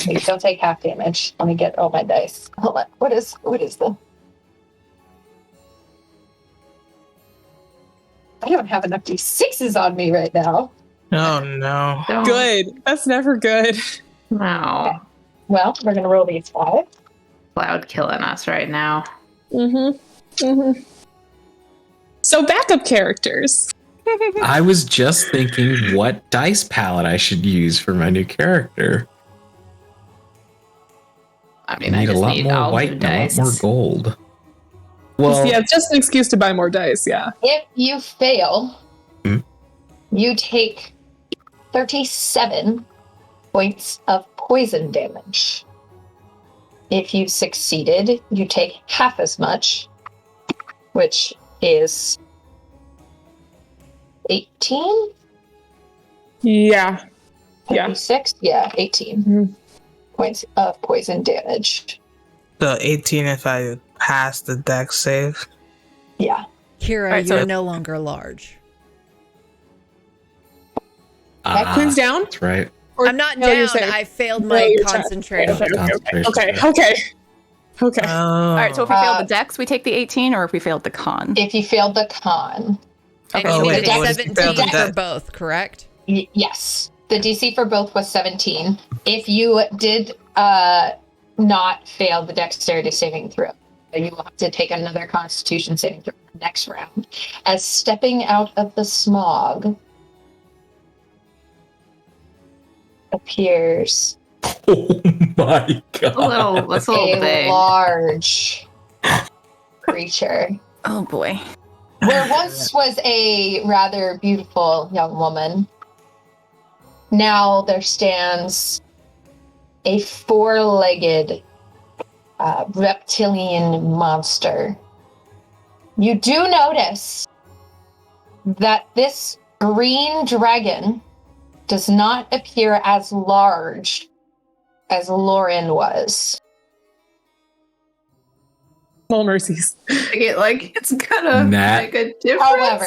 S2: You still take half damage. Let me get all my dice. Hold on. What is the? I don't have enough d6s on me right now.
S8: Oh no.
S3: Don't-
S7: Good. That's never good.
S3: No.
S2: Well, we're gonna roll these 5.
S3: Cloud killing us right now.
S7: Mm-hmm. Mm-hmm. So backup characters.
S6: I was just thinking what dice palette I should use for my new character.
S3: I
S6: I
S3: mean, I
S6: need a
S3: just
S6: lot
S3: need
S6: more
S3: all
S6: white
S3: new
S6: and a lot
S3: dice.
S6: more gold. Well,
S7: Yeah, it's just an excuse to buy more dice, yeah.
S2: If you fail,
S6: Hmm?
S2: you take 37 points of poison damage. If you succeeded, you take half as much, which is 18?
S7: Yeah. Yeah.
S2: 36? Yeah, 18
S7: Mhm.
S2: points of poison damage.
S8: So 18 if I pass the dex save.
S2: Yeah.
S1: Kira,
S5: Alright, so
S1: you're
S5: if-
S1: no longer large.
S7: Quinn's down?
S6: that's right.
S7: Or
S1: I'm not
S7: no, you're
S1: down.
S7: safe.
S1: I failed
S7: No,
S1: my
S7: you're safe.
S1: concentration.
S7: Okay,
S6: Concentration.
S7: okay. Okay.
S8: Oh.
S5: All right, so if we failed the dex, we take the 18, or if we failed the con?
S2: If you failed the con,
S1: And
S5: Okay.
S1: you
S8: Oh, wait,
S1: needed
S2: what
S8: if you failed
S1: 17
S8: the
S1: for
S8: dex?
S1: both, correct?
S2: yes, the DC for both was 17. If you did not fail the dexterity saving throw, you will have to take another constitution saving throw next round. As stepping out of the smog appears
S6: Oh my god.
S3: That's a little
S2: a
S3: big.
S2: large creature.
S5: Oh boy.
S2: There once was a rather beautiful young woman. Now there stands a 4-legged reptilian monster. You do notice that this green dragon does not appear as large as Lauren was.
S7: Well, mercies.
S3: It's gonna
S6: Nat.
S3: make a difference.
S2: However,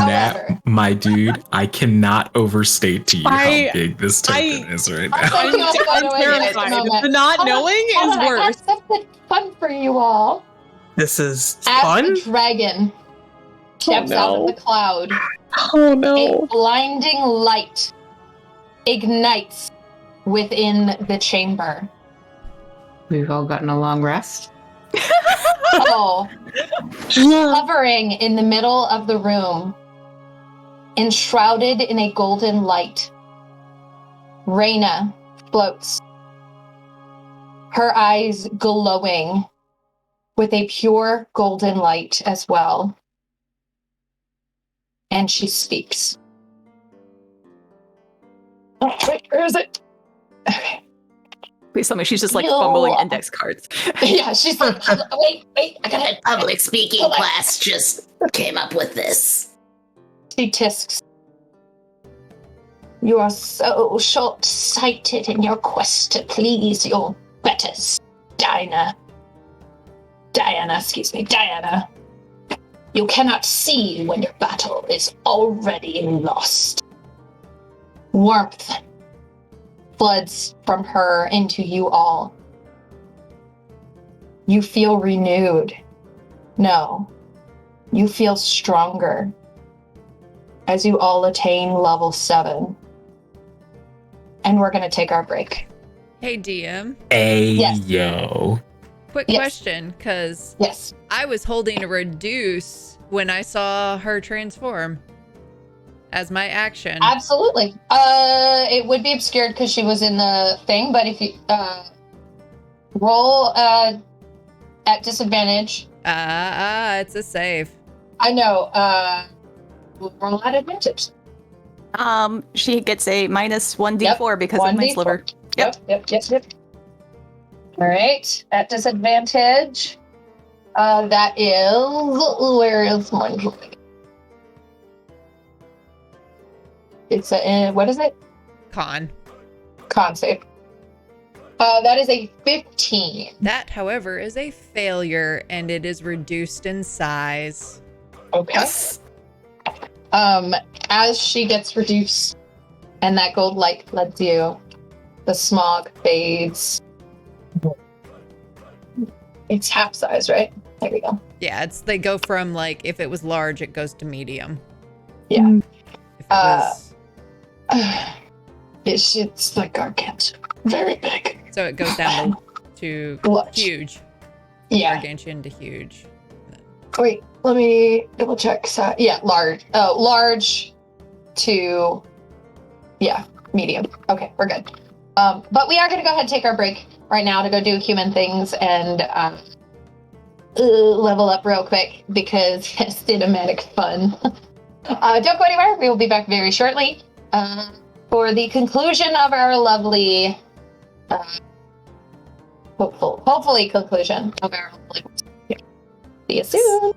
S6: Nat, my dude, I cannot overstate to you
S7: I-
S6: how big this token is right now.
S2: I'm
S7: I'm terrified. The not knowing is
S2: I have
S7: worse.
S2: something fun for you all.
S8: This is
S2: As
S8: fun?
S2: the dragon steps out
S7: no.
S2: of the cloud,
S7: Oh
S2: a
S7: no.
S2: blinding light ignites within the chamber.
S3: We've all gotten a long rest.
S2: Oh, hovering in the middle of the room, enshrouded in a golden light, Reyna floats, her eyes glowing with a pure golden light as well. And she speaks. Oh, wait, where is it? Okay.
S5: Please tell me she's just like
S2: Yo.
S5: fumbling index cards.
S2: Yeah, she's like, wait, I gotta.
S3: Public speaking
S2: Hold on.
S3: class just came up with this.
S2: She tisks. You are so short-sighted in your quest to please your betters, Diana. You cannot see when your battle is already lost. Warmth floods from her into you all. You feel renewed. No, you feel stronger as you all attain level 7. And we're going to take our break.
S1: Hey, DM.
S2: Yes.
S6: Ayo.
S1: Quick
S2: Yes.
S1: question, because
S2: Yes.
S1: I was holding a reduce when I saw her transform as my action.
S2: Absolutely. It would be obscured because she was in the thing, but if you roll at disadvantage.
S1: It's a save.
S2: I know. Roll at advantage.
S5: She gets a minus 1d4 because of my
S2: 1d4.
S5: sliver. Yep.
S2: Yep. All right. At disadvantage. That is. Where is mine? It's a. What is it?
S1: Con.
S2: Con save. That is a 15.
S1: That, however, is a failure, and it is reduced in size.
S2: Okay.
S5: Yes.
S2: As she gets reduced and that gold light floods you, the smog fades. It's half size, right? There we go.
S1: Yeah, they go from, like, if it was large, it goes to medium.
S2: Yeah.
S1: If it was,
S2: It's like gargantuan. Very big.
S1: so it goes down to
S2: Large.
S1: huge.
S2: Yeah.
S1: Gargantuan to huge.
S2: Wait, let me double check. So, yeah, large. Oh, large to, yeah, medium. Okay, we're good. But we are going to go ahead and take our break right now to go do human things and level up real quick because it's cinematic fun. Don't go anywhere. We will be back very shortly for the conclusion of our lovely, hopefully conclusion of our lovely. See you soon.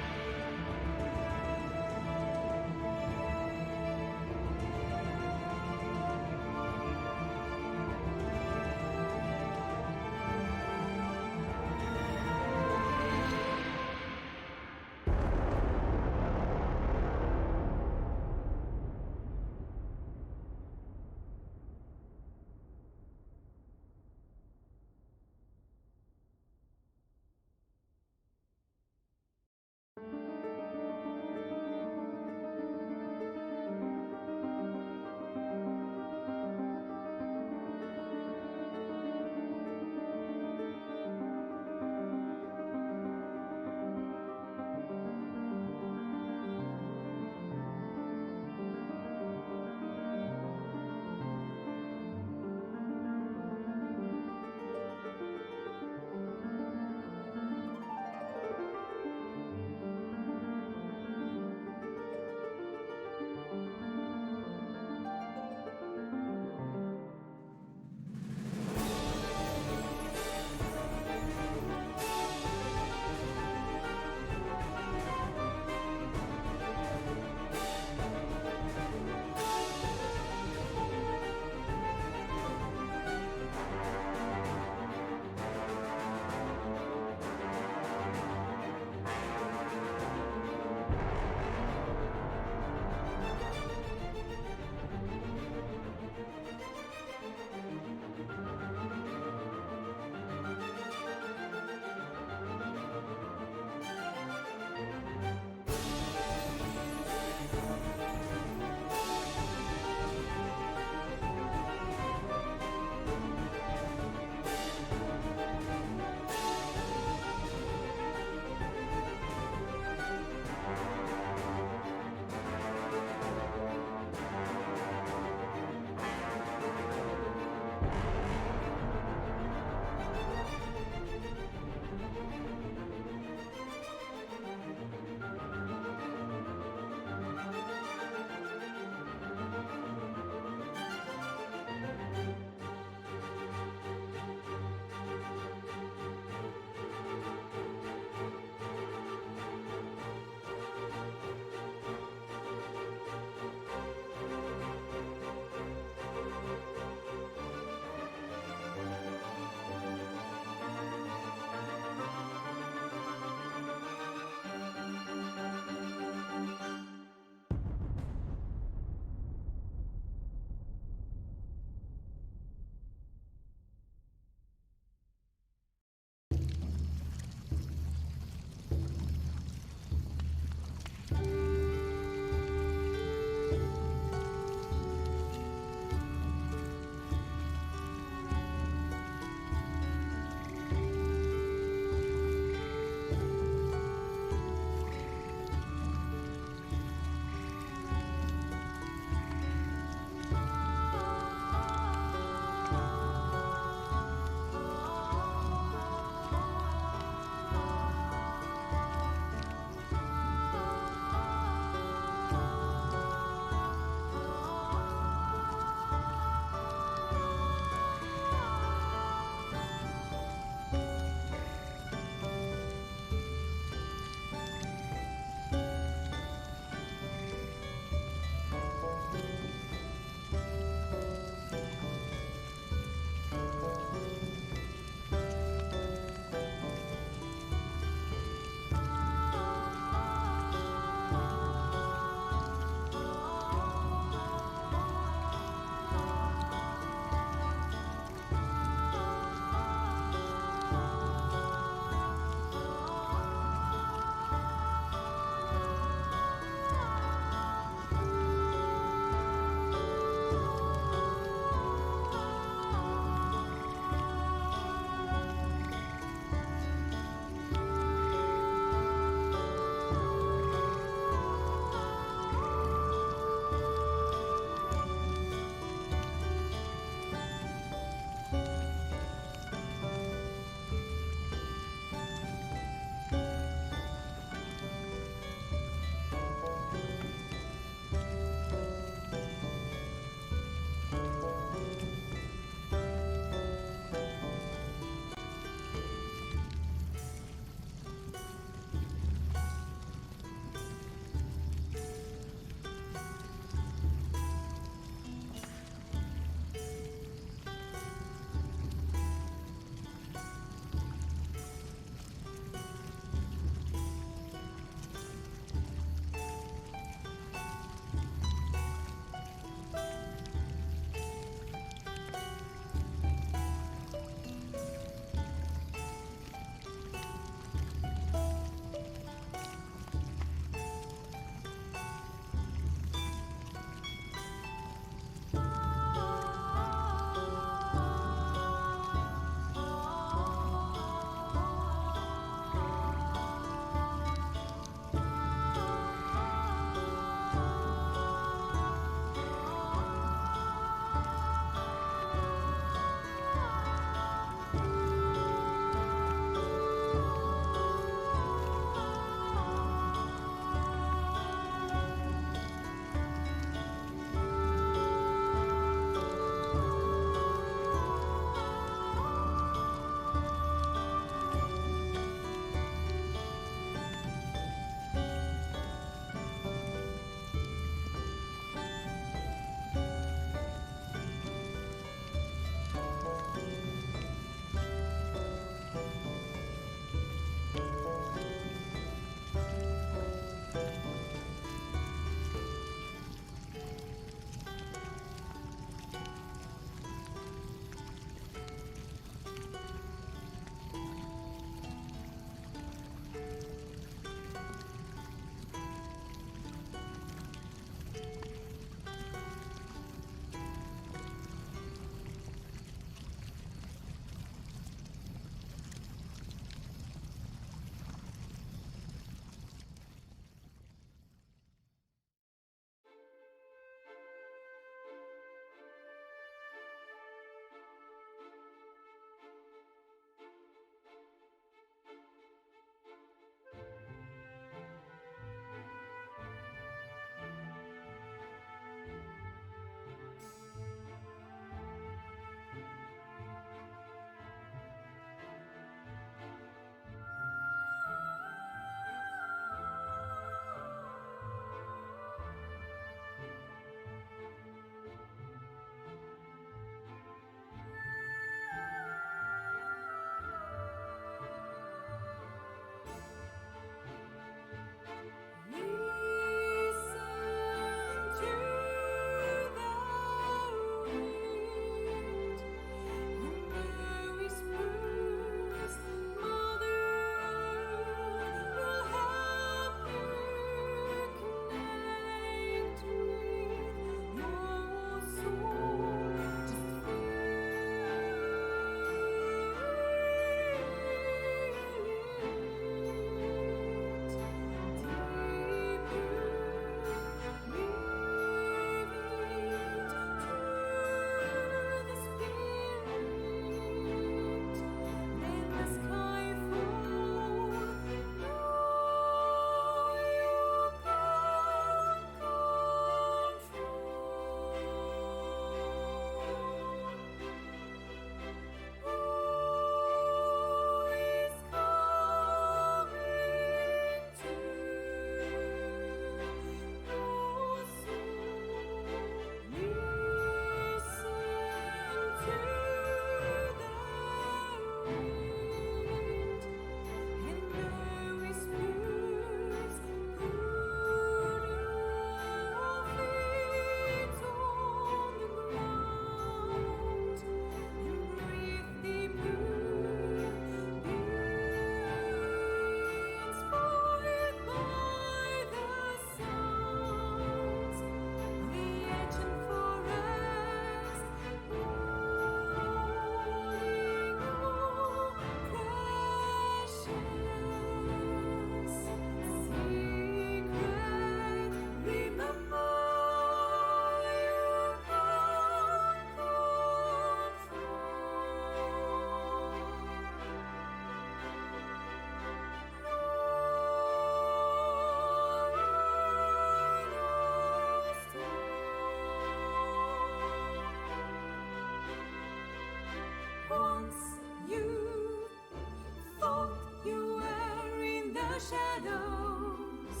S9: shadows,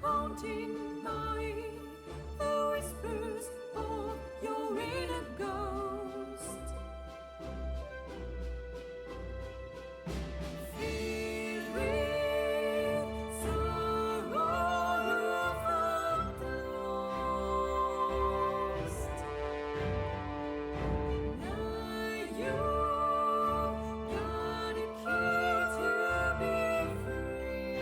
S9: haunting by the whispers of your inner ghost. Filled with sorrow you felt lost. Now you got a key to be free.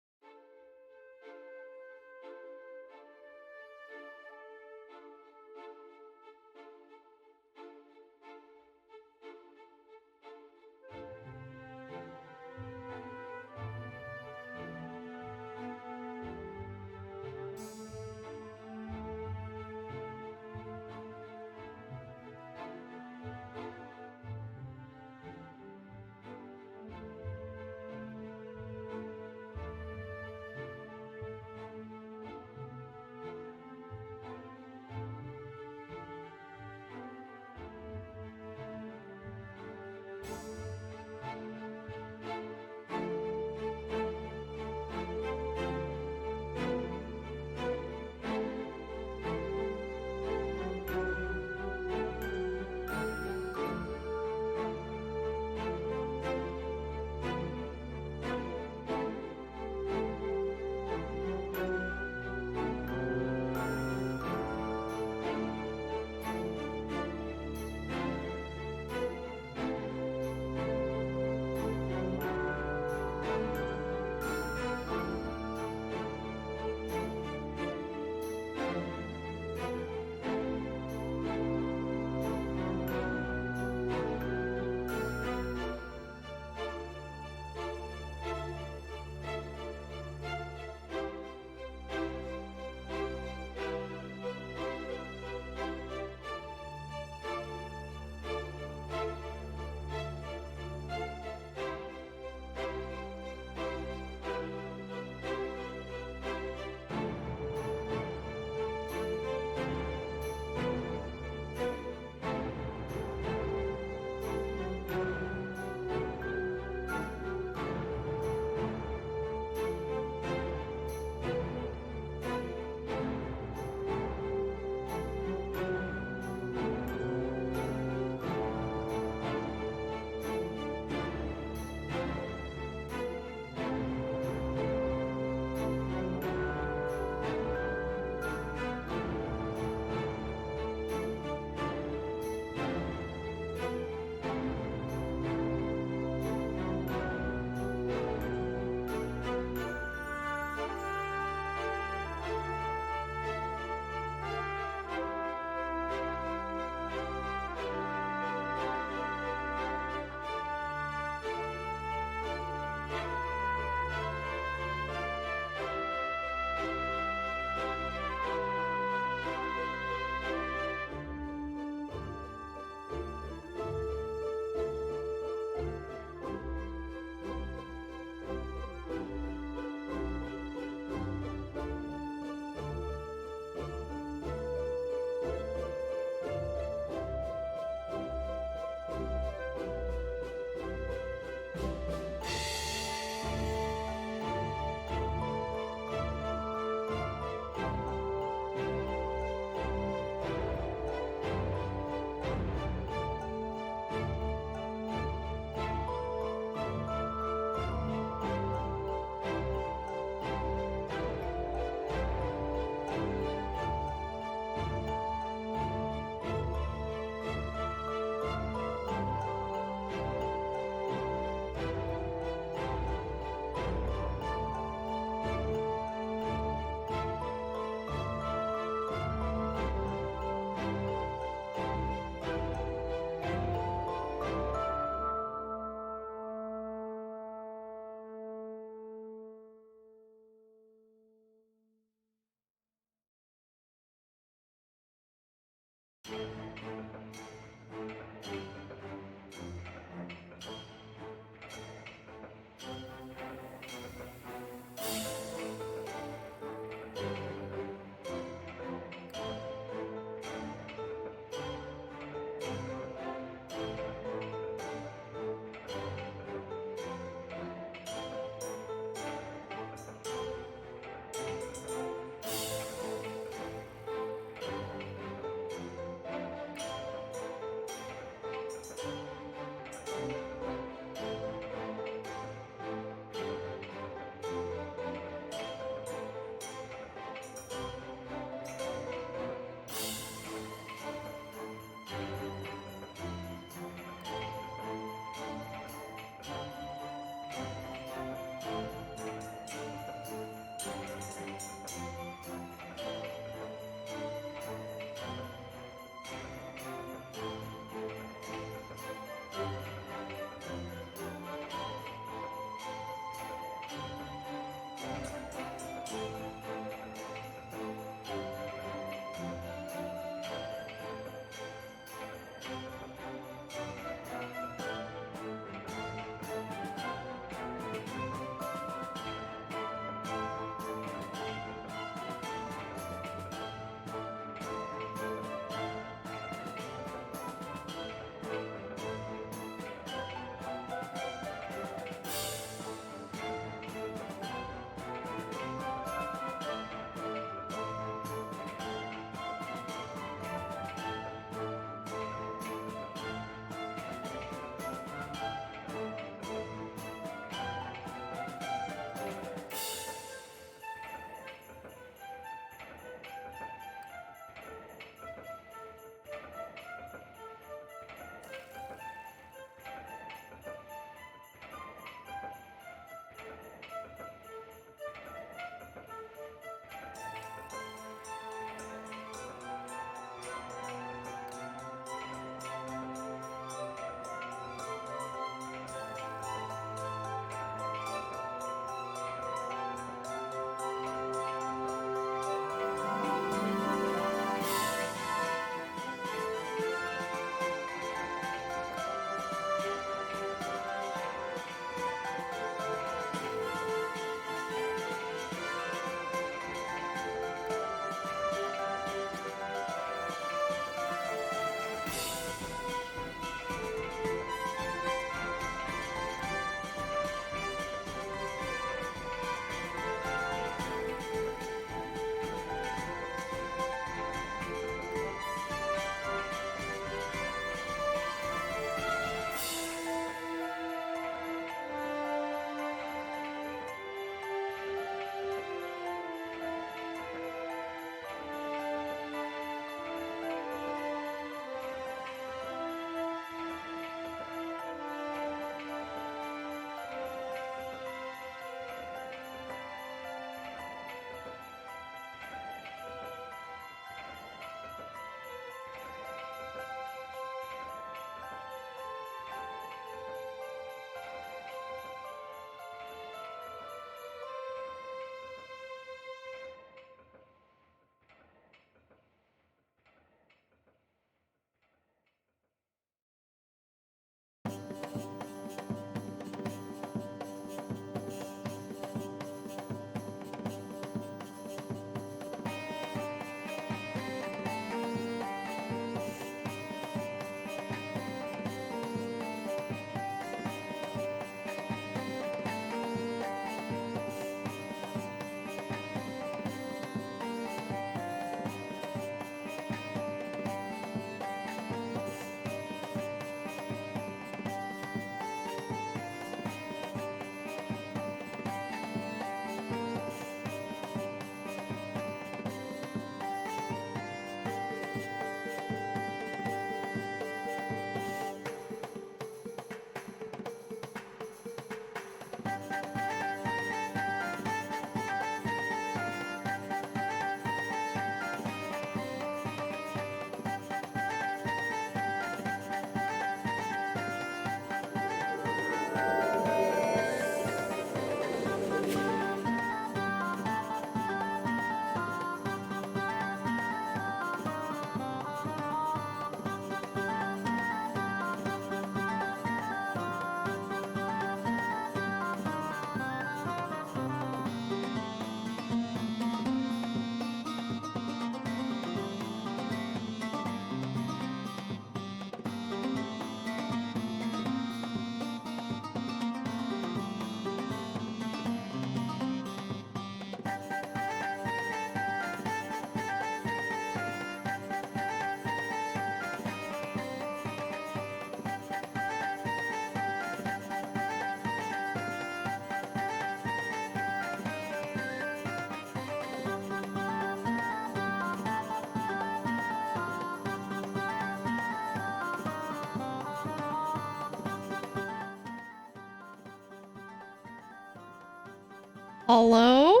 S1: Hello?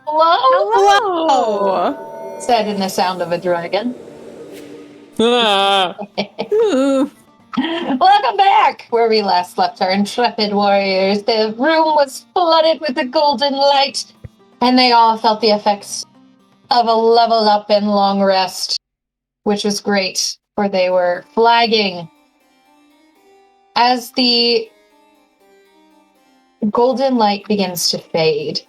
S2: Hello?
S5: Oh.
S2: Said in the sound of a dragon.
S5: Ooh.
S2: Welcome back! Where we last left our intrepid warriors. The room was flooded with the golden light, and they all felt the effects of a level up and long rest, which was great, for they were flagging. As the golden light begins to fade,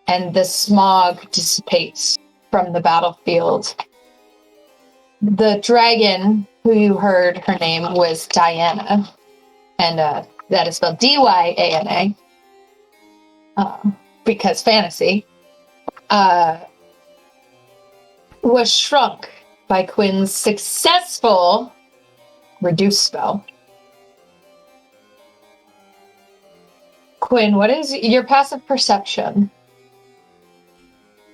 S2: and the smog dissipates from the battlefield, the dragon, who you heard her name was Diana, and that is spelled Dyana, because fantasy, was shrunk by Quinn's successful reduce spell. Quinn, what is your passive perception?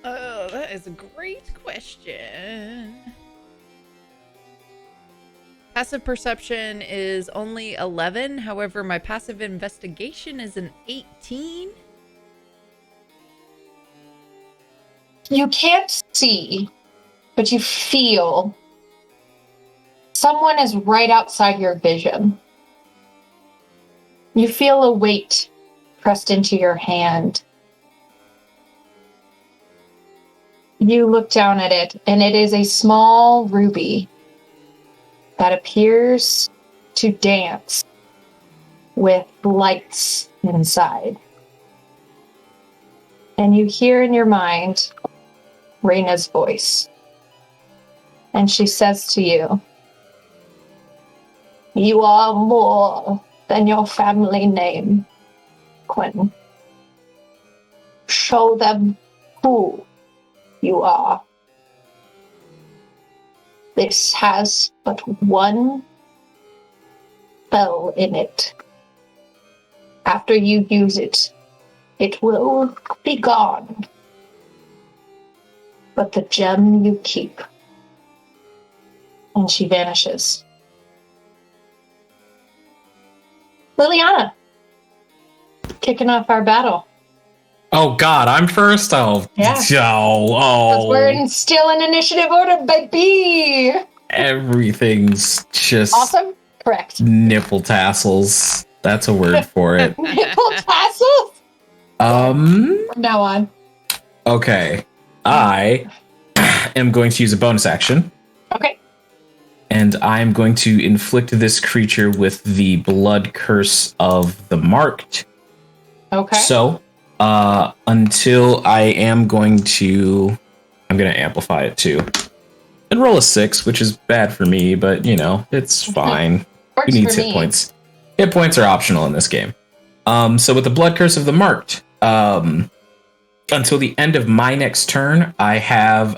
S1: Oh, that is a great question. Passive perception is only 11. However, my passive investigation is an 18.
S2: You can't see, but you feel someone is right outside your vision. You feel a weight pressed into your hand. You look down at it, and it is a small ruby that appears to dance with lights inside. And you hear in your mind Reyna's voice. And she says to you, "You are more than your family name, Quinn. Show them who you are. This has but one spell in it. After you use it, it will be gone. But the gem you keep." And she vanishes. Liliana, kicking off our battle.
S6: Oh God, I'm first. Oh,
S2: Yeah.
S6: oh,
S2: We're still in initiative order, baby.
S6: everything's just
S2: Awesome. Correct.
S6: nipple tassels. That's a word for it.
S2: Nipple tassels. From now on.
S6: Okay, I am going to use a bonus action,
S2: Okay.
S6: and I'm going to inflict this creature with the blood curse of the marked.
S2: Okay.
S6: So, until I am going to, I'm going to amplify it too, and roll a 6, which is bad for me, but you know, it's fine.
S2: Works
S6: Who needs
S2: for
S6: hit
S2: me.
S6: points? Hit points are optional in this game. So with the blood curse of the marked, until the end of my next turn, I have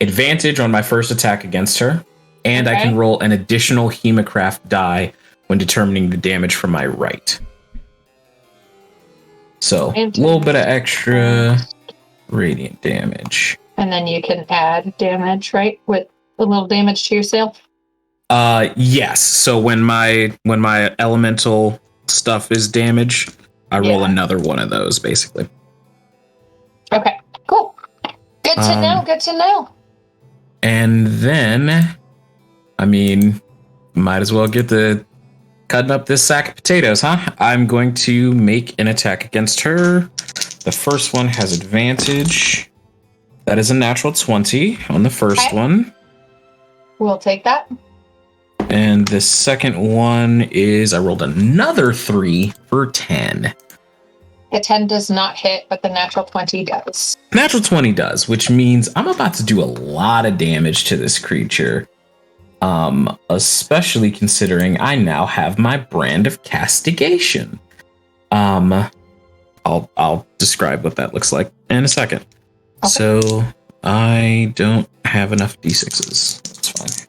S6: advantage on my first attack against her, and I
S2: Okay.
S6: can roll an additional Hemocraft die when determining the damage from my right. So a little bit of extra radiant damage.
S2: And then you can add damage, right? With a little damage to yourself.
S6: Yes. So when my elemental stuff is damaged, I roll
S2: Yeah.
S6: another one of those, basically.
S2: Okay. Cool. Good to know. Good to know.
S6: And then, I mean, might as well get the cutting up this sack of potatoes, huh? I'm going to make an attack against her. The first one has advantage. That is a natural 20 on the first
S2: Okay.
S6: one.
S2: We'll take that.
S6: And the second one is, I rolled another 3 for 10.
S2: The 10 does not hit, but the natural 20 does.
S6: Natural 20 does, which means I'm about to do a lot of damage to this creature. Especially considering I now have my brand of castigation. I'll describe what that looks like in a second.
S2: Okay.
S6: So I don't have enough d6s. That's fine.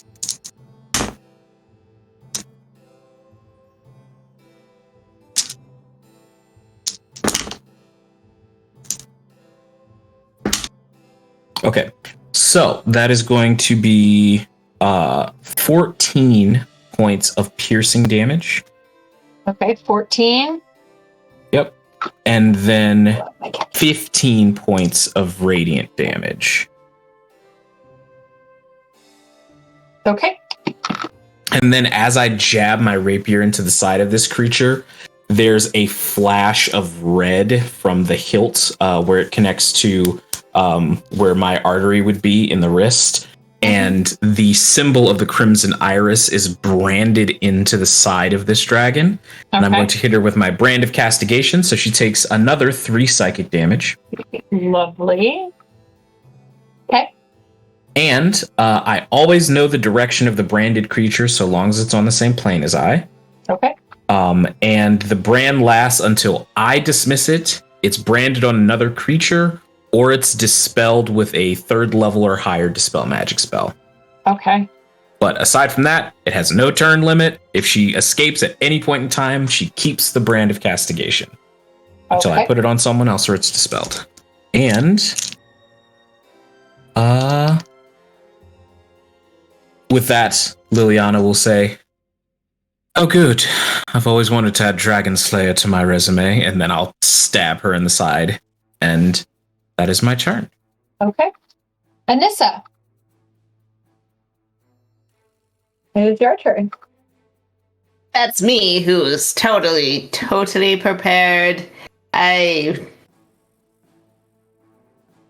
S6: Okay, so that is going to be 14 points of piercing damage.
S2: Okay, 14.
S6: Yep. and then
S2: Love my cat.
S6: 15 points of radiant damage.
S2: Okay.
S6: And then as I jab my rapier into the side of this creature, there's a flash of red from the hilt where it connects to where my artery would be in the wrist. And the symbol of the crimson iris is branded into the side of this dragon. And I'm going to hit her with my brand of castigation. So she takes another 3 psychic damage.
S2: Lovely. Okay.
S6: And I always know the direction of the branded creature so long as it's on the same plane as I.
S2: Okay.
S6: And the brand lasts until I dismiss it. It's branded on another creature, or it's dispelled with a 3rd level or higher dispel magic spell.
S2: Okay.
S6: But aside from that, it has no turn limit. If she escapes at any point in time, she keeps the brand of castigation until I put it on someone else or it's dispelled. And with that, Liliana will say, "Oh, good. I've always wanted to add Dragon Slayer to my resume," and then I'll stab her in the side. And that is my turn.
S2: Okay. Anissa. It is your turn.
S3: That's me who's totally prepared. I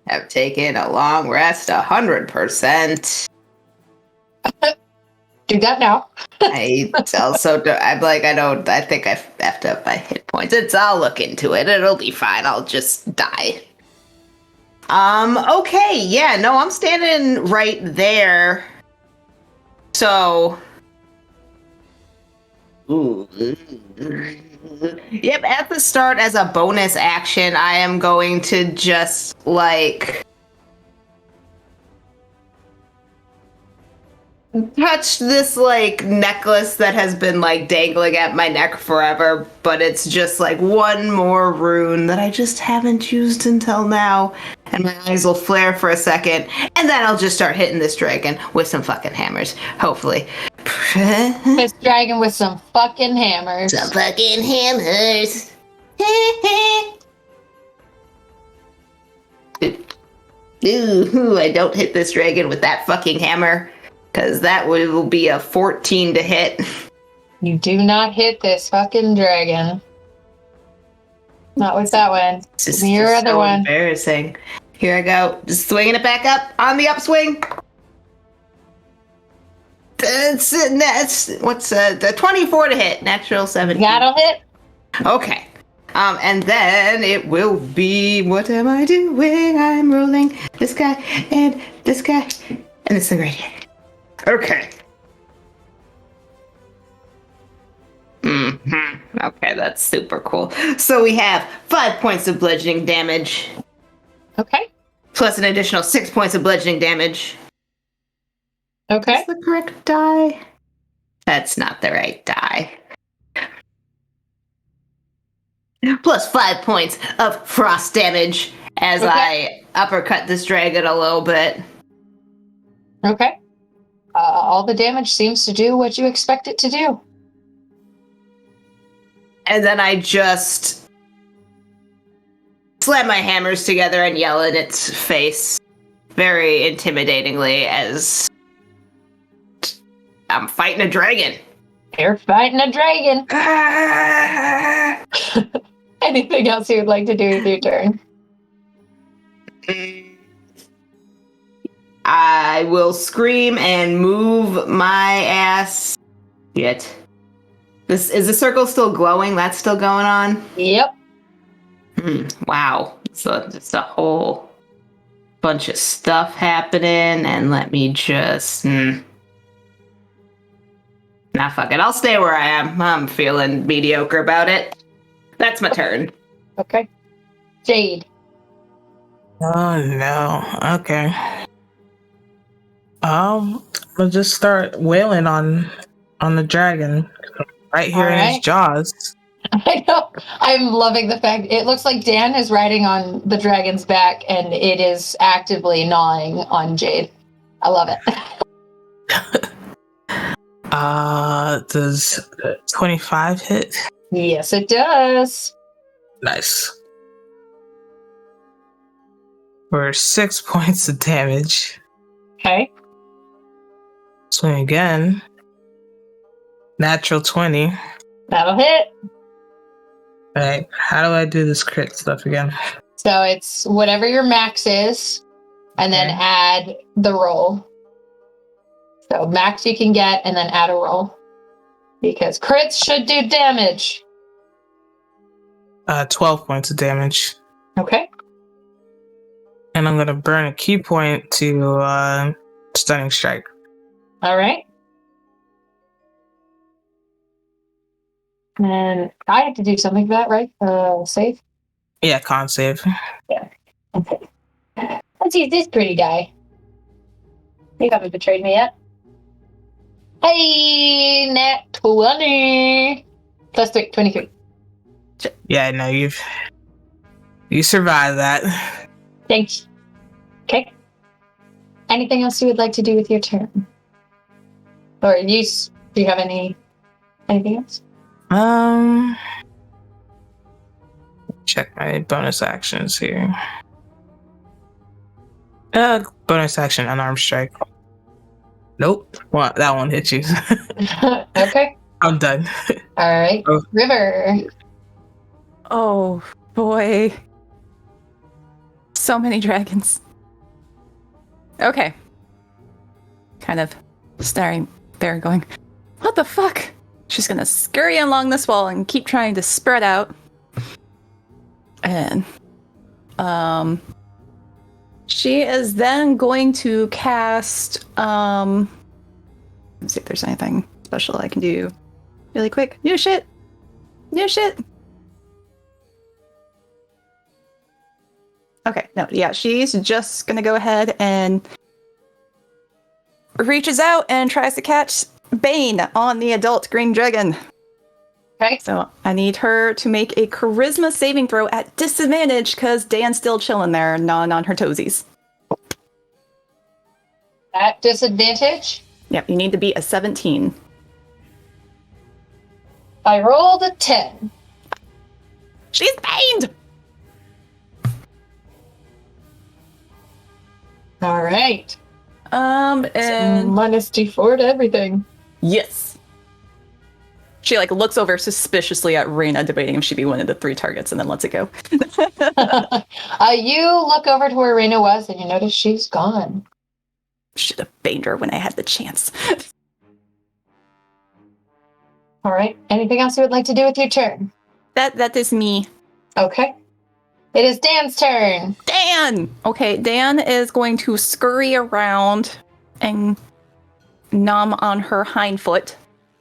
S3: have taken a long rest 100%.
S2: Do that now.
S3: I also I think I effed up my hit points. I'll look into it. It'll be fine. I'll just die. Okay, yeah, no, I'm standing right there. So yep, at the start as a bonus action, I am going to just touch this necklace that has been dangling at my neck forever, but it's just one more rune that I just haven't used until now, and my eyes will flare for a second, and then I'll just start hitting this dragon with some fucking hammers, hopefully.
S2: This dragon with some fucking hammers.
S3: Some fucking hammers. Ooh, I don't hit this dragon with that fucking hammer. Because that will be a 14 to hit.
S2: You do not hit this fucking dragon. Not with that one.
S3: This is
S2: Your
S3: just
S2: other
S3: so
S2: one.
S3: embarrassing. Here I go. Just swinging it back up on the upswing. That's what's the 24 to hit. Natural 17.
S2: That'll hit.
S3: Okay. And then it will be, what am I doing? I'm rolling this guy and this guy and this thing right here. Okay. Okay, that's super cool. So we have 5 points of bludgeoning damage.
S2: Okay.
S3: Plus an additional 6 points of bludgeoning damage.
S2: Okay.
S3: That's the correct die. That's not the right die. Plus 5 points of frost damage as I uppercut this dragon a little bit.
S2: Okay. All the damage seems to do what you expect it to do.
S3: And then I just slam my hammers together and yell in its face very intimidatingly as I'm fighting a dragon.
S2: You're fighting a dragon. Anything else you would like to do with your turn?
S3: I will scream and move my ass. Shit. Is the circle still glowing? That's still going on?
S2: Yep.
S3: Wow. So just a whole bunch of stuff happening, and let me just... Nah, fuck it. I'll stay where I am. I'm feeling mediocre about it. That's my turn.
S2: Okay. Jade.
S8: Oh no. Okay. I'll just start wailing on the dragon right here in his jaws.
S2: I know. I'm loving the fact it looks like Dan is riding on the dragon's back and it is actively gnawing on Jade. I love it.
S8: Does 25 hit?
S2: Yes, it does.
S8: Nice. For 6 points of damage.
S2: Okay.
S8: Swing again. Natural 20.
S2: That'll hit.
S8: Alright, how do I do this crit stuff again?
S2: So it's whatever your max is, and then
S8: Okay.
S2: add the roll. So max you can get, and then add a roll. Because crits should do damage.
S8: 12 points of damage.
S2: Okay.
S8: And I'm gonna burn a key point to stunning strike.
S2: All right. And I have to do something for that, right? Save?
S8: Yeah, con save.
S2: Okay. Let's use this pretty guy. You haven't betrayed me yet. Hey, nat 20. Plus 3, 23.
S8: Yeah, no, you survived that.
S2: Thanks. Okay. Anything else you would like to do with your turn? Or do you have anything else?
S8: Check my bonus actions here. Bonus action, unarmed strike. Nope. Well, that one hit you.
S2: Okay.
S8: I'm done.
S2: All right.
S8: Oh.
S2: River.
S5: Oh boy. So many dragons. Okay. Kind of staring there going, what the fuck? She's gonna scurry along this wall and keep trying to spread out. And she is then going to cast let's see if there's anything special I can do really quick. New shit. Okay, no, yeah, she's just gonna go ahead and reaches out and tries to catch Bane on the adult green dragon.
S2: Okay.
S5: So I need her to make a charisma saving throw at disadvantage because Dan's still chilling there, gnawing on her toesies.
S2: At disadvantage?
S5: Yep, you need to beat a 17.
S2: I rolled a 10.
S5: She's baned!
S2: All right.
S5: And
S2: minus D4 to everything.
S5: yes. She looks over suspiciously at Reyna, debating if she'd be one of the 3 targets, and then lets it go.
S2: You look over to where Reyna was, and you notice she's gone.
S5: Should have baned her when I had the chance.
S2: All right. Anything else you would like to do with your turn?
S5: That is me.
S2: Okay. It is Dan's turn.
S5: Dan! Okay, Dan is going to scurry around and nom on her hind foot.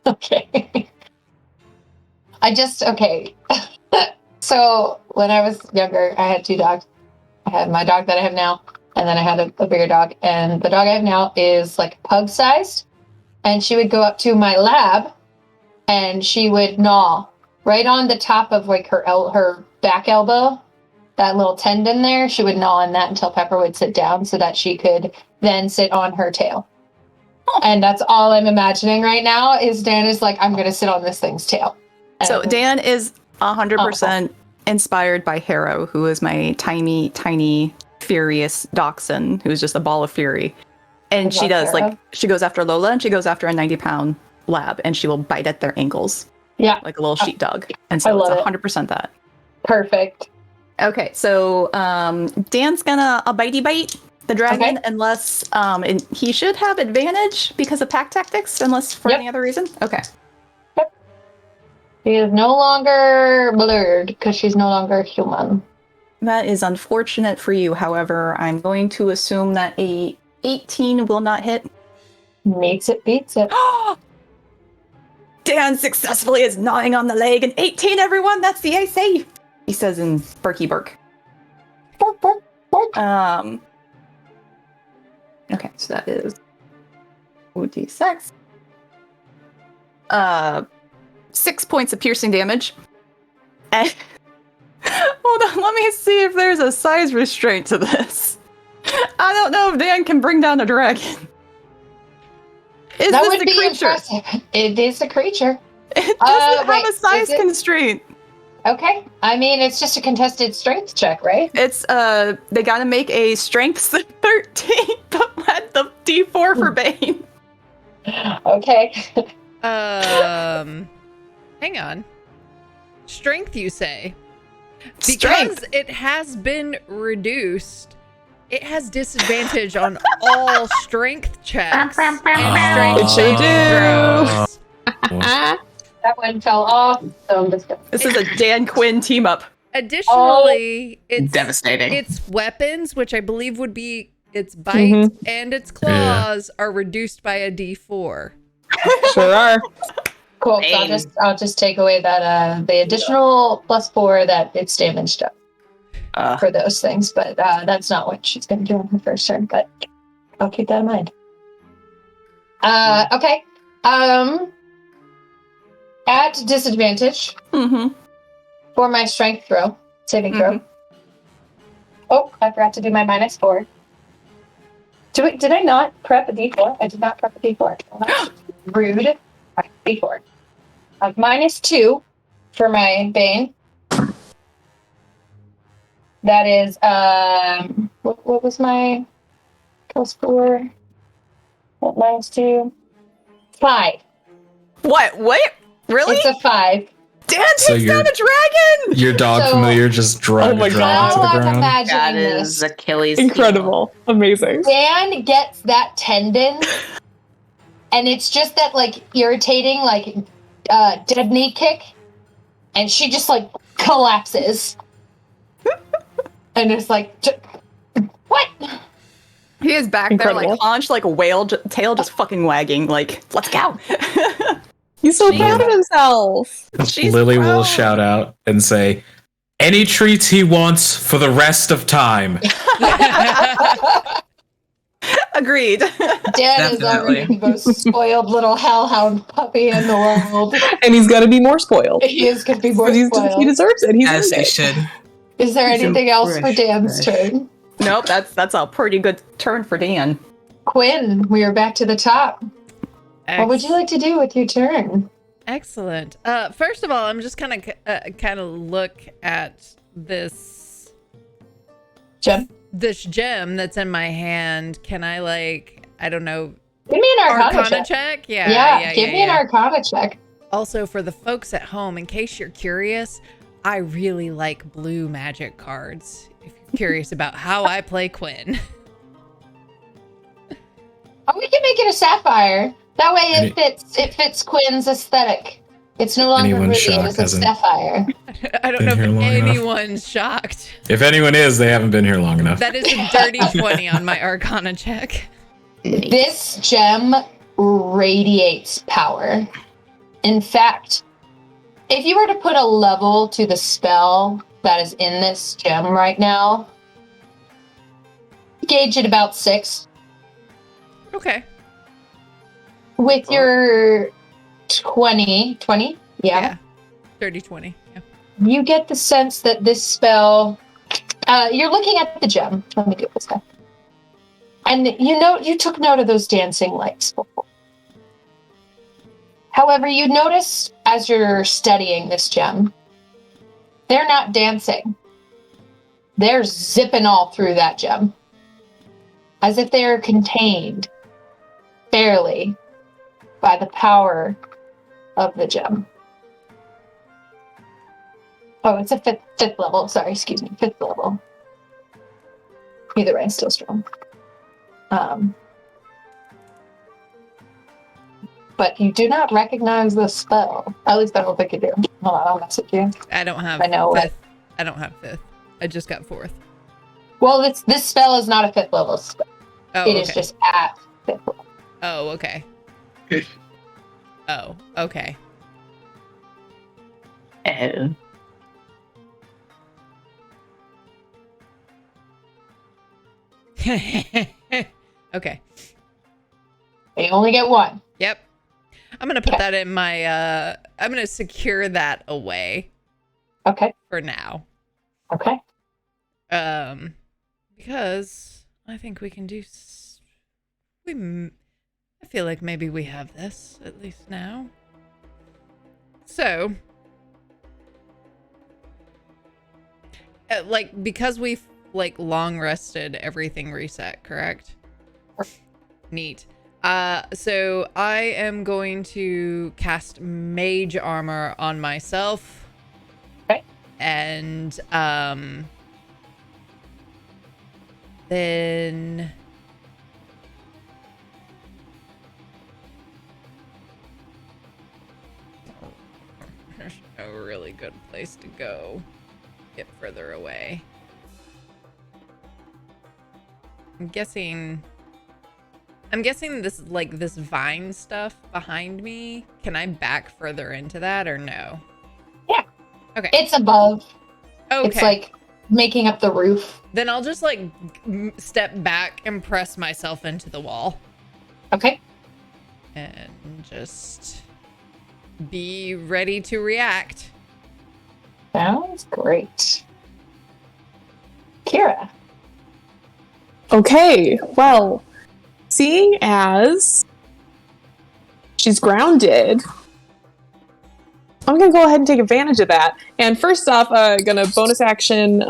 S2: Okay. Okay. So when I was younger, I had 2 dogs. I had my dog that I have now, and then I had a bigger dog. And the dog I have now is pug-sized. And she would go up to my lab, and she would gnaw right on the top of her back elbow. That little tendon there, she would gnaw on that until Pepper would sit down so that she could then sit on her tail. And that's all I'm imagining right now is Dan is I'm going to sit on this thing's tail.
S5: So Dan is 100% inspired by Harrow, who is my tiny, tiny, furious dachshund, who's just a ball of fury. And she does, she goes after Lola, and she goes after a 90-pound lab, and she will bite at their ankles.
S2: Yeah.
S5: Like a little sheepdog. And so it's 100% that.
S2: Perfect.
S5: Okay, so Dan's gonna a bitey bite the dragon,
S2: Okay.
S5: unless he should have advantage because of pack tactics, unless for any other reason. Okay.
S2: She is no longer blurred because she's no longer human.
S5: That is unfortunate for you. However, I'm going to assume that a 18 will not hit.
S2: Makes it, beats it.
S5: Dan successfully is gnawing on the leg. An 18, everyone. That's the AC. He says in Berkey Burk.
S2: Bork, bork, bork.
S5: Okay, so that is 2d6. 6 points of piercing damage. And hold on, let me see if there's a size restraint to this. I don't know if Dan can bring down a dragon. Is
S2: That
S5: this
S2: would
S5: the
S2: be
S5: creature?
S2: impressive. It is a creature.
S5: It doesn't have
S2: wait,
S5: a size
S2: is it-
S5: constraint.
S2: Okay. I mean, it's just a contested strength check, right?
S5: It's they gotta make a strength 13, but let the D4 for Bane.
S2: Okay.
S1: Hang on. Strength, you say? Because
S5: Strength.
S1: it has been reduced, it has disadvantage on all strength checks and strength
S6: It
S7: sure
S1: saving throws.
S2: That one fell off, so I'm just gonna...
S5: This is a Dan Quinn team up.
S1: Additionally, it's
S3: Devastating.
S1: its weapons, which I believe would be its bite and its claws, are reduced by a D4.
S7: Sure are.
S2: Cool. So I'll just take away that the additional +4 that it's damaged up for those things, but that's not what she's gonna do on her first turn, but I'll keep that in mind. Okay. At disadvantage for my strength saving throw. Oh, I forgot to do my -4. Did I not prep a D4? I did not prep a D4. Oh, rude. D4. I have -2 for my Bane. That is, what was my +4? What, -2? 5.
S5: What? Wait, really?
S2: It's a 5.
S5: Dan
S6: So
S5: takes
S6: you're-
S5: down a dragon!
S6: Your dog
S2: So-
S6: familiar just dragged
S7: Oh my
S6: a dragon to
S2: Now
S6: the
S2: I'm
S6: ground.
S2: imagining
S3: That
S2: this.
S3: is Achilles.
S7: Incredible. Amazing.
S2: Dan gets that tendon, and it's just that like irritating, like dead knee kick, and she just like collapses, and it's like, what?
S5: He is back there,
S7: Incredible.
S5: like haunched, like a whale, tail just fucking wagging, like, let's go!
S7: He's so proud of himself.
S5: She's
S6: Lily will
S5: proud.
S6: shout out and say, "Any treats he wants for the rest of time."
S5: Agreed.
S2: Dan is already the most spoiled little hellhound puppy in the world.
S7: And he's got to be more spoiled.
S2: He is going to be more
S7: But he
S2: spoiled.
S7: deserves it. He's
S8: As
S7: earned
S8: they
S7: it.
S8: should.
S2: Is there
S3: He's
S2: anything else for
S3: fresh,
S2: Dan's
S3: fresh.
S2: turn?
S5: Nope, that's a pretty good turn for Dan.
S2: Quinn, we are back to the top. What would you like to do with your turn?
S1: Excellent. First of all, I'm just kind of look at this
S2: Gem?
S1: this gem that's in my hand. Can I I don't know,
S2: Give me an Arcana,
S1: Arcana
S2: check.
S1: check?
S2: Yeah, give me an Arcana check.
S1: Also, for the folks at home, in case you're curious, I really like blue magic cards. If you're curious about how I play Quinn.
S2: Oh, we can make it a sapphire. That way it fits Quinn's aesthetic. It's no longer
S6: Anyone
S2: ruby, it
S6: shocked
S2: is a
S6: hasn't
S2: sapphire.
S1: I don't
S6: been
S1: know if
S6: here long enough.
S1: anyone's shocked.
S6: If anyone is, they haven't been here long enough.
S1: That is a dirty 20 on my Arcana check.
S2: This gem radiates power. In fact, if you were to put a level to the spell that is in this gem right now, gauge it about 6.
S1: Okay.
S2: With your 20? Yeah.
S1: Dirty 20. Yeah.
S2: You get the sense that this spell, you're looking at the gem. Let me do it this way. And you took note of those dancing lights before. However, you notice as you're studying this gem, they're not dancing. They're zipping all through that gem. As if they're contained, barely, by the power of the gem. Oh, it's a fifth level. Sorry, excuse me, 5th level. Either way, still strong. But you do not recognize the spell. At least I don't think you do. Hold on, I'll message you.
S1: I don't have
S2: I know
S1: 5th.
S2: it.
S1: I don't have 5th. I just got 4th.
S2: Well, this spell is not a 5th level spell.
S1: Oh,
S2: It is
S1: okay.
S2: just at 5th level.
S1: Oh, okay. Oh, okay.
S3: Oh.
S1: Okay.
S2: You only get one.
S1: Yep. I'm gonna put that in my I'm gonna secure that away
S2: Okay.
S1: for now.
S2: Okay.
S1: Because I think we can do I feel like maybe we have this at least now. So like, because we've, like, long rested, everything reset, correct? Neat. So I am going to cast Mage Armor on myself.
S2: Okay.
S1: And, then... There's no really good place to go. Get further away. I'm guessing this, like, this vine stuff behind me. Can I back further into that or no?
S2: Yeah.
S1: Okay.
S2: It's above.
S1: Okay.
S2: It's like making up the roof.
S1: Then I'll just, like, step back and press myself into the wall.
S2: Okay.
S1: And just be ready to react.
S2: Sounds great. Kira.
S7: Okay, well, seeing as she's grounded, I'm gonna go ahead and take advantage of that. And first off, gonna bonus action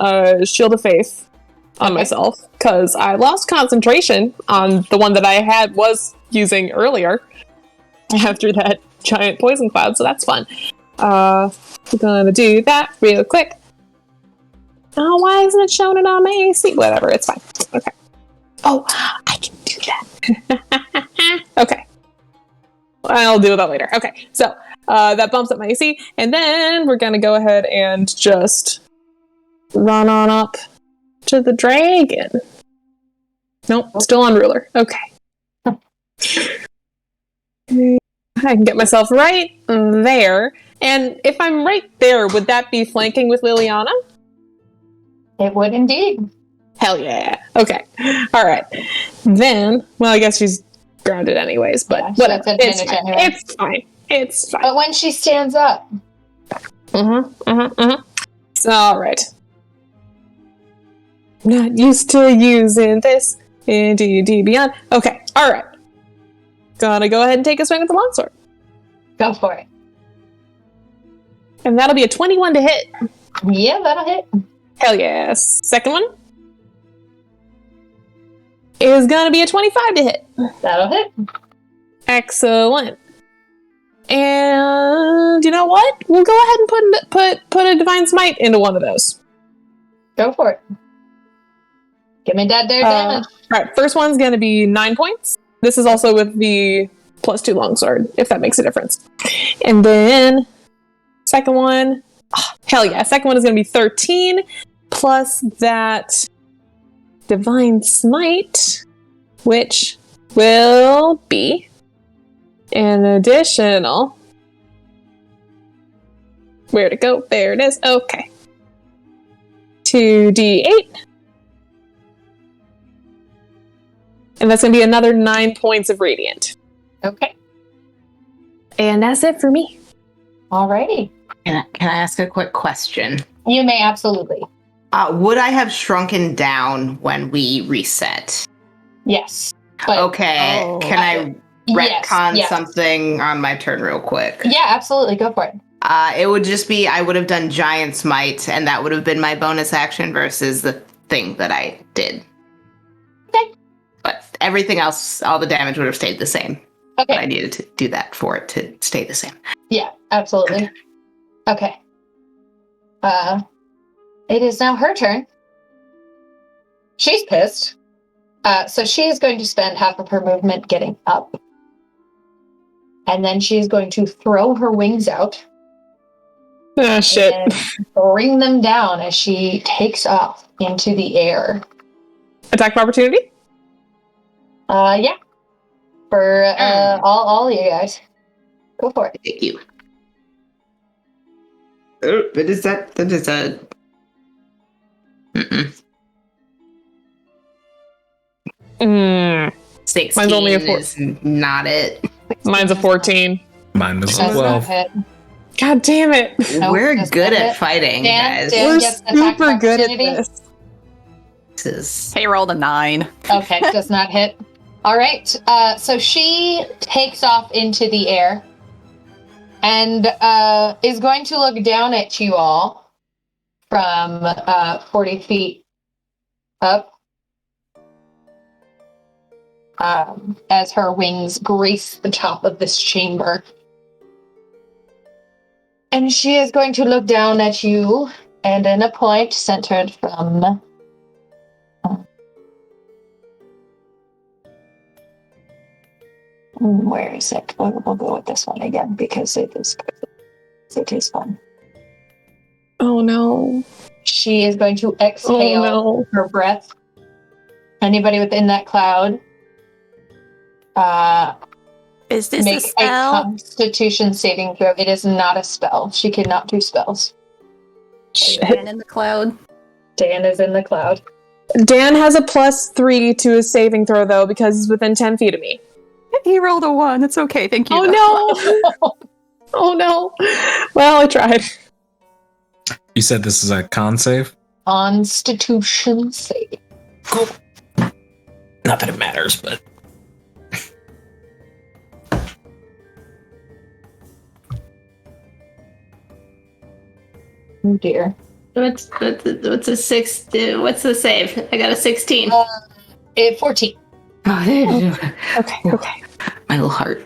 S7: Shield of Faith on myself, because I lost concentration on the one that I was using earlier after that giant poison cloud, so that's fun. We're gonna do that real quick. Oh, why isn't it showing it on my AC? Whatever, it's fine. Okay. Oh, I can do that. Okay. I'll do that later. Okay, so that bumps up my AC, and then we're gonna go ahead and just run on up to the dragon. Nope, still on ruler. Okay. I can get myself right there. And if I'm right there, would that be flanking with Liliana?
S2: It would indeed.
S7: Hell yeah. Okay. All right. Then, well, I guess she's grounded anyways, but
S2: Yeah, she
S7: whatever.
S2: has
S7: It's
S2: advantage
S7: fine.
S2: anyway.
S7: It's fine. It's fine.
S2: But when she stands up,
S7: So, all right. Not used to using this in D&D Beyond. Okay. All right. Gonna go ahead and take a swing at the longsword.
S2: go for it.
S7: And that'll be a 21 to hit.
S2: Yeah, that'll hit.
S7: Hell yes. Second one is gonna be a 25 to hit.
S2: That'll hit.
S7: Excellent. And you know what? We'll go ahead and put a divine smite into one of those.
S2: Go for it. Give me that there damage.
S7: All right. First one's gonna be 9 points. This is also with the +2 longsword, if that makes a difference. And then second one, hell yeah! Second one is gonna be 13 plus that divine smite, which will be an additional. Where'd it go? There it is. Okay. 2d8. And that's going to be another 9 points of radiant.
S2: Okay.
S7: And that's it for me.
S2: Alrighty.
S3: Can I ask a quick question?
S2: You may absolutely.
S3: Would I have shrunken down when we reset?
S2: Yes. But
S3: Okay.
S5: Oh.
S3: Can I
S2: yes,
S3: retcon
S2: yes.
S3: something on my turn real quick?
S2: Yeah, absolutely. Go for it.
S3: It would just be I would have done Giant Smite, and that would have been my bonus action versus the thing that I did.
S2: Okay.
S3: But everything else, all the damage would have stayed the same. But I
S2: Okay.
S3: needed to do that for it to stay the same.
S2: Yeah, absolutely. Okay. It is now her turn. She's pissed. So she is going to spend half of her movement getting up. And then she is going to throw her wings out
S7: Oh, shit.
S2: and bring them down as she takes off into the air.
S7: Attack of opportunity?
S2: Yeah. For all you guys. Go for it.
S3: Thank you. Oh, but is that is a... Mm-mm.
S7: Mm,
S3: 16
S7: Mine's only a 4.
S3: is not it.
S7: Mine's a 14.
S6: Mine was
S2: Does not
S6: 12.
S2: hit.
S7: God damn it.
S2: Nope,
S3: We're
S2: does
S3: good
S2: not
S3: at
S2: hit.
S3: fighting,
S2: Dan,
S3: guys.
S2: Dan
S7: We're
S2: gets an attack of
S7: super good at
S2: opportunity.
S7: this.
S3: This is...
S5: Hey, rolled a 9.
S2: Okay, does not hit. All right. So she takes off into the air and is going to look down at you all from 40 feet up as her wings grace the top of this chamber. And she is going to look down at you and in a point centered from where is it? We'll go with this one again because it is fun.
S7: Oh no.
S2: She is going to exhale
S7: Oh no.
S2: her breath. Anybody within that cloud,
S5: Is this a
S2: make a
S5: spell?
S2: Constitution saving throw. It is not a spell. She cannot do spells.
S5: Dan in the cloud.
S2: Dan is in the cloud.
S7: Dan has a +3 to his saving throw though because he's within 10 feet of me.
S5: He rolled a 1. It's okay. Thank you.
S7: Oh no. Oh no. Well, I tried.
S6: You said this is a con save?
S2: Constitution save.
S6: Cool. Not that it matters, but...
S2: Oh dear.
S3: What's a 6? What's the save? I got a 16.
S2: 14.
S3: Oh, there you go.
S7: Okay.
S3: My little heart.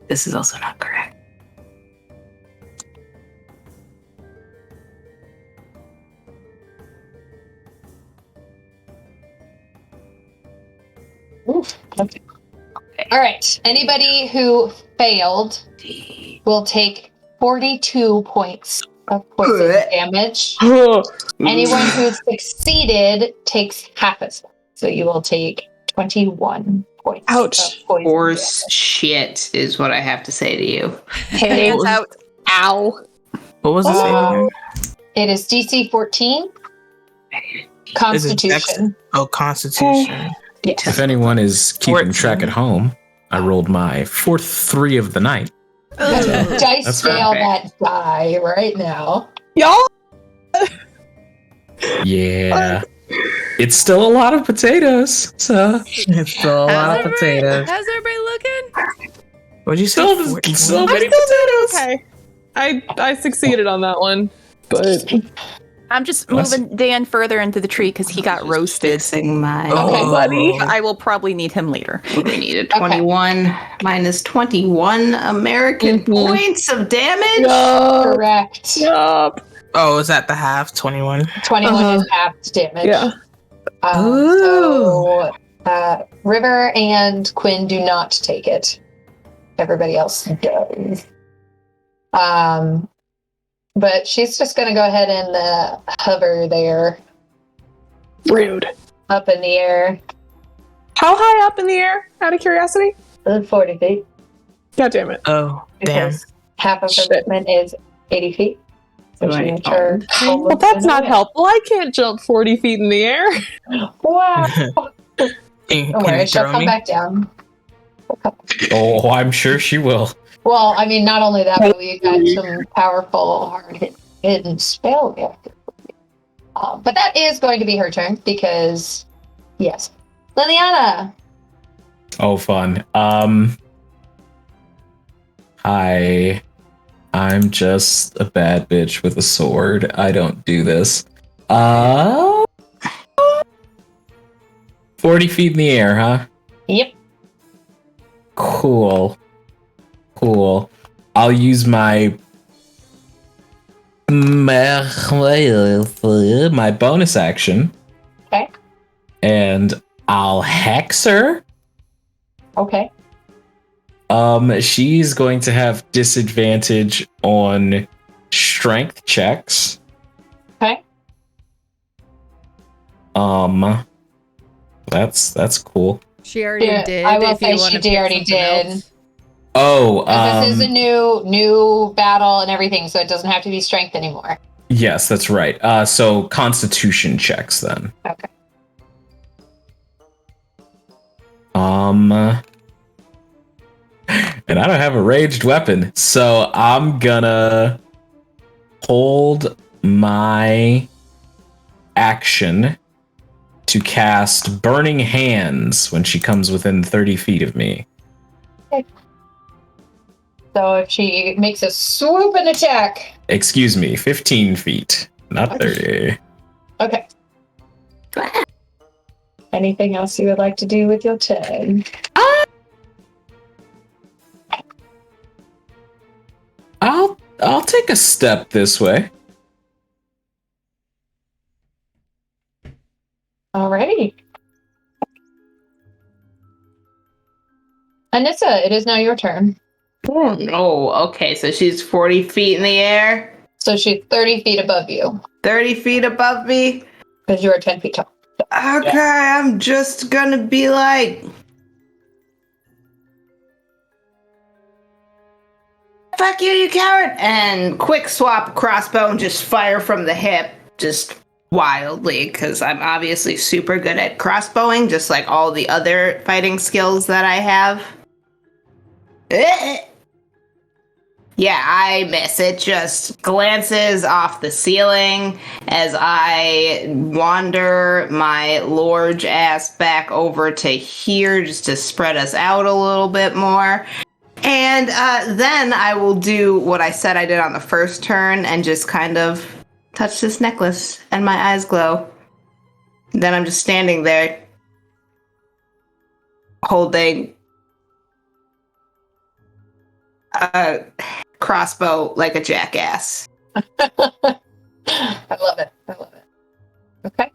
S3: This is also not correct.
S2: Oof. Okay. All right. Anybody who failed will take 42 points of poison damage. Anyone who succeeded takes half as much. So you will take 21 points.
S7: Ouch.
S2: Of poison
S3: Horse
S2: damage.
S3: shit is what I have to say to you.
S5: Hands out. Ow.
S8: What was the saving?
S2: It is DC 14. Constitution.
S8: Oh, Constitution.
S2: Yes.
S6: If anyone is keeping
S8: 14.
S6: track at home, I rolled my 4th 3 of the night.
S2: Dice
S6: That's
S2: fail
S3: perfect.
S2: that die right now.
S7: Y'all.
S6: Yeah. It's still a lot of potatoes, so...
S8: It's still a lot of potatoes.
S1: How's everybody looking?
S8: What'd you say?
S6: Still,
S8: 14?
S6: so
S7: I'm
S6: many
S7: still doing
S6: potatoes!
S7: okay. I succeeded on that one, but
S5: I'm just
S6: Bless.
S5: moving Dan further into the tree because he got roasted.
S3: Fixing my.
S2: Okay,
S7: buddy.
S5: I will probably need him later.
S3: We need a 21 minus 21 American points of damage.
S2: Correct.
S7: Yup.
S8: Oh, is that the half? 21?
S2: 21 is half damage.
S7: Yeah.
S2: So, River and Quinn do not take it. Everybody else does. But she's just going to go ahead and hover there
S7: Rude.
S2: up in the air.
S7: How high up in the air? Out of curiosity.
S2: 40 feet.
S7: God damn it.
S8: Oh, damn.
S2: Because half of her
S7: Shit.
S2: movement is 80 feet. So she
S3: Right.
S2: makes her
S7: Well,
S2: almost
S7: that's
S2: in
S7: not
S2: the
S7: helpful. I can't jump 40 feet in the air.
S2: air. Wow.
S8: Can
S2: Don't worry,
S8: you
S2: she'll
S8: throw
S2: come
S8: me?
S2: back down.
S6: Oh, I'm sure she will.
S2: Well, I mean, not only that, but we got some powerful, hard-hidden spell reactive. But that is going to be her turn because, yes. Liliana!
S6: Oh, fun. Hi. I'm just a bad bitch with a sword. I don't do this. 40 feet in the air, huh?
S2: Yep.
S6: Cool. I'll use my bonus action.
S2: Okay.
S6: And I'll hex her.
S2: Okay.
S6: She's going to have disadvantage on strength checks.
S2: Okay.
S6: That's cool.
S1: She already
S2: Yeah,
S1: did.
S2: I will
S1: if
S2: say
S1: you
S2: she
S1: wanna
S2: did
S1: pick
S2: already
S1: something
S2: did.
S1: else.
S6: Oh,
S2: This is a new battle and everything, so it doesn't have to be strength anymore.
S6: yes, that's right. So constitution checks then.
S2: Okay.
S6: And I don't have a ranged weapon, so I'm gonna hold my action to cast Burning Hands when she comes within 30 feet of me.
S2: Okay. So if she makes a swoop and attack.
S6: Excuse me, 15 feet, not 30.
S2: Okay. Anything else you would like to do with your turn?
S6: I'll take a step this way.
S2: Alrighty. Anissa, it is now your turn.
S3: Oh, okay. So she's 40 feet in the air,
S2: So she's 30 feet above you
S3: 30 feet above me.
S2: because you are 10 feet tall.
S3: Okay, I'm just gonna be like, fuck you, you coward! And quick swap crossbow and just fire from the hip, just wildly, because I'm obviously super good at crossbowing, just like all the other fighting skills that I have. Yeah, I miss. It just glances off the ceiling as I wander my large ass back over to here just to spread us out a little bit more. And then I will do what I said I did on the first turn and just kind of touch this necklace and my eyes glow. Then I'm just standing there holding a crossbow like a jackass.
S2: I love it. I love it. Okay.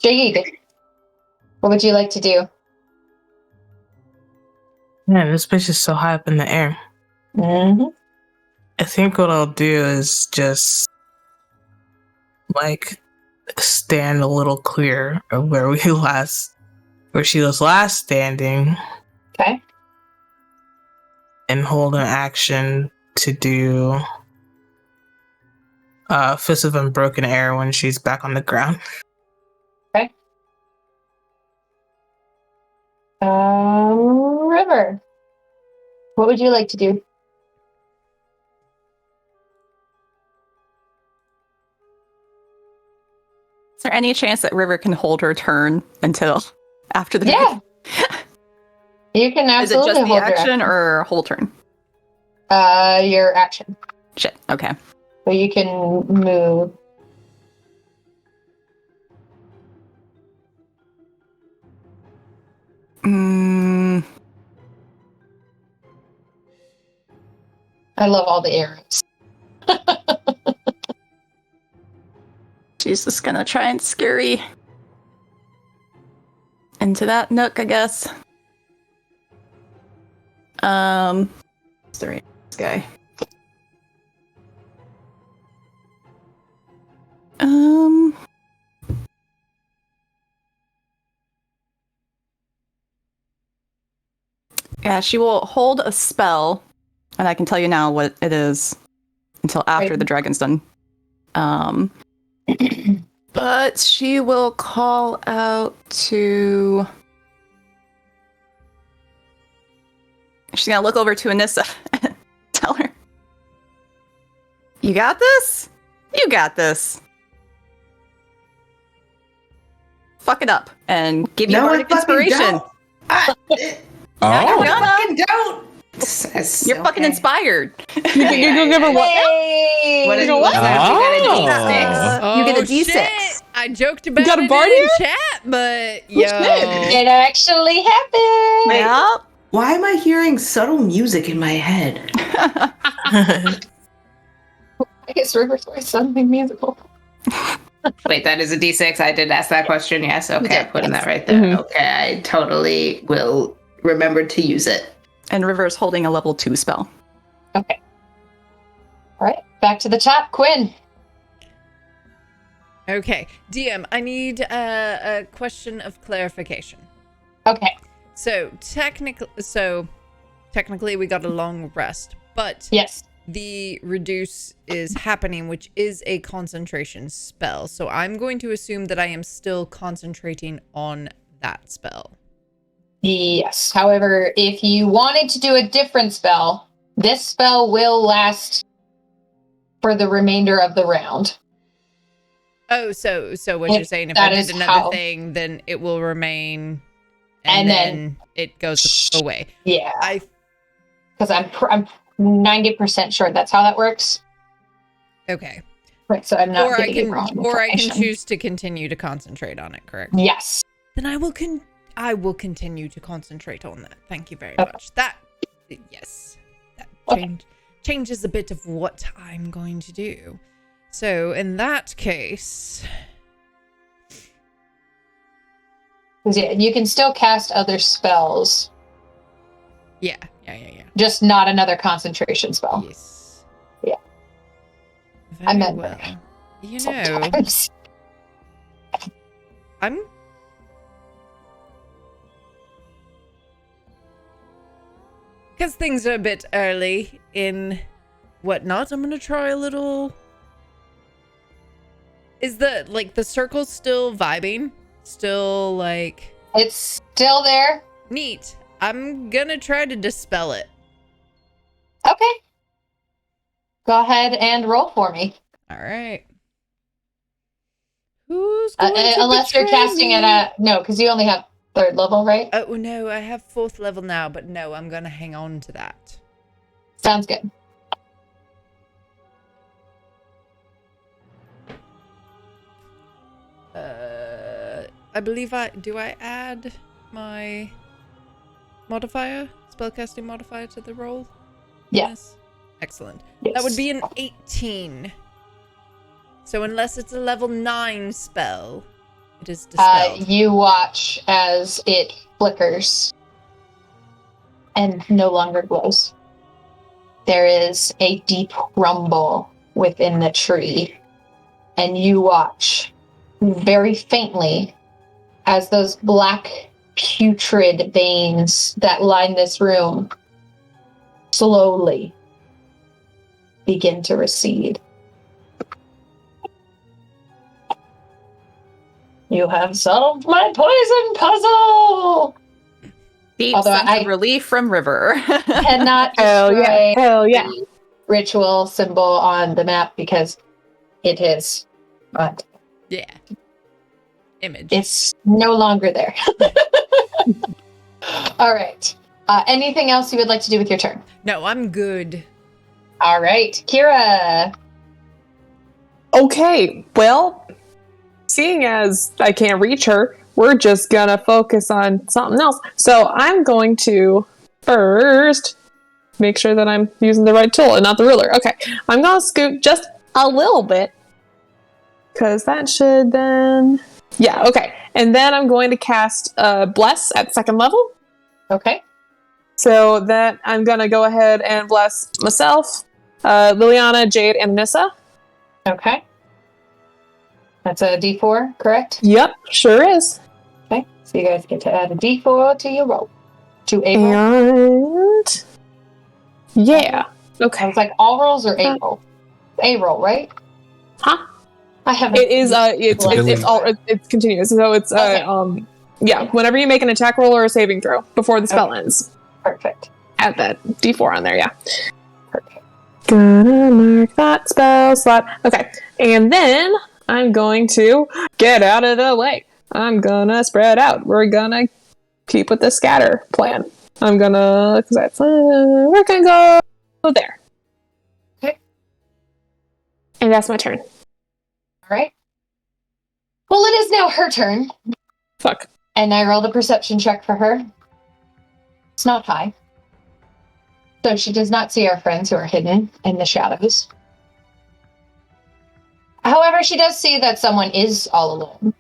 S2: Jade, what would you like to do?
S8: Man, this bitch is so high up in the air.
S2: Mm-hmm.
S8: I think what I'll do is just like stand a little clear of where she was last standing,
S2: Okay.
S8: and hold an action to do Fist of Unbroken Air when she's back on the ground.
S2: River, what would you like to do?
S5: Is there any chance that River can hold her turn until after the
S2: Yeah. You can
S5: Is it
S2: absolutely
S5: just the
S2: hold your
S5: action or whole turn?
S2: your action.
S5: Shit. Okay.
S2: So you can move. I love all the arrows.
S5: She's just gonna try and scurry into that nook, I guess. What's the right this guy? Yeah, she will hold a spell, and I can tell you now what it is until after
S2: Right.
S5: the dragon's done. But she will call out to. She's gonna look over to Anissa and tell her, "You got this? You got this. Fuck it up and give you bardic inspiration.
S6: Oh,
S3: fucking don't.
S5: You're fucking inspired.
S7: You can give her what?
S2: Hey!
S3: What is
S7: You
S3: what?
S7: go,
S3: You get a D6.
S5: You get a D6.
S1: Shit. I joked about
S7: got a
S1: it
S7: bard
S1: in
S7: here?
S1: chat, but yo.
S2: It actually happened.
S3: Wait.
S5: Yep.
S3: Why am I hearing subtle music in my head?
S2: I guess River's voice something musical.
S3: Wait, that is a D6. I did ask that question. Yes. Okay,
S2: did,
S3: I'm putting
S2: yes.
S3: that right there.
S7: Mhm.
S3: Okay, I totally will remember to use it.
S5: And River's holding a level 2 spell.
S2: Okay. All right. Back to the top. Quinn.
S1: Okay, DM, I need a question of clarification.
S2: Okay.
S1: So technically we got a long rest, but
S2: Yes.
S1: the reduce is happening, which is a concentration spell. So I'm going to assume that I am still concentrating on that spell.
S2: Yes. However, if you wanted to do a different spell, this spell will last for the remainder of the round.
S1: Oh, so what
S2: If
S1: you're saying, if
S2: that
S1: I
S2: is
S1: did another
S2: how-
S1: thing, then it will remain,
S2: And
S1: then
S2: then-
S1: it goes away.
S2: Yeah.
S1: I
S2: Because I'm 90% sure that's how that works.
S1: Okay.
S2: Right, so I'm not
S1: Or I
S2: giving you
S1: can
S2: wrong
S1: or I can
S2: information.
S1: choose to continue to concentrate on it, correct?
S2: Yes.
S1: Then I will continue to concentrate on that. Thank you very
S2: Okay.
S1: much. That changes a bit of what I'm going to do. So in that case,
S2: 'Cause, yeah, you can still cast other spells,
S1: yeah.
S2: just not another concentration spell.
S1: Yes.
S2: Yeah.
S1: Very
S2: I meant
S1: well.
S2: that.
S1: You know,
S2: Sometimes.
S1: I'm because things are a bit early in whatnot. I'm gonna try a little. Is the circle still vibing? Still like
S2: It's still there.
S1: neat. I'm gonna try to dispel it.
S2: Okay. Go ahead and roll for me.
S1: All right. Who's going to
S2: Unless you're
S1: betray
S2: casting
S1: me?
S2: it at no, because you only have 3rd level, right?
S1: Oh no, I have 4th level now, but no, I'm gonna hang on to that.
S2: Sounds good.
S1: I believe I add my modifier, spellcasting modifier to the roll?
S2: Yeah.
S1: Yes. Excellent.
S2: Yes.
S1: That would be an 18. So unless it's a level 9 spell, it is dispelled.
S2: You watch as it flickers and no longer glows. There is a deep rumble within the tree, and you watch very faintly as those black putrid veins that line this room slowly begin to recede. You have solved my poison puzzle!
S5: Deep
S2: Although
S5: sense
S2: I-
S5: of relief from River.
S2: Cannot
S7: Hell
S2: destroy
S7: yeah. Hell yeah.
S2: the ritual symbol on the map because it is, but
S1: Yeah. Image.
S2: it's no longer there. All right. Anything else you would like to do with your turn?
S1: No, I'm good.
S2: All right, Kira.
S7: Okay, well, seeing as I can't reach her, we're just gonna focus on something else. So I'm going to first make sure that I'm using the right tool and not the ruler. Okay, I'm gonna scoot just a little bit because that should then. Yeah, okay. And then I'm going to cast Bless at 2nd level.
S2: Okay.
S7: So that I'm gonna go ahead and bless myself, Liliana, Jade, and Nissa.
S2: Okay. That's a D4, correct?
S7: Yep, sure is.
S2: Okay. So you guys get to add a D4 to your roll. To a roll.
S7: And yeah, okay.
S2: It's like all rolls or a roll? A roll, right?
S7: Huh?
S2: I have.
S7: It is it's continuous. So it's
S2: Okay.
S7: yeah. Whenever you make an attack roll or a saving throw before the spell ends,
S2: Perfect.
S7: add that D4 on there. Yeah.
S2: Perfect.
S7: Gonna mark that spell slot. Okay, and then I'm going to get out of the way. I'm gonna spread out. We're gonna keep with the scatter plan. I'm gonna because that's we're gonna go there.
S2: Okay.
S7: And that's my turn.
S2: All right. Well, it is now her turn,
S7: Fuck.
S2: and I rolled a perception check for her. It's not high. So she does not see our friends who are hidden in the shadows. However, she does see that someone is all alone.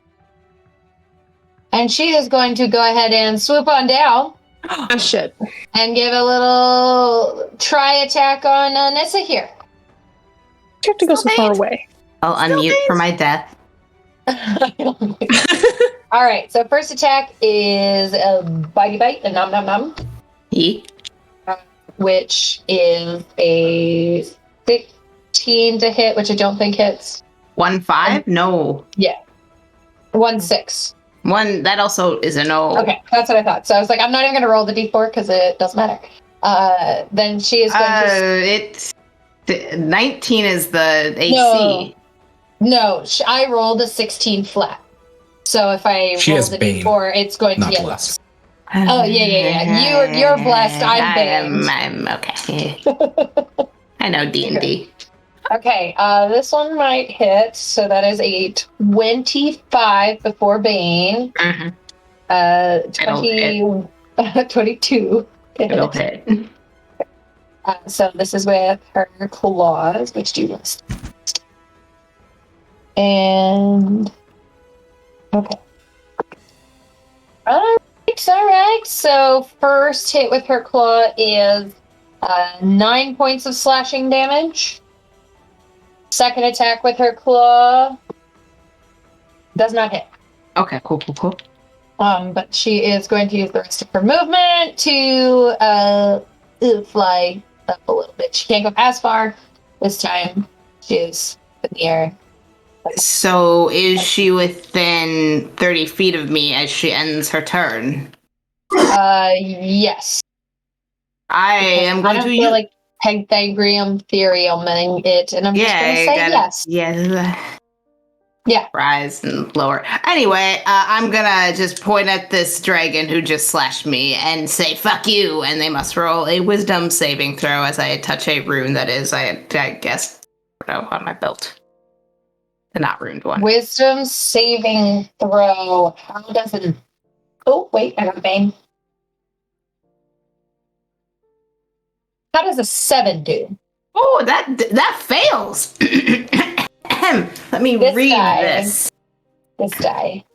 S2: And she is going to go ahead and swoop on down
S7: Ah, shit.
S2: and give a little try attack on Nissa here.
S7: You have to go so far away.
S3: I'll unmute for my death.
S2: All right, so first attack is a bitey bite, a nom nom nom,
S3: Yeet.
S2: which is a 16 to hit, which I don't think hits.
S3: 1-5? No.
S2: 1-6.
S3: One, that also is a no.
S2: Okay, that's what I thought. So I was like, I'm not even going to roll the d4 because it doesn't matter. Then she is going to...
S3: It's 19 is the AC.
S2: No, I rolled a 16 flat. So if I
S6: She
S2: roll
S6: has
S2: the
S6: Bane,
S2: d4, it's going to
S6: not
S2: get
S6: Bless.
S2: less. Oh yeah. You're blessed. I'm banned.
S3: I'm okay. I know D&D.
S2: Okay, this one might hit. So that is a 25 before Bane.
S3: It'll
S2: 22.
S3: It'll hit.
S2: So this is with her claws, which do this. And okay. All right. So first hit with her claw is 9 points of slashing damage. Second attack with her claw does not hit.
S3: Okay, cool.
S2: But she is going to use the rest of her movement to fly up a little bit. She can't go as far this time. She is in the air.
S3: So is she within 30 feet of me as she ends her turn?
S2: Yes.
S3: I am going
S2: I don't
S3: to
S2: feel
S3: use...
S2: like Pythagorean theoreming it, and I'm just going to say yes. Yeah.
S3: Rise and lower. Anyway, I'm gonna just point at this dragon who just slashed me and say "fuck you," and they must roll a Wisdom saving throw as I touch a rune that is, I guess, on my belt. The not runed one.
S2: Wisdom saving throw. How does it? Oh wait, I got a bang. How does a 7 do?
S3: Oh, that fails. Let me read this.
S2: This die.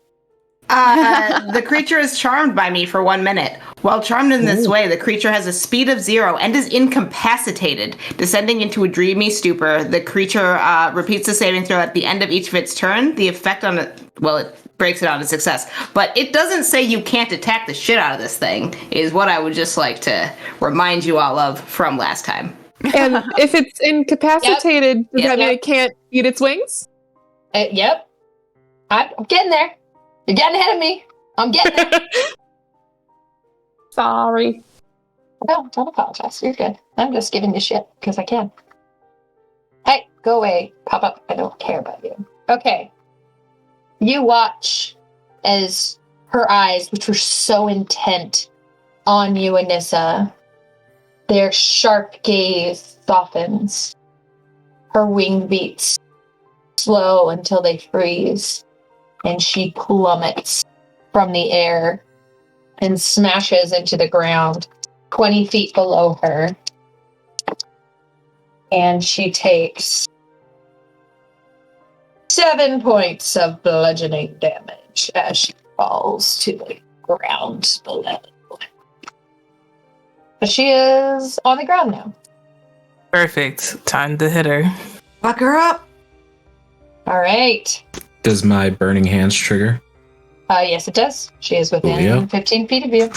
S3: The creature is charmed by me for 1 minute. While charmed in this way, the creature has a speed of 0 and is incapacitated. Descending into a dreamy stupor, the creature repeats the saving throw at the end of each of its turn. The effect on it, well, it breaks it on a success. But it doesn't say you can't attack the shit out of this thing, is what I would just like to remind you all of from last time.
S7: And if it's incapacitated, does that mean
S2: Yep.
S7: it can't beat its wings?
S2: Yep. I'm getting there. You're getting ahead of me. I'm getting there.
S7: Sorry.
S2: No, don't apologize. You're good. I'm just giving you shit because I can. Hey, go away. Pop up. I don't care about you. Okay. You watch as her eyes, which were so intent on you, Anissa, their sharp gaze softens. Her wing beats slow until they freeze, and she plummets from the air and smashes into the ground 20 feet below her. And she takes 7 points of bludgeoning damage as she falls to the ground below. But she is on the ground now.
S8: Perfect. Time to hit her.
S3: Fuck her up.
S2: All right.
S6: Does my burning hands trigger?
S2: Yes, it does. She is within
S6: Coolio.
S2: 15 feet of you.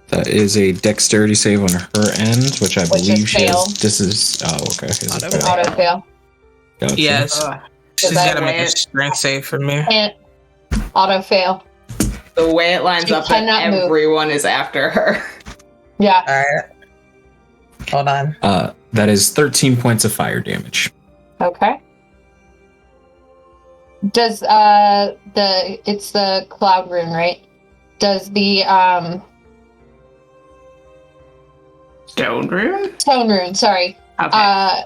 S6: That is a dexterity save on her end, which I
S2: Which is
S6: believe she
S2: fail.
S6: has. This is okay. Is it
S1: Auto
S6: fail?
S2: Auto fail.
S6: Gotcha.
S8: Yes. She's
S2: that
S8: got to make
S3: way-
S8: a strength save for me.
S2: And auto fail.
S3: The way it lines
S2: She
S3: up that
S2: cannot move.
S3: everyone is after her.
S2: Yeah.
S8: All right. Hold on.
S6: That is 13 points of fire damage.
S2: Okay. Does it's the cloud rune, right? Does the
S3: Stone rune?
S2: tone rune, sorry.
S3: Okay.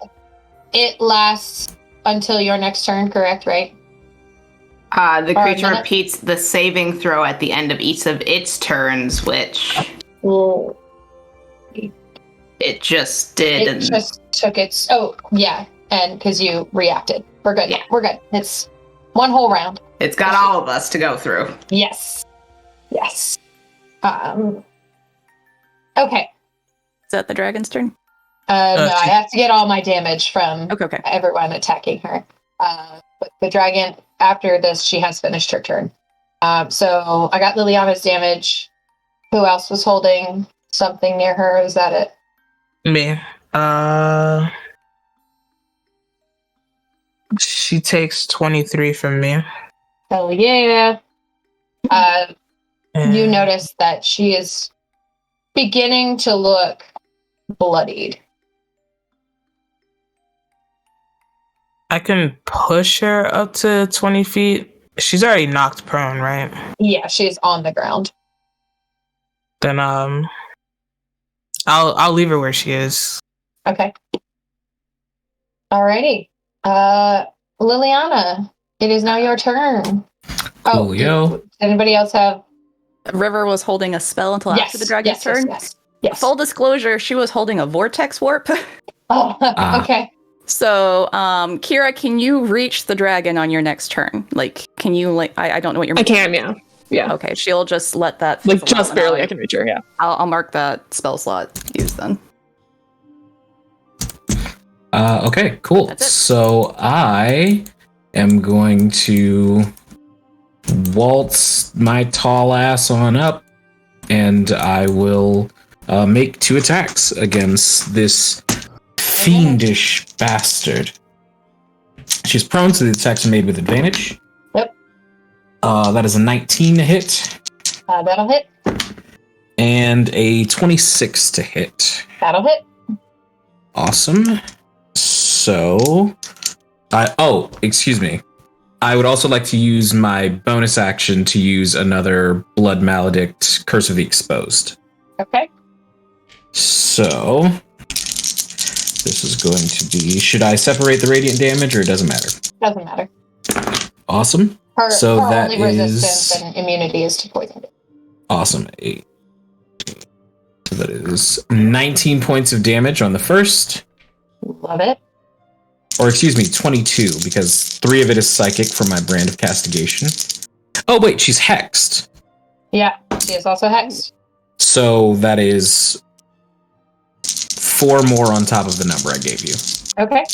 S2: It lasts until your next turn, correct, right?
S3: The
S2: or a
S3: creature
S2: minute.
S3: repeats the saving throw at the end of each of its turns, which
S2: Well,
S3: it just did.
S2: it just took its and because you reacted. We're good.
S3: Yeah.
S2: We're good. It's one whole round.
S3: It's got all of us to go through.
S2: Yes. Okay.
S5: Is that the dragon's turn?
S2: No, I
S8: she-
S2: have to get all my damage from
S5: Okay.
S2: everyone attacking her. But the dragon, after this, she has finished her turn. So I got Liliana's damage. Who else was holding something near her? Is that it?
S8: Me. She takes 23 from me.
S2: Oh, yeah. You
S8: And
S2: notice that she is beginning to look bloodied.
S8: I can push her up to 20 feet. She's already knocked prone, right?
S2: Yeah, she's on the ground.
S8: then I'll leave her where she is.
S2: Okay. Alrighty. Liliana, it is now your turn.
S6: Coolio.
S2: Does anybody else have?
S5: River was holding a spell until after the dragon's turn.
S2: Yes.
S5: Full disclosure, she was holding a vortex warp.
S2: Oh, okay.
S5: So, Kira, can you reach the dragon on your next turn? Like, can you, like, I don't know what you're
S7: I can, yeah. Yeah.
S5: Okay, she'll just let that
S7: Like,
S5: fizzle
S7: just
S5: out,
S7: barely
S5: and
S7: I can reach her, yeah.
S5: I'll mark that spell slot used then.
S6: Okay, cool.
S5: That's it.
S6: So I am going to waltz my tall ass on up, and I will make 2 attacks against this fiendish bastard. She's prone, so the attacks are made with advantage.
S2: Yep.
S6: That is a 19 to hit,
S2: That'll hit.
S6: and a 26 to hit.
S2: That'll hit.
S6: Awesome. So, excuse me. I would also like to use my bonus action to use another Blood Maledict Curse of the Exposed.
S2: Okay.
S6: So, this is going to be... Should I separate the radiant damage, or it doesn't matter?
S2: Doesn't matter.
S6: Awesome.
S2: Her
S6: that
S2: only resistance
S6: is...
S2: and immunity is to poison.
S6: Awesome. 8. So that is 19 points of damage on the first.
S2: Love it.
S6: Or excuse me, 22, because 3 of it is psychic from my brand of castigation. Oh wait, she's hexed.
S2: Yeah, she is also hexed.
S6: So that is 4 more on top of the number I gave you.
S2: Okay.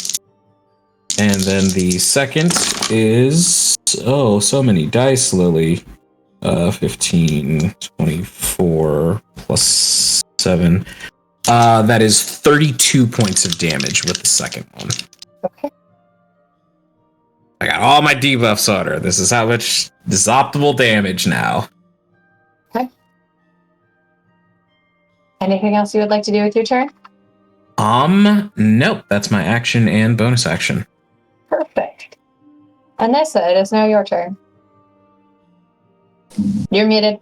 S6: And then the second is... Oh, so many dice, Lily. 15, 24, plus 7. That is 32 points of damage with the second one.
S2: Okay.
S6: I got all my debuffs on her. This is how much... This is optimal damage now.
S2: Okay. Anything else you would like to do with your turn?
S6: Nope. That's my action and bonus action.
S2: Perfect. Anissa, it is now your turn. You're muted.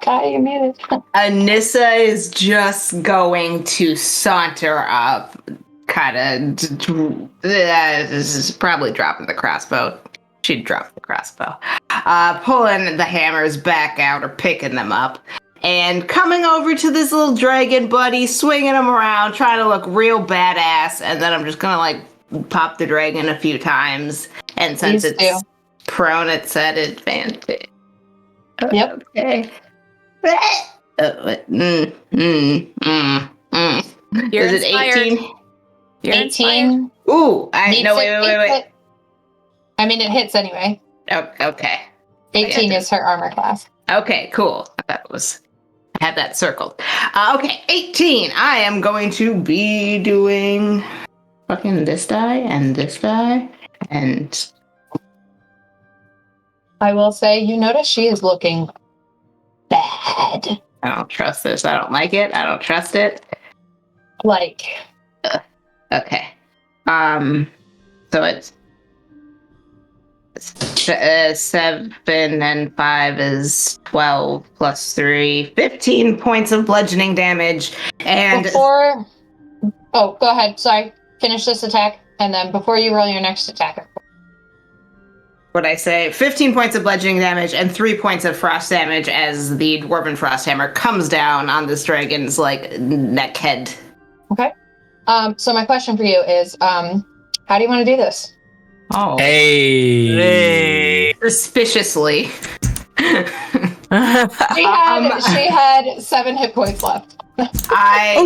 S2: Kai, you're muted.
S3: Anissa is just going to saunter up, kind of. This is probably dropping the crossbow. She'd drop the crossbow. Pulling the hammers back out or picking them up. And coming over to this little dragon buddy, swinging him around, trying to look real badass. And then I'm just going to, like, pop the dragon a few times. And since it's prone, it's at advantage.
S2: Yep.
S3: Okay.
S5: You're
S3: Is it
S5: inspired.
S3: 18?
S5: You're
S2: 18.
S3: Ooh, no, wait.
S2: It. I mean, it hits anyway.
S3: Oh, okay.
S2: 18 is her armor class.
S3: Okay, cool. I had that circled. Okay, 18. I am going to be doing fucking this die and this die and...
S2: I will say, you notice she is looking bad.
S3: I don't trust this. I don't like it. I don't trust it.
S2: Like...
S3: Okay. So it's 7 and 5 is 12 plus 3, 15 points of bludgeoning damage. And
S2: before... Oh, go ahead. Sorry. Finish this attack. And then before you roll your next attack.
S3: what I say, 15 points of bludgeoning damage and 3 points of frost damage as the Dwarven Frost Hammer comes down on this dragon's, like, neck head.
S2: Okay. So my question for you is, how do you want to do this?
S3: Oh.
S6: Hey.
S3: Suspiciously.
S2: She had 7 hit points left.
S3: I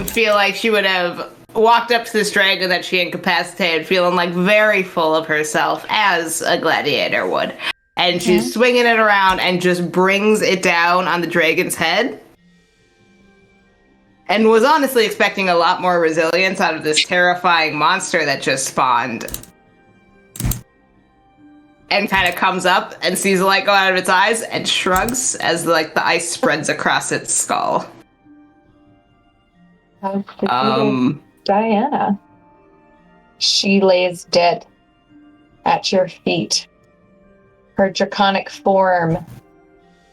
S3: feel like she would have walked up to this dragon that she incapacitated, feeling like very full of herself, as a gladiator would. And she's swinging it around and just brings it down on the dragon's head. And was honestly expecting a lot more resilience out of this terrifying monster that just spawned. And kind of comes up and sees the light go out of its eyes and shrugs as the ice spreads across its skull.
S2: Diana. She lays dead at your feet. her draconic form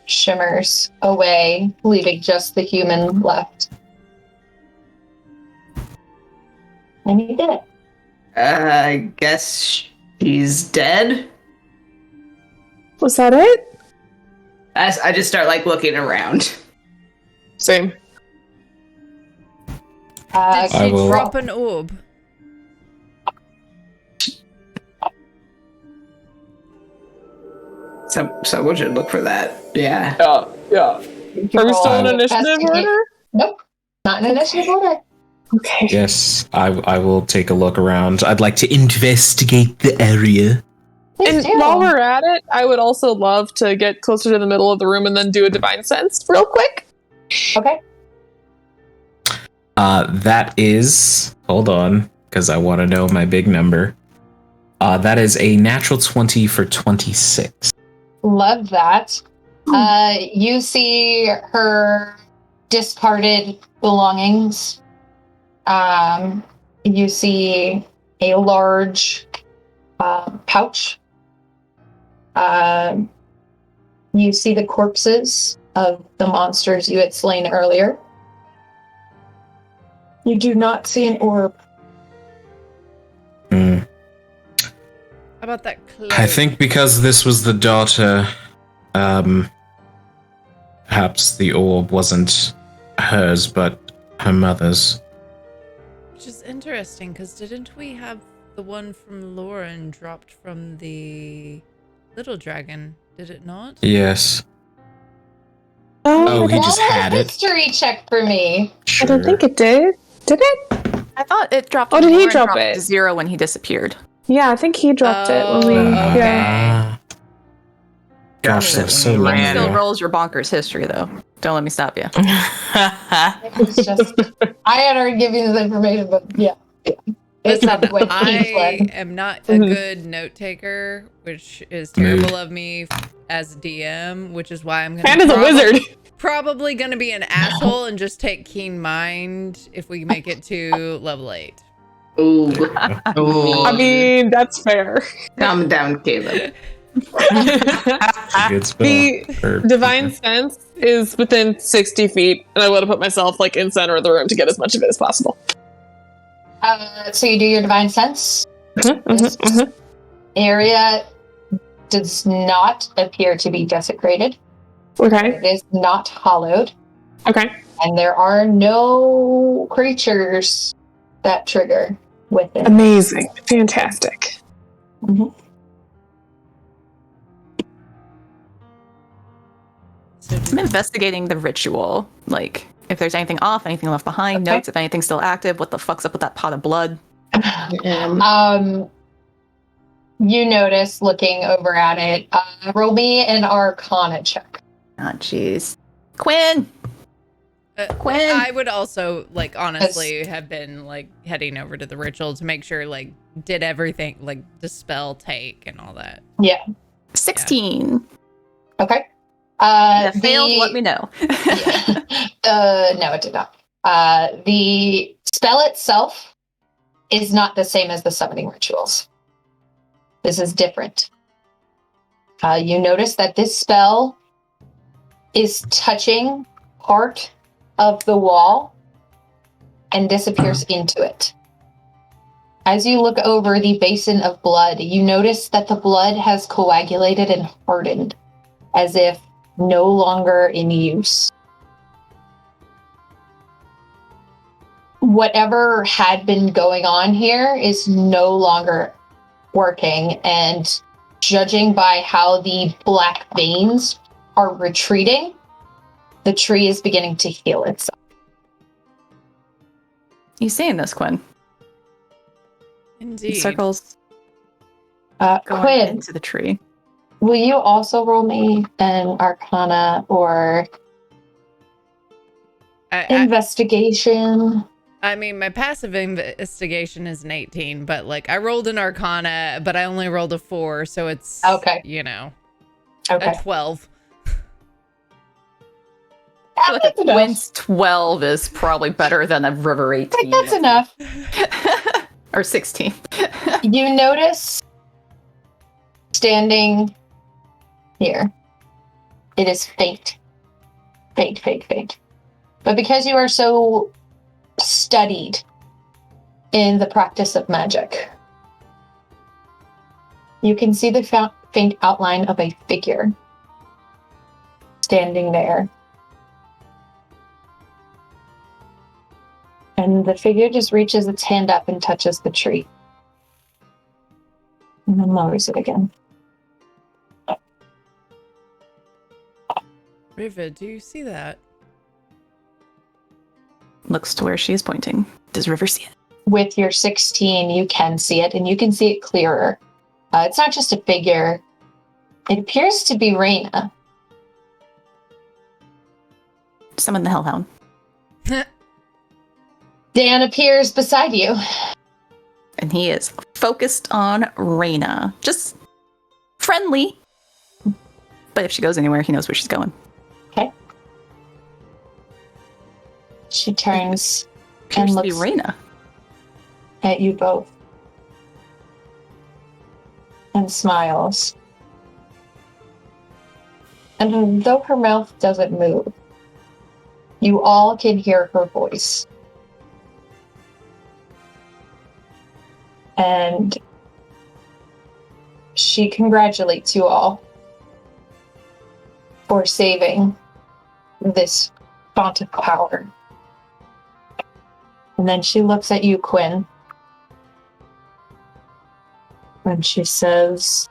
S2: shimmers away, leaving just the human left. And you did it.
S3: I guess she's dead.
S7: Was that it?
S3: I just start like looking around.
S7: Same.
S1: Did she
S6: I will-
S1: drop an orb?
S3: So we should look for that. Yeah.
S7: Yeah. Are we still in initiative
S2: Investigate-
S7: order?
S2: Nope. Not in initiative order.
S7: Okay.
S6: Yes, I will take a look around. I'd like to investigate the area.
S2: Please
S7: And
S2: do.
S7: while we're at it, I would also love to get closer to the middle of the room and then do a divine sense real quick.
S2: Okay.
S6: That is. Hold on, because I want to know my big number. That is a natural 20 for 26.
S2: Love that. You see her discarded belongings. You see a large pouch. You see the corpses of the monsters you had slain earlier. You do not see an orb.
S6: Hmm.
S1: How about that cloak?
S6: I think because this was the daughter, perhaps the orb wasn't hers, but her mother's.
S1: Which is interesting, because didn't we have the one from Lauren dropped from the little dragon? Did it not?
S6: Yes. Oh, he just
S2: Roll a
S6: had it.
S2: history check for me.
S7: I don't think it did. Did it?
S5: I thought it dropped.
S7: Oh,
S5: when
S7: did he
S5: Lauren
S7: drop
S5: dropped
S7: it?
S5: to 0 when he disappeared.
S7: Yeah, I think he dropped it when we.
S1: Oh,
S7: Yeah.
S6: Gosh, that was so long
S5: It still
S6: ago.
S5: rolls your bonkers history, though. Don't let me stop you.
S2: It's just, I had already given you the information, but yeah. It's
S1: Listen,
S2: not the way
S1: I
S2: Queensland.
S1: am not a good note taker, which is terrible of me as DM, which is why I'm gonna
S7: And as a wizard.
S1: probably gonna be an asshole and just take Keen Mind if we make it to level 8.
S3: Ooh.
S7: I mean, that's fair.
S3: Calm down, Caleb.
S6: Good spell.
S7: The
S6: Or-
S7: divine sense is within 60 feet, and I would have put myself like in center of the room to get as much of it as possible.
S2: So you do your divine sense.
S7: Mm-hmm,
S2: This area does not appear to be desecrated.
S7: Okay.
S2: It is not hollowed,
S7: Okay.
S2: and there are no creatures that trigger with it.
S7: Amazing. Fantastic.
S1: So
S5: I'm investigating the ritual. Like, if there's anything off, anything left behind,
S2: Okay.
S5: notes, if anything's still active, what the fuck's up with that pot of blood?
S2: You notice looking over at it. Roll me an Arcana check.
S5: Ah, jeez. Quinn! Quinn!
S1: I would also, like, honestly have been, like, heading over to the ritual to make sure, like, did everything, like, dispel, take, and all that.
S2: Yeah.
S5: 16.
S2: Okay.
S5: If it failed, let me know.
S2: No, it did not. The spell itself is not the same as the summoning rituals. This is different. You notice that this spell is touching part of the wall and disappears into it. As you look over the basin of blood, you notice that the blood has coagulated and hardened, as if no longer in use. Whatever had been going on here is no longer working, and judging by how the black veins are retreating, the tree is beginning to heal itself.
S5: You seeing this, Quinn?
S1: Indeed.
S5: Circles going
S2: Quinn,
S5: into the tree.
S2: will you also roll me an Arcana or investigation?
S1: I mean, my passive investigation is an 18, but, like, I rolled an Arcana, but I only rolled a 4, so it's,
S2: Okay.
S1: you know,
S2: Okay.
S1: a 12.
S5: I feel like
S2: That's
S5: a
S2: enough.
S5: Quinn's 12 is probably better than a River 18.
S2: Like, that's enough.
S5: Or 16.
S2: You notice standing here. It is faint. Faint, faint, faint. But because you are so studied in the practice of magic, you can see the faint outline of a figure standing there. And the figure just reaches its hand up and touches the tree. And then lowers it again.
S1: River, do you see that?
S5: Looks to where she is pointing. Does River see it?
S2: With your 16, you can see it, and you can see it clearer. It's not just a figure. It appears to be Raina.
S5: Summon the Hellhound.
S2: Dan appears beside you.
S5: And he is focused on Raina. Just friendly. But if she goes anywhere, he knows where she's going.
S2: Okay. She turns
S5: Appears
S2: and
S5: to be
S2: looks
S5: Raina.
S2: at you both. And smiles. And though her mouth doesn't move, you all can hear her voice. And she congratulates you all for saving this font of power. And then she looks at you, Quinn. And she says,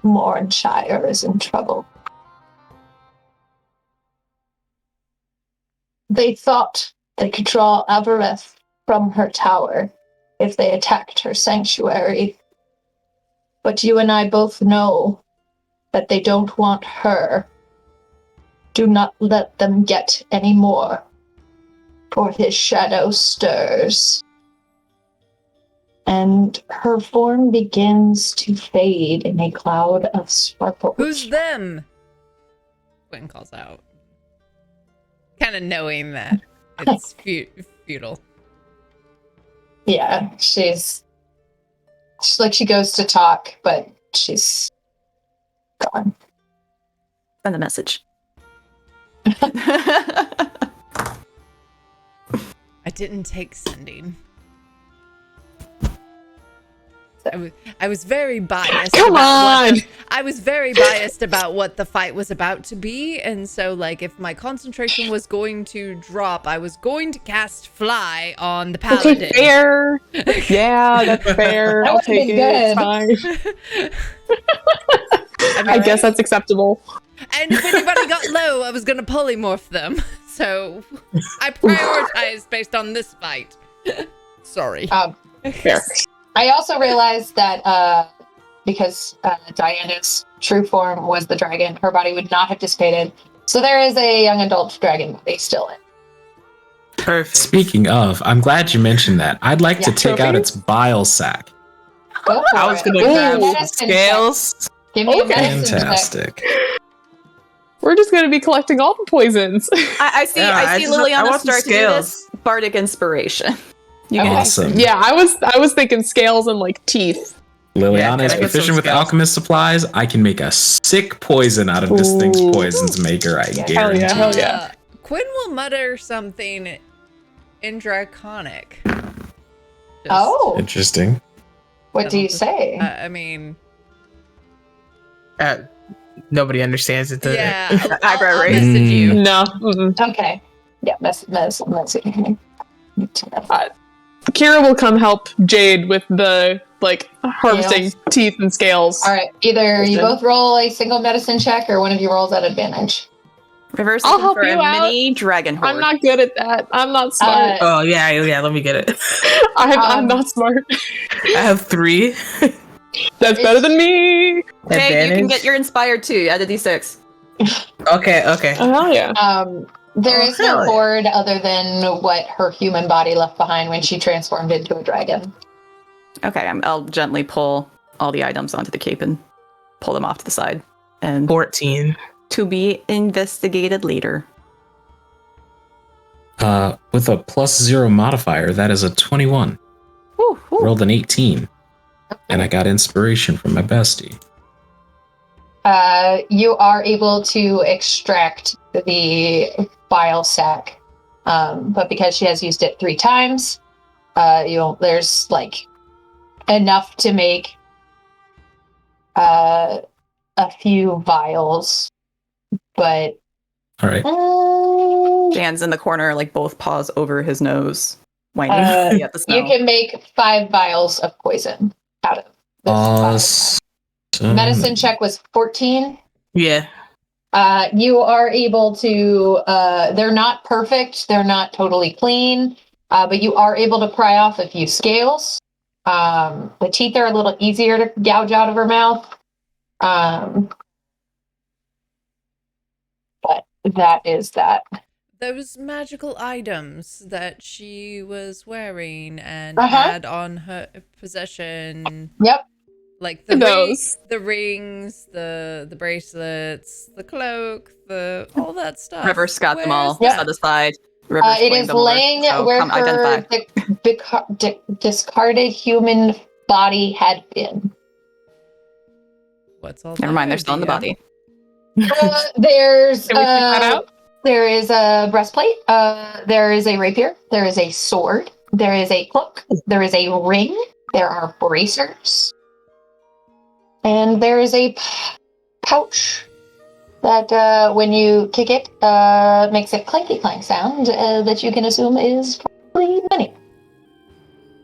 S2: Morinshire is in trouble. They thought they could draw Avareth from her tower if they attacked her sanctuary. But you and I both know that they don't want her. Do not let them get any more, for his shadow stirs. And her form begins to fade in a cloud of sparkle.
S1: Who's them? Quinn calls out. Kind of knowing that it's futile.
S2: Yeah, she's like, she goes to talk, but she's gone.
S5: Send the message.
S1: I didn't take sending. I was very biased.
S7: Come on!
S1: I was very biased about what the fight was about to be, and so, like, if my concentration was going to drop, I was going to cast Fly on the paladin.
S7: Okay, fair. Yeah, that's fair.
S2: That
S7: I'll
S2: would've
S7: take
S2: been
S7: it.
S2: good.
S7: It's fine. I guess that's acceptable.
S1: And if anybody got low, I was going to polymorph them. So I prioritized based on this fight. Sorry.
S7: Fair.
S2: I also realized that because Diana's true form was the dragon, her body would not have dissipated. So there is a young adult dragon body still in.
S8: Perfect.
S6: Speaking of, I'm glad you mentioned that. I'd like to take out
S7: Trophy?
S6: its bile sac.
S2: Go for
S8: I was
S2: it.
S8: gonna
S2: Give me a
S8: grab some
S2: medicine
S8: scales.
S2: check. Give me a
S7: Okay.
S2: medicine check.
S6: Fantastic.
S7: We're just going to be collecting all the poisons.
S5: I see
S8: Yeah, I
S5: Liliana
S8: want some
S5: start to do this.
S8: scales.
S5: Bardic inspiration. You
S2: Okay.
S5: can
S6: Awesome.
S7: Yeah, I was thinking scales and like teeth.
S6: Liliana
S8: Yeah,
S6: is
S8: can I get some
S6: proficient with
S8: scales?
S6: alchemist supplies. I can make a sick poison out of this thing's
S7: Ooh.
S6: poisons maker, I
S2: Yeah.
S7: Hell
S6: guarantee.
S7: yeah, hell yeah.
S1: Quinn will mutter something in Draconic. Just-
S2: Oh,
S6: Interesting.
S2: what do you say?
S1: I mean,
S8: Nobody understands it.
S1: yeah.
S5: Eyebrow
S1: I'll
S5: raise.
S1: message you.
S7: No. Mm-mm.
S2: Okay. Yeah, medicine.
S7: Kira will come help Jade with the like harvesting
S2: Scales.
S7: teeth and scales.
S2: All right. Either you
S7: Okay.
S2: both roll a single medicine check, or one of you rolls at advantage.
S5: Reverse
S7: I'll help
S5: for
S7: you
S5: a
S7: out.
S5: mini dragon horde.
S7: I'm not good at that. I'm not smart.
S8: Oh yeah, let me get it.
S7: I'm not smart.
S8: I have 3
S7: That's better than me.
S5: Jade, you can
S8: advantage.
S5: get your inspired too. Add a d6.
S8: Okay.
S7: Oh yeah.
S2: There
S8: Oh,
S2: is no
S8: hell yeah.
S2: hoard other than what her human body left behind when she transformed into a dragon.
S5: Okay, I'll gently pull all the items onto the cape and pull them off to the side. And
S8: 14.
S5: to be investigated later.
S6: With a +0 modifier, that is a 21.
S5: Woo, woo.
S6: Rolled an 18. And I got inspiration from my bestie.
S2: you are able to extract the vial sac, but because she has used it 3 times, there's like enough to make a few vials, but
S6: All right.
S5: Dan's in the corner, like both paws over his nose, whining at the smell.
S2: you can make 5 vials of poison out of this vial. Medicine check was 14.
S8: Yeah.
S2: You are able to, they're not perfect, they're not totally clean, but you are able to pry off a few scales. The teeth are a little easier to gouge out of her mouth. But that is that.
S1: Those magical items that she was wearing and
S2: Uh-huh.
S1: had on her possession.
S2: Yep.
S1: Like the
S7: Those.
S1: the rings, the bracelets, the cloak, all that stuff.
S5: River's got them all
S1: Where's
S5: set
S1: that?
S5: aside. River's
S2: It
S5: playing
S2: is
S5: them more,
S2: laying
S5: so
S2: where
S5: come
S2: her
S5: identify.
S2: discarded human body had been.
S1: What's all
S5: Never mind, they're still in the
S1: dear?
S5: body.
S2: There's
S7: Can we check that out?
S2: there is a breastplate. There is a rapier. There is a sword. There is a cloak. There is a ring. There are bracers. And there is a pouch that when you kick it, makes a clanky clank sound that you can assume is probably money.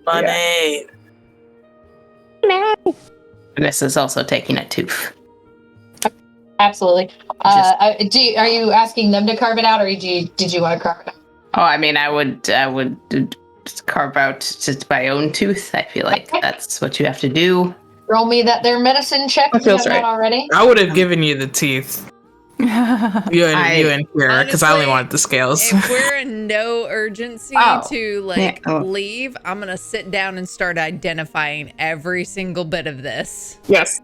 S8: Money.
S3: This is also taking a tooth.
S2: Absolutely. Are you asking them to carve it out, or did you want to carve it out?
S3: Oh, I mean, I would carve out just my own tooth. I feel like
S2: Okay.
S3: that's what you have to do.
S2: Roll me their medicine check if you
S8: feels
S2: have
S8: right.
S2: not already.
S8: I would have given you the teeth. You and Kira, because I only
S1: Honestly,
S8: wanted the scales.
S1: If we're in no urgency
S3: Oh,
S1: to
S3: yeah, oh.
S1: leave, I'm gonna sit down and start identifying every single bit of this.
S7: Yes.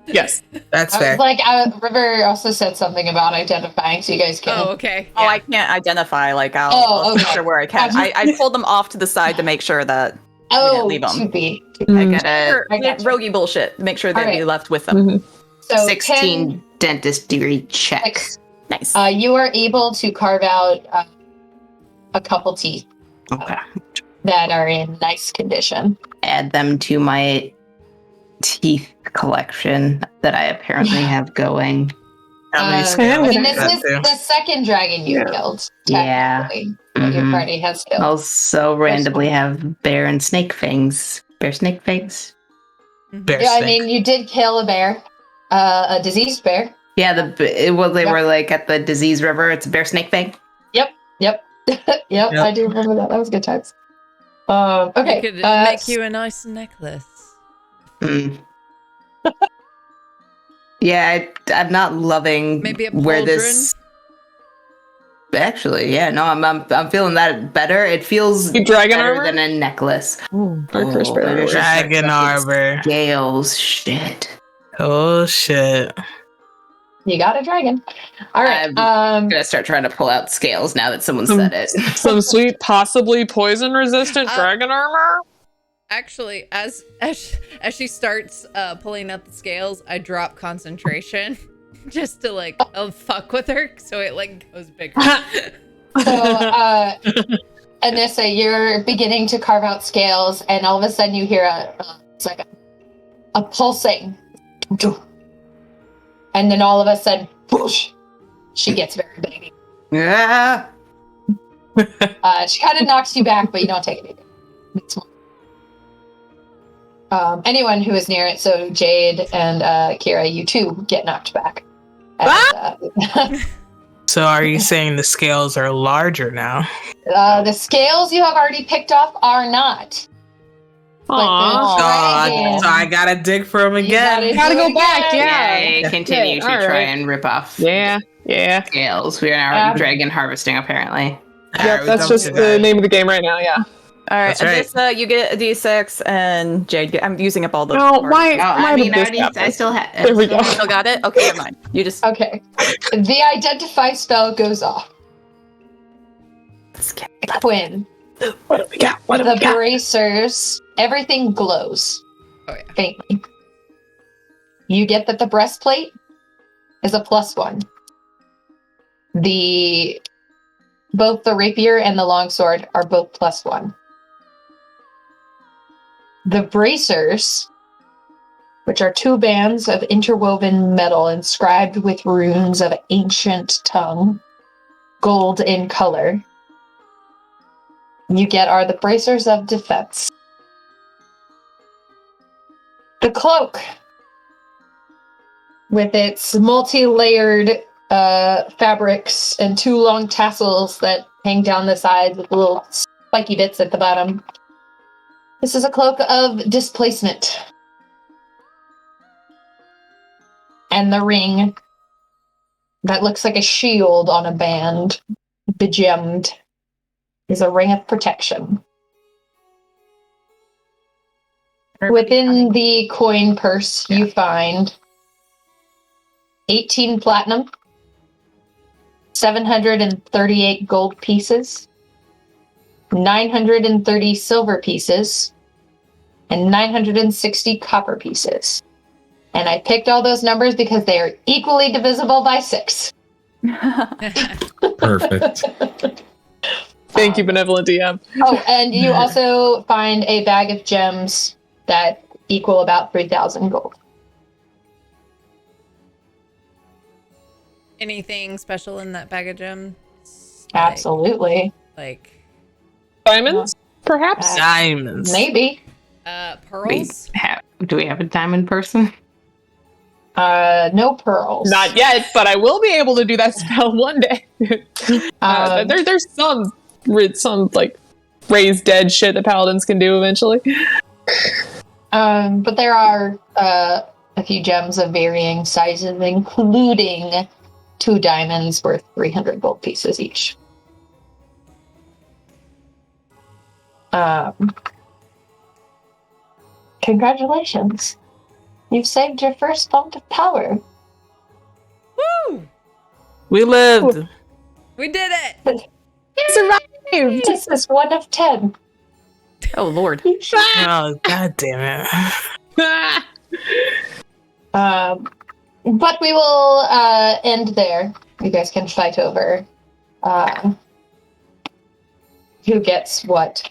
S8: That's
S2: I
S8: fair.
S2: was like, River also said something about identifying, so you guys can.
S1: Oh, okay.
S5: Oh,
S1: yeah.
S5: I can't identify. Like, I'll
S2: Oh,
S5: make
S2: okay.
S5: sure where I can. I pulled them off to the side to make sure that
S2: Oh,
S5: leave 'em.
S2: to be.
S3: I gotta
S2: I gotcha.
S5: roguey bullshit. Make sure that
S2: All right.
S5: we left with them.
S2: So
S3: 16 dentist degree check.
S2: 10,
S5: Nice.
S2: you are able to carve out a couple teeth
S3: Okay.
S2: that are in nice condition.
S3: Add them to my teeth collection that I apparently have going.
S8: How many
S2: Uh,
S8: scales?
S2: and this
S8: That
S2: is
S8: too.
S2: the second dragon you killed.
S3: Yeah.
S2: Technically, that your
S3: Mhm.
S2: party has killed.
S3: Also randomly have bear and snake fangs. Bear snake fangs?
S8: Bear
S2: Yeah, I
S8: snake.
S2: mean, you did kill a bear, a diseased bear.
S3: Yeah, they
S2: Yep.
S3: were like at the disease river. It's a bear snake fang.
S2: Yep, I do remember that. That was good times. Okay,
S1: We could make you a nice necklace.
S3: Hmm. Yeah, I'm not loving
S1: Maybe a
S3: where
S1: pauldron?
S3: this. Actually, yeah, no, I'm feeling that better. It feels
S7: You dragon
S3: better
S7: armor?
S3: than a necklace.
S7: First
S3: maybe I should start
S8: Dragon
S3: collecting
S8: arbor.
S3: Scales, shit.
S8: Oh shit.
S2: You got a dragon. All right.
S3: I'm gonna start trying to pull out scales now that someone said it.
S7: Some sweet, possibly poison-resistant dragon armor.
S1: Actually, as she starts pulling out the scales, I drop concentration just to fuck with her, so it goes bigger.
S2: So, Anissa, you're beginning to carve out scales, and all of a sudden you hear it's like a pulsing, and then all of a sudden, whoosh, she gets very big.
S3: Yeah.
S2: She kind of knocks you back, but you don't take anything. It's small. Anyone who is near it, so Jade and Kira, you too get knocked back. And,
S8: So are you saying the scales are larger now?
S2: the scales you have already picked off are not.
S7: Aww.
S2: Dragon.
S8: So I gotta dig for them again.
S7: Gotta
S2: do
S7: go
S2: it
S7: back,
S2: again.
S7: yeah.
S3: Yay, continue to
S7: All
S3: try
S7: right.
S3: and rip off
S7: Yeah.
S3: scales. We are now
S2: Yeah.
S3: dragon harvesting, apparently.
S7: Yep,
S8: we
S7: that's
S8: don't
S7: just
S8: do
S7: the
S8: that.
S7: name of the game right now, yeah.
S5: All right,
S8: That's right.
S5: Abyssa, you get a D6, and Jade, I'm using up all the.
S7: No,
S5: cards.
S7: why?
S3: Oh, I
S7: why
S3: mean,
S7: did this happen?
S3: I still have.
S7: There we go.
S5: You still got it? Okay, never mind. You just.
S2: Okay. The identify spell goes off. Quinn.
S7: What do we got? What do
S2: The
S7: we got?
S2: bracers, everything glows
S1: Oh yeah.
S2: faintly. You get that the breastplate is a +1. Both the rapier and the longsword are both +1. The bracers, which are 2 bands of interwoven metal inscribed with runes of ancient tongue, gold in color, you get are the bracers of defense. The cloak, with its multi-layered fabrics and 2 long tassels that hang down the sides with little spiky bits at the bottom. This is a cloak of displacement. And the ring that looks like a shield on a band, begemmed, is a ring of protection. Within the coin purse, you find 18 platinum, 738 gold pieces, 930 silver pieces, and 960 copper pieces. And I picked all those numbers because they are equally divisible by 6.
S6: Perfect.
S7: Thank you, benevolent DM.
S2: Oh, and you also find a bag of gems that equal about 3,000 gold.
S1: Anything special in that bag of gems?
S2: Absolutely.
S1: Like
S7: Diamonds, perhaps?
S8: Diamonds.
S2: Maybe.
S1: pearls?
S3: Do we have a diamond person?
S2: No pearls.
S7: Not yet, but I will be able to do that spell one day. There's some like raise dead shit that paladins can do eventually.
S2: But there are a few gems of varying sizes, including 2 diamonds worth 300 gold pieces each. Congratulations. You've saved your first font of power.
S1: Woo!
S8: We lived.
S1: We did it!
S2: Survived! This is 1 of 10.
S5: Oh, Lord.
S8: Oh, god damn it.
S2: But we will end there. You guys can fight over who gets what.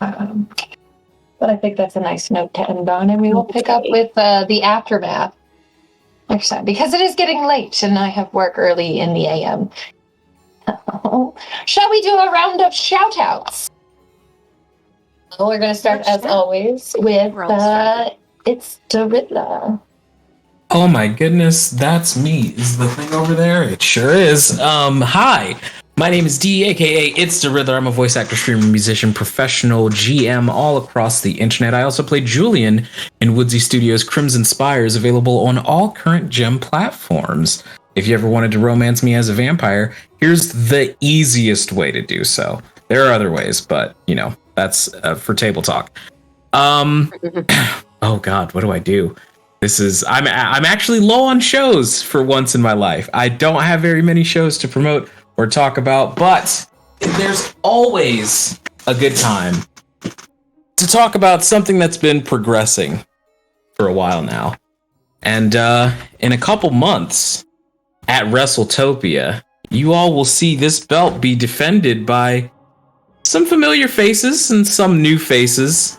S2: But I think that's a nice note to end on, and we will pick up with the aftermath next time, because it is getting late and I have work early in the AM. Shall we do a round of shout-outs? Well, we're going to start, as always, with It's the Riddler.
S6: Oh my goodness, that's me. Is the thing over there? It sure is. Hi. My name is D, aka It's the Riddler. I'm a voice actor, streamer, musician, professional, GM all across the internet. I also play Julian in Woodsy Studios' Crimson Spires, available on all current gem platforms. If you ever wanted to romance me as a vampire, here's the easiest way to do so. There are other ways, but, you know, that's for table talk. Oh God, what do I do? I'm actually low on shows for once in my life. I don't have very many shows to promote or talk about, but there's always a good time to talk about something that's been progressing for a while now. And in a couple months at WrestleTopia, you all will see this belt be defended by some familiar faces and some new faces.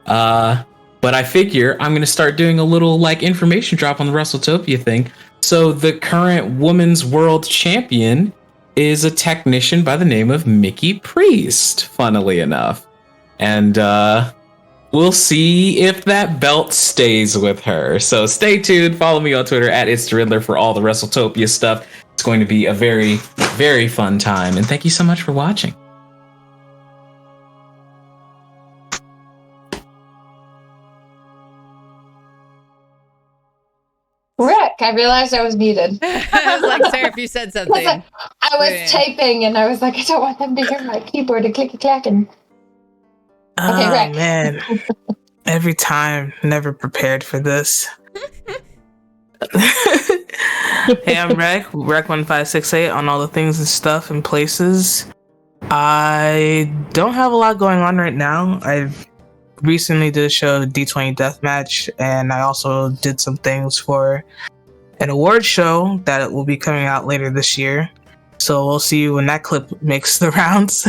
S6: But I figure I'm going to start doing a little like information drop on the WrestleTopia thing. So the current Women's World Champion is a technician by the name of Mickey Priest, funnily enough. And we'll see if that belt stays with her. So stay tuned. Follow me on Twitter at It's the Riddler for all the WrestleTopia stuff. It's going to be a very, very fun time. And thank you so much for watching.
S2: Rick, I realized I was muted.
S1: I was like, Sarah, if you said something.
S2: I was typing and I was like, I don't want them to hear my keyboard and clicky-clacking. Okay,
S8: Oh,
S2: Rick.
S8: man. Every time, never prepared for this. Hey, I'm Rec1568 on all the things and stuff and places. I don't have a lot going on right now. I've recently did a show, D20 Deathmatch, and I also did some things for an award show that will be coming out later this year. So we'll see when that clip makes the rounds.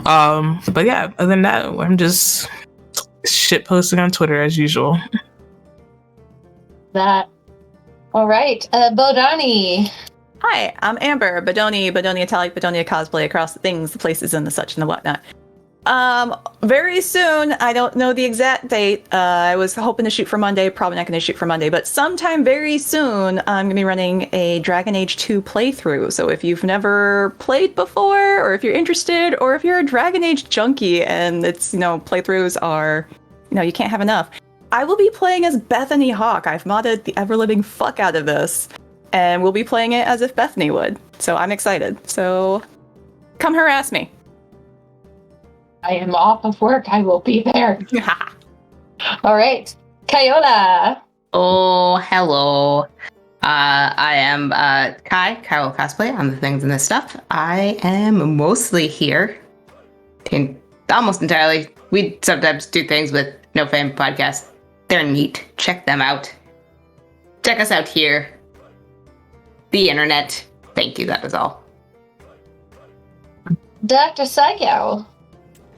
S8: But yeah, other than that, I'm just shit posting on Twitter as usual.
S2: That. All right. Bodani.
S5: Hi, I'm Amber, Badoni Italic, Badonia cosplay across the things, the places, and the such and the whatnot. Very soon, I don't know the exact date. I was hoping to shoot for Monday, probably not going to shoot for Monday, but sometime very soon, I'm going to be running a Dragon Age 2 playthrough. So if you've never played before, or if you're interested, or if you're a Dragon Age junkie and it's, playthroughs are, you can't have enough. I will be playing as Bethany Hawk. I've modded the ever-living fuck out of this. And we'll be playing it as if Bethany would. So I'm excited. So come harass me.
S2: I am off of work. I will be there. All right. Kayola.
S3: Oh, hello. I am Kai will Cosplay on the things and this stuff. I am mostly here. Almost entirely. We sometimes do things with No Fame Podcast. They're neat. Check them out. Check us out here. The internet. Thank you, that is all.
S2: Dr. Psycho.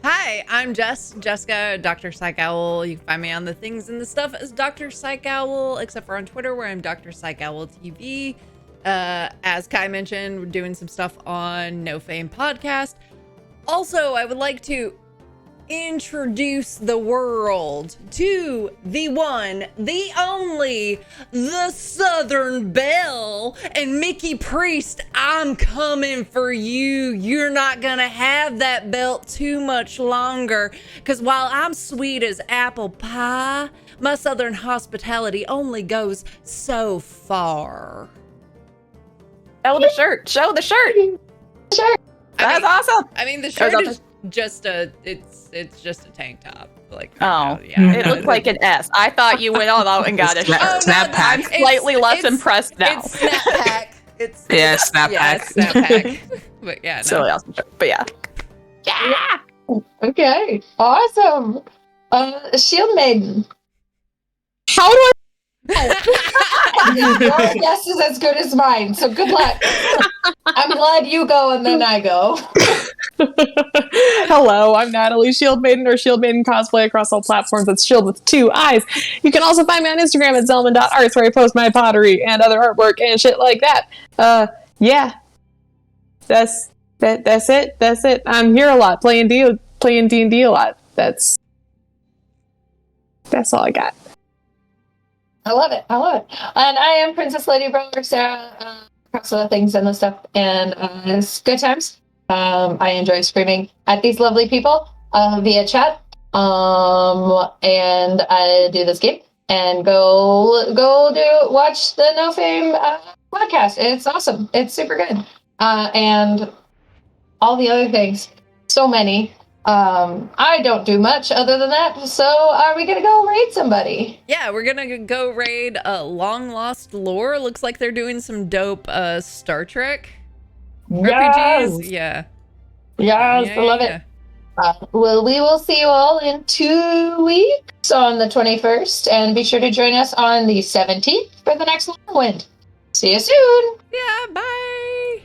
S1: Hi, I'm Jessica, Dr. Psych Owl. You can find me on the things and the stuff as Dr. Psych Owl, except for on Twitter where I'm Dr. Psych Owl TV. As Kai mentioned, we're doing some stuff on No Fame Podcast. Also, I would like to introduce the world to the one, the only, the Southern Belle, and Mickey Priest. I'm coming for you. You're not gonna have that belt too much longer, because while I'm sweet as apple pie, my Southern hospitality only goes so far.
S5: Show the shirt. Show the shirt.
S2: Sure.
S5: That's awesome.
S1: I mean, the shirt is just it's just a tank top. Like,
S5: Oh,
S1: yeah.
S5: it looked like an S. I thought you went all out and got a shirt.
S8: Snap pack.
S5: I'm slightly less impressed now.
S1: It's snap pack. It's
S8: Yeah, snap pack.
S1: It's snap pack. But yeah, no.
S5: Silly awesome shirt. But yeah.
S2: Yeah. Okay. Awesome. Shield Maiden.
S7: How do I?
S2: Your guess is as good as mine, so good luck. I'm glad you go and then I go.
S7: Hello, I'm Natalie, Shield Maiden or Shield Maiden cosplay across all platforms. That's Shield with 2 eyes. You can also find me on Instagram at zelman.arts where I post my pottery and other artwork and shit like that. Yeah. That's it. I'm here a lot, playing D&D a lot. That's all I got.
S2: I love it. And I am Princess Lady Brother Sarah, across all the things and the stuff, and it's good times. I enjoy screaming at these lovely people via chat, and I do this game, and watch the No Fame podcast. It's awesome. It's super good. And all the other things, so many. I don't do much other than that, so are we gonna go raid somebody?
S1: Yeah, we're gonna go raid Long Lost Lore. Looks like they're doing some dope Star Trek RPGs. Yeah.
S2: Yes, I love it. Well, we will see you all in 2 weeks on the 21st, and be sure to join us on the 17th for the next Long Wind. See you soon!
S1: Yeah, bye!